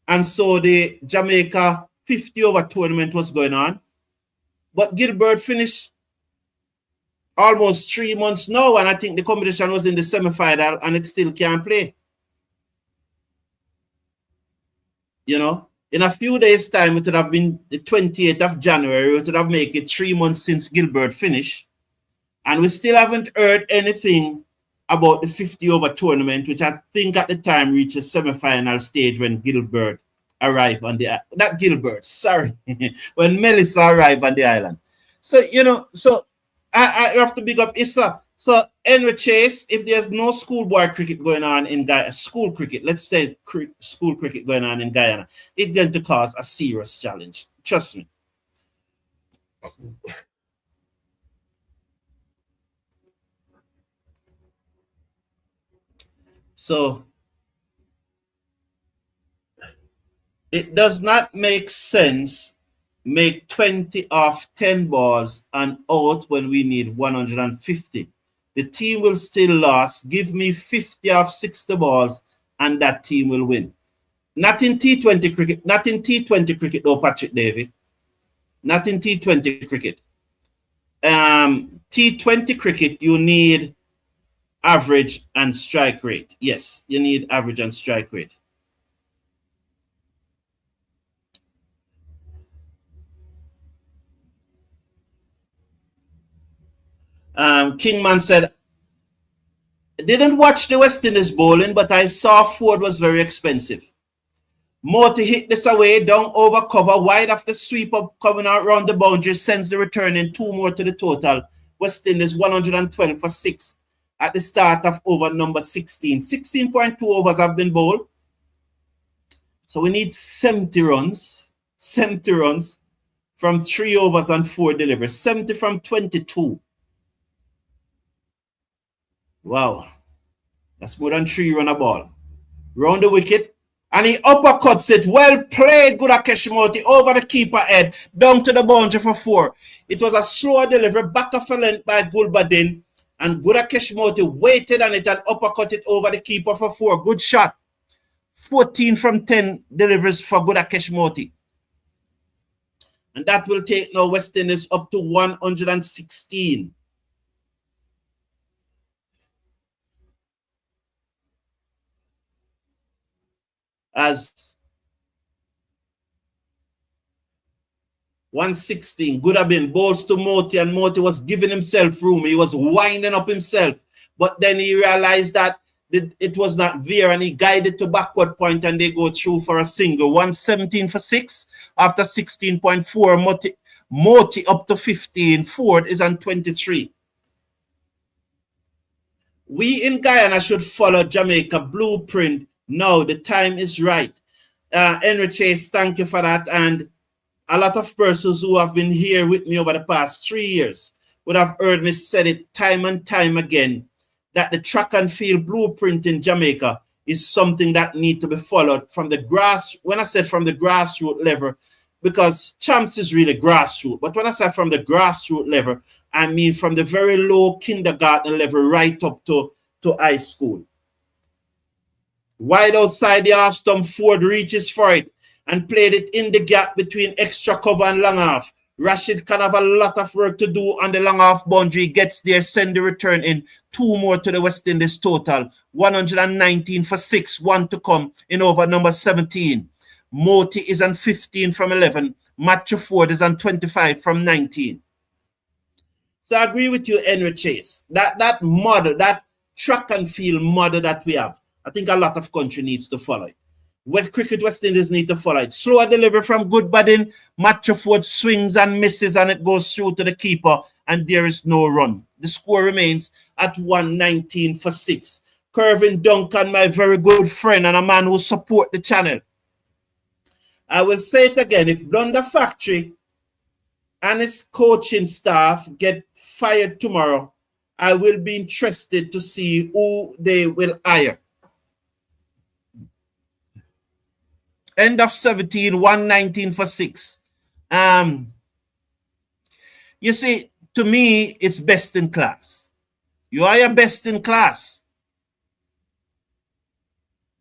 B: and so the Jamaica 50 over tournament was going on. But Gilbert finished almost 3 months now, and I think the competition was in the semi-final, and it still can't play. You know, in a few days' time, it would have been the 28th of January. It would have made it 3 months since Gilbert finished. And we still haven't heard anything about the 50 over tournament, which I think at the time reached a semi-final stage when Gilbert arrived on the not Gilbert, sorry, when Melissa arrived on the island. So you know, so I have to big up Issa. So Henry Chase, if there's no schoolboy cricket going on in Guyana, school cricket, let's say school cricket going on in Guyana, it's going to cause a serious challenge. Trust me. So it does not make sense make 20 off 10 balls and out when we need 150. The team will still lose. Give me 50 off 60 balls and that team will win. Not in T20 cricket. Not in T20 cricket though, Patrick Davey. Not in T20 cricket. T20 cricket, you need average and strike rate. Yes, you need average and strike rate. Kingman said, Didn't watch the West Indies bowling, but I saw Forde was very expensive. Motie hit this away, down over cover, wide after sweep up, coming out around the boundary, sends the return in, 2 more to the total. West Indies 112 for 6 at the start of over number 16. 16.2 overs have been bowled. So we need 70 runs. 70 runs from 3 overs and 4 deliveries. 70 from 22. Wow. That's more than 3 run a ball. Round the wicket. And he uppercuts it. Well played, Gudakesh Motie, over the keeper head, down to the boundary for 4. It was a slower delivery, back of a length by Gulbadin. And Gudakesh Motie waited on it and uppercut it over the keeper for 4. Good shot. 14 from 10 deliveries for Gudakesh Motie. And that will take now West Indies up to 116. As 116, Gulbadin bowls to Motie, and Motie was giving himself room. He was winding up himself. But then he realized that it was not there, and he guided to backward point, and they go through for a single. 117 for 6 after 16.4. Motie up to 15. Forde is on 23. We in Guyana should follow Jamaica blueprint. No, the time is right. Henry Chase, thank you for that. And a lot of persons who have been here with me over the past 3 years would have heard me say it time and time again, that the track and field blueprint in Jamaica is something that needs to be followed from the grass. When I say from the grassroots level, because champs is really grassroots, but when I say from the grassroots level, I mean from the very low kindergarten level right up to high school. Wide outside the half stump, Forde reaches for it and played it in the gap between extra cover and long half. Rashid can have a lot of work to do on the long half boundary. Gets there, send the return in. 2 more to the West Indies total. 119 for 6. 1 to come in over number 17. Motie is on 15 from 11. Matthew Forde is on 25 from 19. So I agree with you, Henry Chase. That model, that track and field model that we have, I think a lot of country needs to follow it. Cricket West Indies need to follow it. Slower delivery from Gulbadin. Matthew Forde swings and misses, and it goes through to the keeper, and there is no run. The score remains at 119 for 6. Kervin Duncan, my very good friend and a man who support the channel. I will say it again. If Blunder Factory and his coaching staff get fired tomorrow, I will be interested to see who they will hire. End of 17, 119 for 6. You see, to me, it's best in class. You are your best in class.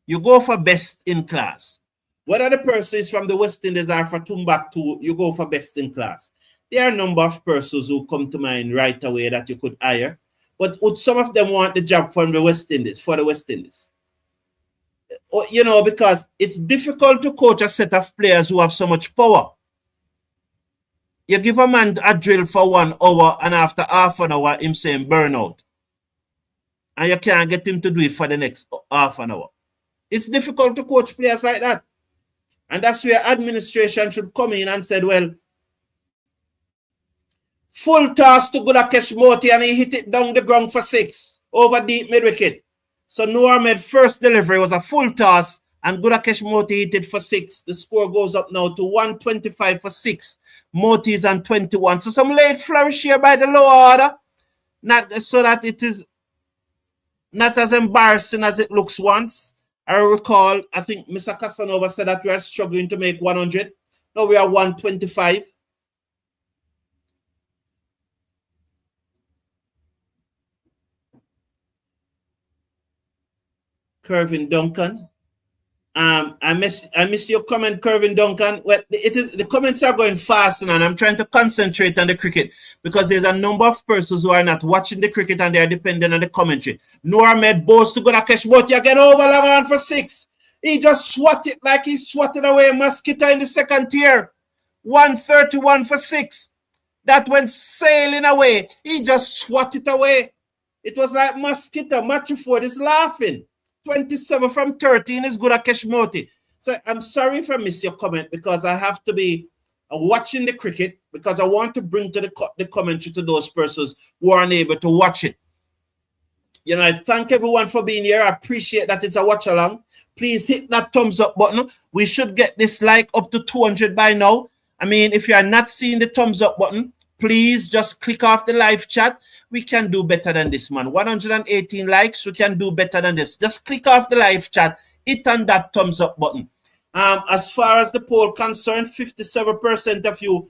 B: You go for best in class. Whether the person is from the West Indies or from Timbuktu, you go for best in class. There are a number of persons who come to mind right away that you could hire. But would some of them want the job from the West Indies, for the West Indies? You know, because it's difficult to coach a set of players who have so much power. You give a man a drill for 1 hour, and after half an hour, him saying burnout. And you can't get him to do it for the next half an hour. It's difficult to coach players like that. And that's where administration should come in and said, well, full toss to Gudakesh Motie, and he hit it down the ground for 6 over deep mid-wicket. So Ahmed's first delivery was a full toss, and Gudakesh Motie hit it for 6. The score goes up now to 125 for 6. Motie is on 21. So some late flourish here by the lower order. Not so that it is not as embarrassing as it looks once. I recall, I think Mr. Casanova said that we are struggling to make 100. Now we are 125. Kervin Duncan. I miss your comment, Kervin Duncan. Well, the comments are going fast, and I'm trying to concentrate on the cricket because there's a number of persons who are not watching the cricket and they are dependent on the commentary. Ahmed bows to Gudakesh Motie again over long on for 6. He just swatted like he swatted away a mosquito in the second tier. 131 for 6. That went sailing away. He just swatted away. It was like mosquito. Matthew Forde is laughing. 27 from 13 is Gudakesh Motie. So I'm sorry if I miss your comment because I have to be watching the cricket because I want to bring to the commentary to those persons who are unable to watch it. You know, I thank everyone for being here. I appreciate that it's a watch along. Please hit that thumbs up button. We should get this like up to 200 by now. I mean, if you are not seeing the thumbs up button, please just click off the live chat. We can do better than this, man. 118 likes, we can do better than this. Just click off the live chat, hit on that thumbs up button. As far as the poll concerned, 57% of you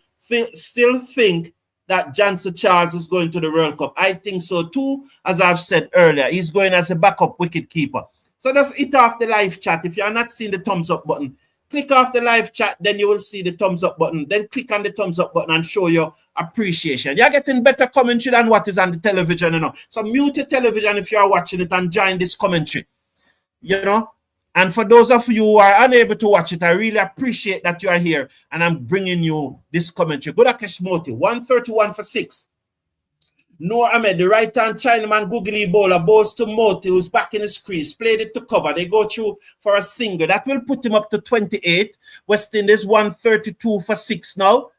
B: still think that Johnson Charles is going to the World Cup. I think so too, as I've said earlier. He's going as a backup wicketkeeper. So just hit off the live chat. If you are not seeing the thumbs up button, click off the live chat, then you will see the thumbs up button. Then click on the thumbs up button and show your appreciation. You're getting better commentary than what is on the television, you know. So mute your television if you are watching it and join this commentary, you know. And for those of you who are unable to watch it, I really appreciate that you are here and I'm bringing you this commentary. Gudakesh Motie, 131 for 6. Noor Ahmed, the right-hand Chinaman googly bowler, bowls to Motie, who's back in his crease, played it to cover. They go through for a single. That will put him up to 28. West Indies 132 for 6 now.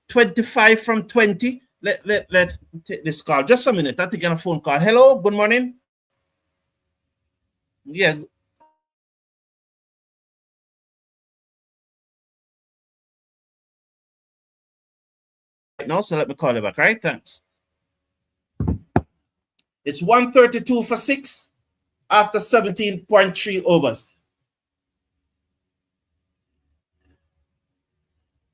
B: 25 from 20. Let take this call. Just a minute. I'm taking a phone call. Hello, good morning. Yeah. Now, so let me call you back, right? Thanks. It's 132 for 6 after 17.3 overs.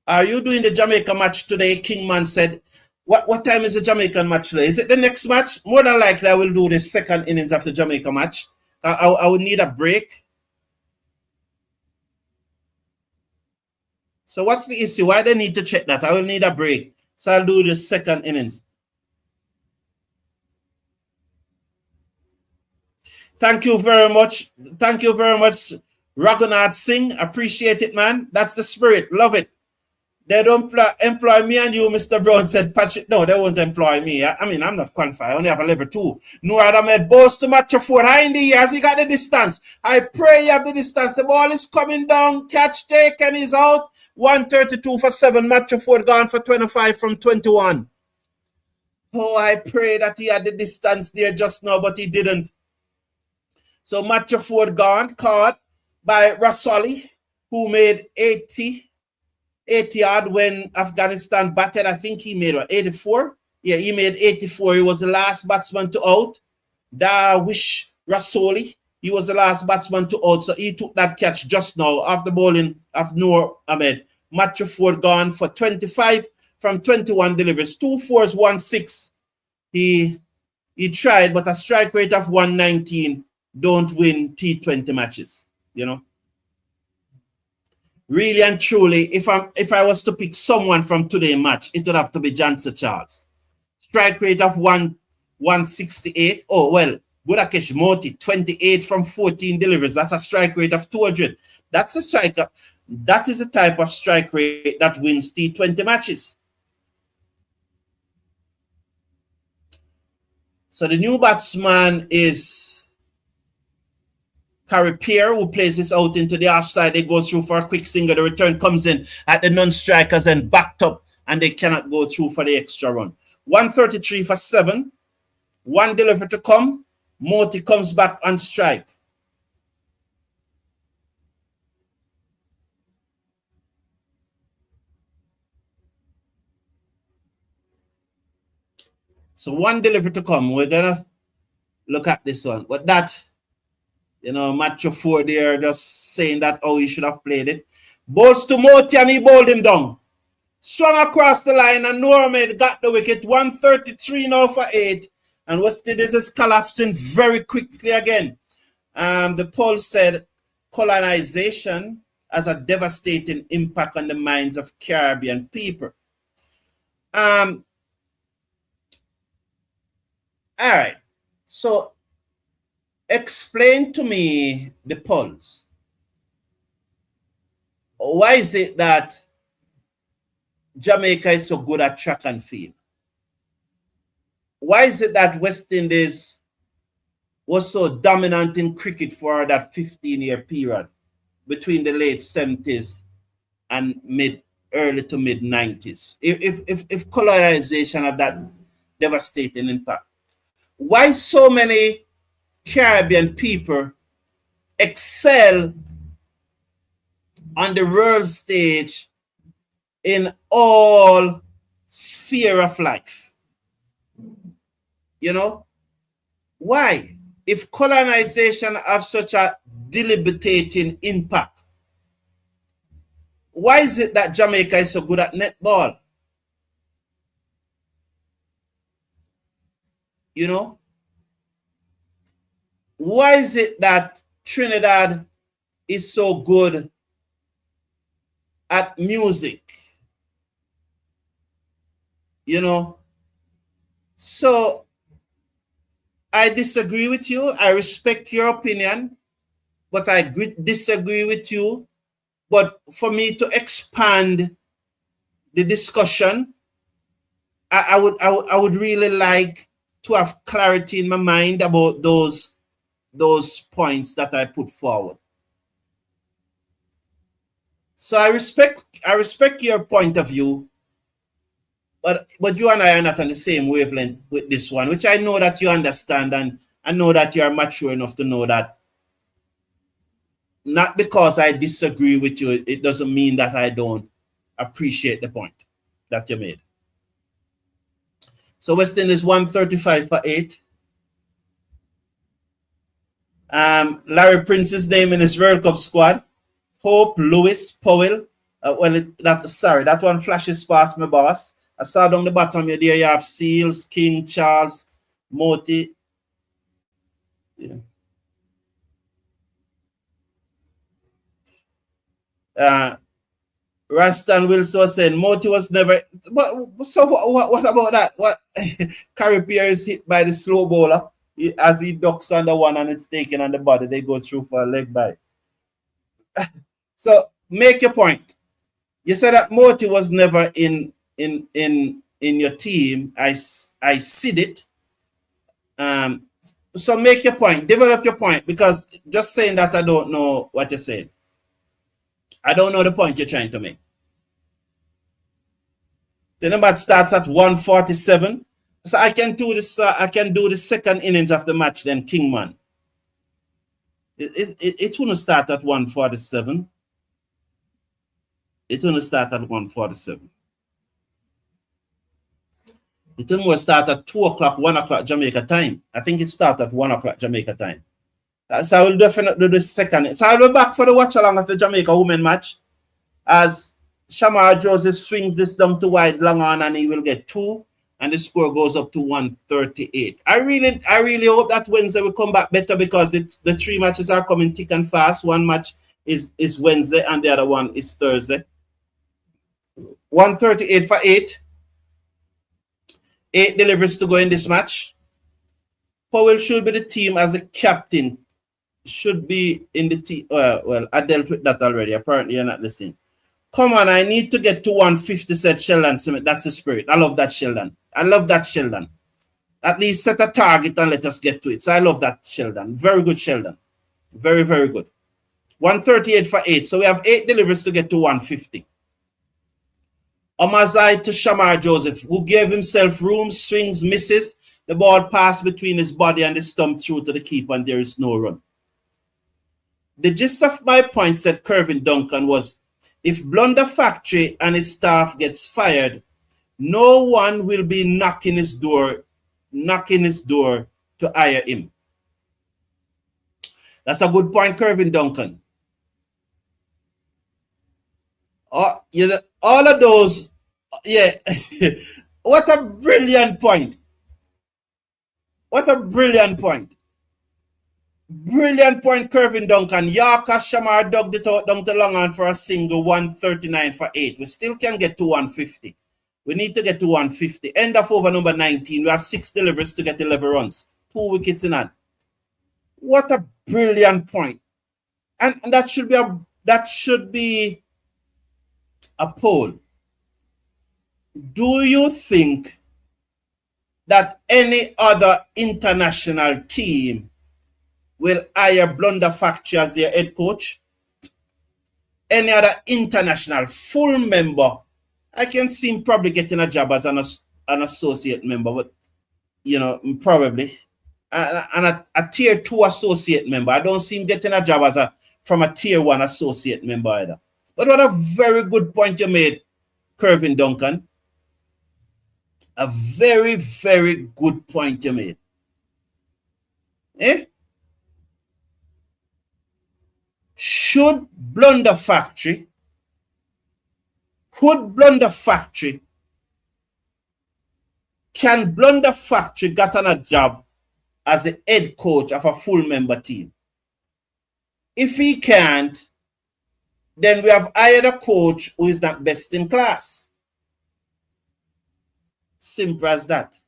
B: Are you doing the Jamaica match today? Kingman said. What time is the Jamaican match today? Is it the next match? More than likely, I will do the second innings of the Jamaica match. I will need a break. So what's the issue? Why they need to check that? I will need a break. So I'll do the second innings. Thank you very much. Thank you very much, Raghunath Singh. Appreciate it, man. That's the spirit. Love it. They don't employ me and you, Mr. Brown said. Patrick, no, they won't employ me. I mean, I'm not qualified. I only have a level 2. Noor Ahmed balls to Matthew Forde. High in the years. He got the distance. I pray you have the distance. The ball is coming down. Catch taken. He's out. 132 for 7. Matthew Forde gone for 25 from 21. Oh, I pray that he had the distance there just now, but he didn't. So Matthew Forde gone, caught by Rasoli, who made 80 yard when Afghanistan batted. I think he made 84. Yeah, he made 84. He was the last batsman to out. Darwish Rasoli, he was the last batsman to out. So he took that catch just now after bowling of Noor Ahmed. Matthew Forde gone for 25 from 21 deliveries. 2 4s, 1 6. He tried, but a strike rate of 119 don't win T20 matches, you know. Really and truly, if I was to pick someone from today's match, it would have to be Johnson Charles. Strike rate of 168. Oh, well, Gudakesh Motie, 28 from 14 deliveries. That's a strike rate of 200. That's a strike. That is the type of strike rate that wins T20 matches. So the new batsman is Khary Pierre, who plays this out into the offside. They go through for a quick single. The return comes in at the non-strikers and backed up, and they cannot go through for the extra run. 133 for 7. 1 delivery to come. Motie comes back on strike. So 1 delivery to come. We're going to look at this one. But that, you know, Matthew Forde there just saying that, oh, he should have played it. Balls to Motie and he bowled him down. Swung across the line and Noor Ahmed got the wicket. 133 now for 8. And West Indies is collapsing very quickly again. The poll said colonization has a devastating impact on the minds of Caribbean people. All right. So explain to me the polls. Why is it that Jamaica is so good at track and field? Why is it that West Indies was so dominant in cricket for that 15-year period between the late 70s and early to mid 90s. If colonization had that devastating impact, why so many Caribbean people excel on the world stage in all sphere of life? You know, why? If colonization have such a debilitating impact, why is it that Jamaica is so good at netball? You know, why is it that Trinidad is so good at music? You know, so I disagree with you. I respect your opinion, but I disagree with you. But for me to expand the discussion, I would really like to have clarity in my mind about those points that I put forward. So I respect your point of view, but you and I are not on the same wavelength with this one, which I know that you understand, and I know that you are mature enough to know that not because I disagree with you, it doesn't mean that I don't appreciate the point that you made. So West Indies 135 for 8. Larry Prince's name in his World Cup squad. Hope, Lewis, Powell. That one flashes past my boss. I saw down the bottom here, there you have Seals, King, Charles, Motie. Yeah. Rastan Wilson was saying Motie was never. So what about that? What Khary Pierre is hit by the slow bowler as he ducks under one and it's taken on the body. They go through for a leg bite. So make your point. You said that Motie was never in your team. I see it. So make your point. Develop your point, because just saying that I don't know what you're saying. I don't know the point you're trying to make. The number starts at 147. So I can do this. I can do the second innings of the match. Then Kingman. It won't start at 147. It won't start at 147. It will start at 2 o'clock, 1 o'clock Jamaica time. I think it starts at 1 o'clock Jamaica time. So I will definitely do the second. So I'll be back for the watch along of the Jamaica women match as Shamar Joseph swings this down to wide long on, and he will get 2, and the score goes up to 138. I really hope that Wednesday will come back better, because the 3 matches are coming thick and fast. One match is Wednesday and the other one is Thursday. 138 for 8. 8 deliveries to go in this match. Powell should be the team as a captain. Should be in the team. Well, I dealt with that already. Apparently, you're not listening. Come on, I need to get to 150, said Sheldon. That's the spirit. I love that, Sheldon. I love that, Sheldon. At least set a target and let us get to it. So I love that, Sheldon. Very good, Sheldon. Very, very good. 138 for 8. So we have 8 deliveries to get to 150. Amazai to Shamar Joseph, who gave himself room, swings, misses. The ball passed between his body and the stump through to the keeper, and there is no run. The gist of my point, said Kervin Duncan, was if Blunder Factory and his staff gets fired, no one will be knocking his door to hire him. That's a good point, Kervin Duncan. All of those, yeah. What a brilliant point. What a brilliant point. Brilliant point, Kervin Duncan. Yorker Shamar dug it out down to long on for a single, 139 for 8. We still can get to 150. We need to get to 150. End of over number 19. We have 6 deliveries to get 11 runs. 2 wickets in hand. What a brilliant point. And that should be a poll. Do you think that any other international team will hire Blunder Factory as their head coach. Any other international full member, I can see him probably getting a job as an associate member, but you know, probably. And a tier 2 associate member. I don't see him getting a job as from a tier 1 associate member either. But what a very good point you made, Kervin Duncan. A very, very good point you made. Should Blunder Factory can Blunder Factory get on a job as the head coach of a full member team? If he can't, then we have hired a coach who is not best in class. Simple as that.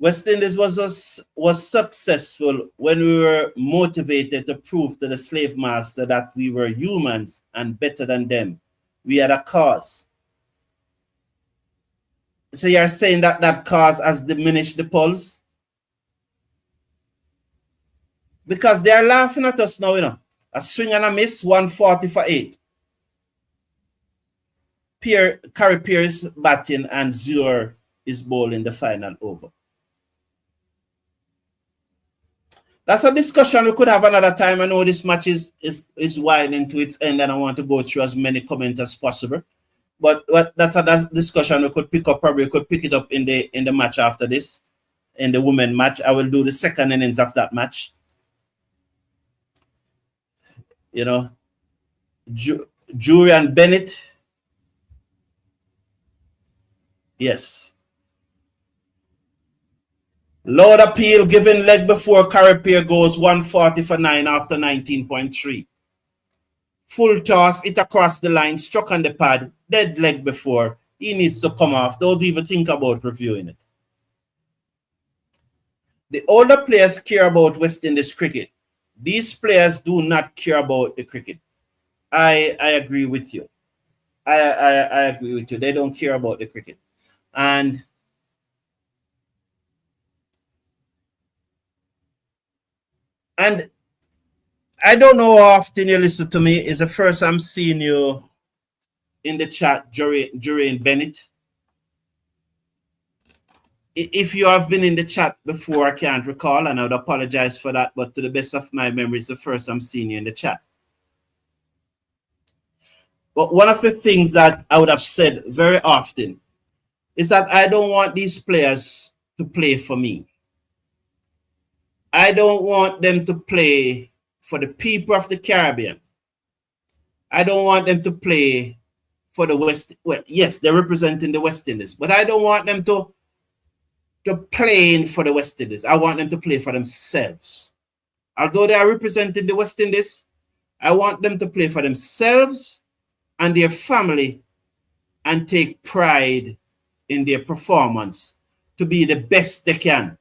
B: West Indies was successful when we were motivated to prove to the slave master that we were humans and better than them. We had a cause. So you're saying that that cause has diminished the pulse? Because they are laughing at us now, you know. A swing and a miss, 140 for 8. Pierre is batting and Zur is bowling the final over. That's a discussion we could have another time. I know this match is winding to its end and I want to go through as many comments as possible. But that's a discussion we could pick up. Probably we could pick it up in the match after this, in the women match. I will do the second innings of that match. You know, Julian Bennett. Yes. Loud appeal given leg before Carty goes 140 for 9 after 19.3. Full toss, it across the line, struck on the pad, dead leg before. He needs to come off. Don't even think about reviewing it. The older players care about West Indies cricket. These players do not care about the cricket. I agree with you. I agree with you. They don't care about the cricket. And I don't know how often you listen to me. It's the first I'm seeing you in the chat, Jurian Bennett. If you have been in the chat before, I can't recall, and I would apologize for that. But to the best of my memory, it's the first I'm seeing you in the chat. But one of the things that I would have said very often is that I don't want these players to play for me. I don't want them to play for the people of the Caribbean. I don't want them to play for the West. Well, yes, they're representing the West Indies, but I don't want them to play for the West Indies. I want them to play for themselves. Although they are representing the West Indies, I want them to play for themselves and their family and take pride in their performance to be the best they can.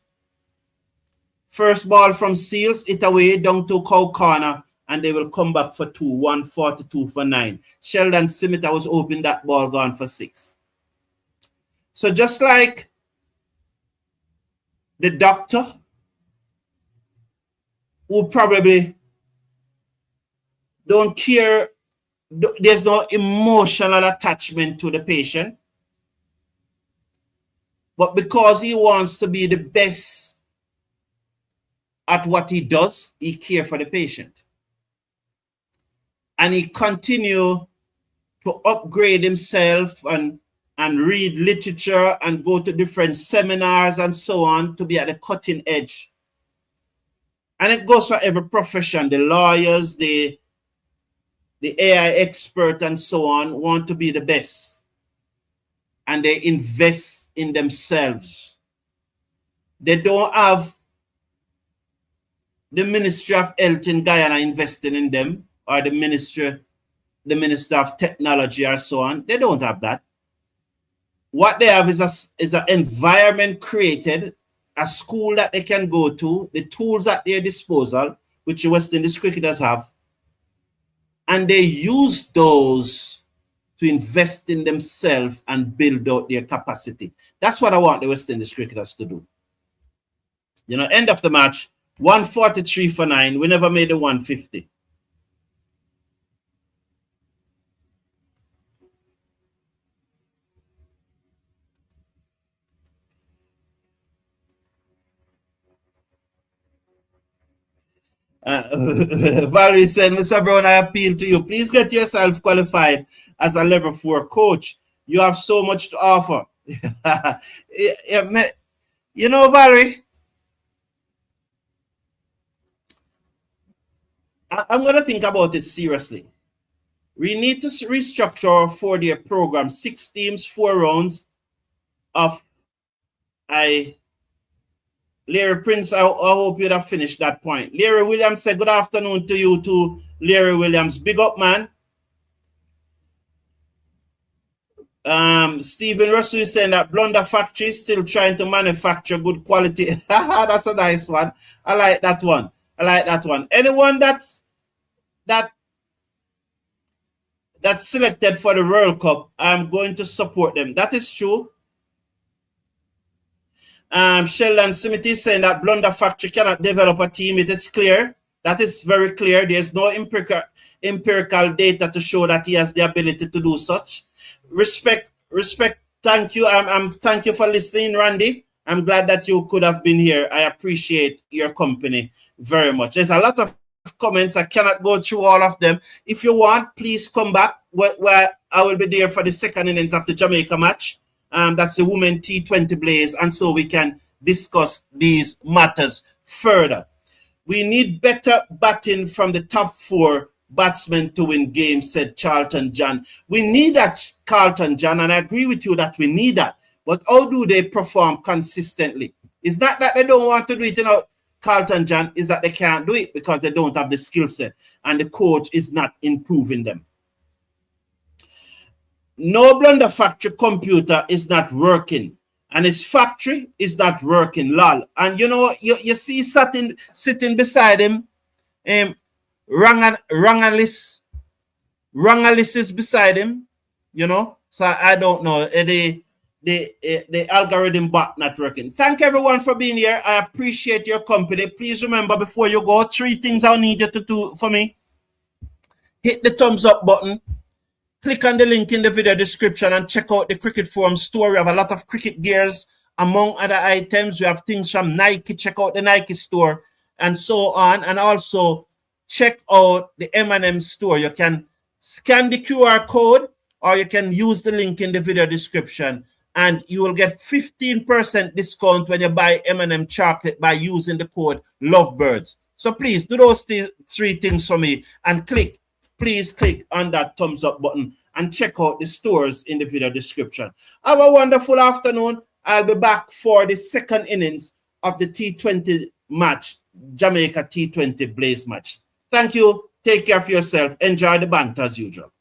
B: First ball from Seals, it away down to Cow Corner, and they will come back for 2, 142 for 9. Sheldon Simita was open, that ball gone for 6. So just like the doctor, who probably don't care, there's no emotional attachment to the patient, but because he wants to be the best at what he does, he cares for the patient. And he continue to upgrade himself and read literature and go to different seminars and so on to be at the cutting edge. And it goes for every profession. The lawyers, the AI expert and so on want to be the best. And they invest in themselves. They don't have the Ministry of Health in Guyana investing in them, or the Minister of Technology or so on. They don't have that. What they have is an environment created, a school that they can go to, the tools at their disposal, which the West Indies cricketers have, and they use those to invest in themselves and build out their capacity. That's what I want the West Indies cricketers to do. You know, end of the match, 143 for 9. We never made the 150. Valerie said, Mr. Brown, I appeal to you. Please get yourself qualified as a level 4 coach. You have so much to offer. You know, Valerie, I'm going to think about it seriously. We need to restructure our 4-day program. 6 teams, 4 rounds of Larry Prince, I hope you'd have finished that point. Larry Williams said, good afternoon to you too, Larry Williams. Big up, man. Stephen Russell is saying that Blunder Factory is still trying to manufacture good quality. That's a nice one. I like that one. I like that one. Anyone that's selected for the World Cup, I'm going to support them. That is true. Sheldon Smith is saying that Blunder Factory cannot develop a team. It is clear. That is very clear. There's no empirical data to show that he has the ability to do such. Respect. Thank you. Thank you for listening, Randy. I'm glad that you could have been here. I appreciate your company very much. There's a lot of comments. I cannot go through all of them. If you want, please come back where I will be there for the second innings of the Jamaica match. That's the Women T20 Blaze, and so we can discuss these matters further. We need better batting from the top 4 batsmen to win games, said Charlton John. We need that, Carlton John, and I agree with you that we need that. But how do they perform consistently? It's not that they don't want to do it, Carlton John, is that they can't do it because they don't have the skill set and the coach is not improving them. No Blunder Factory computer is not working, and his factory is not working, lol. And you know, you see sitting beside him, Rangalis is beside him, you know. So I don't know, the algorithm bot not working. Thank everyone for being here. I appreciate your company. Please remember, before you go, 3 things I'll need you to do for me. Hit the thumbs up button. Click on the link in the video description and check out the Cricket Forum store. We have a lot of cricket gears, among other items. We have things from Nike. Check out the Nike store and so on. And also check out the M&M store. You can scan the QR code or you can use the link in the video description and you will get 15% discount when you buy M&M chocolate by using the code Lovebirds. So please do those 3 things for me and please click on that thumbs up button and check out the stores in the video description. Have a wonderful afternoon. I'll be back for the second innings of the T20 match, Jamaica T20 Blaze match. Thank you. Take care of yourself. Enjoy the banter as usual.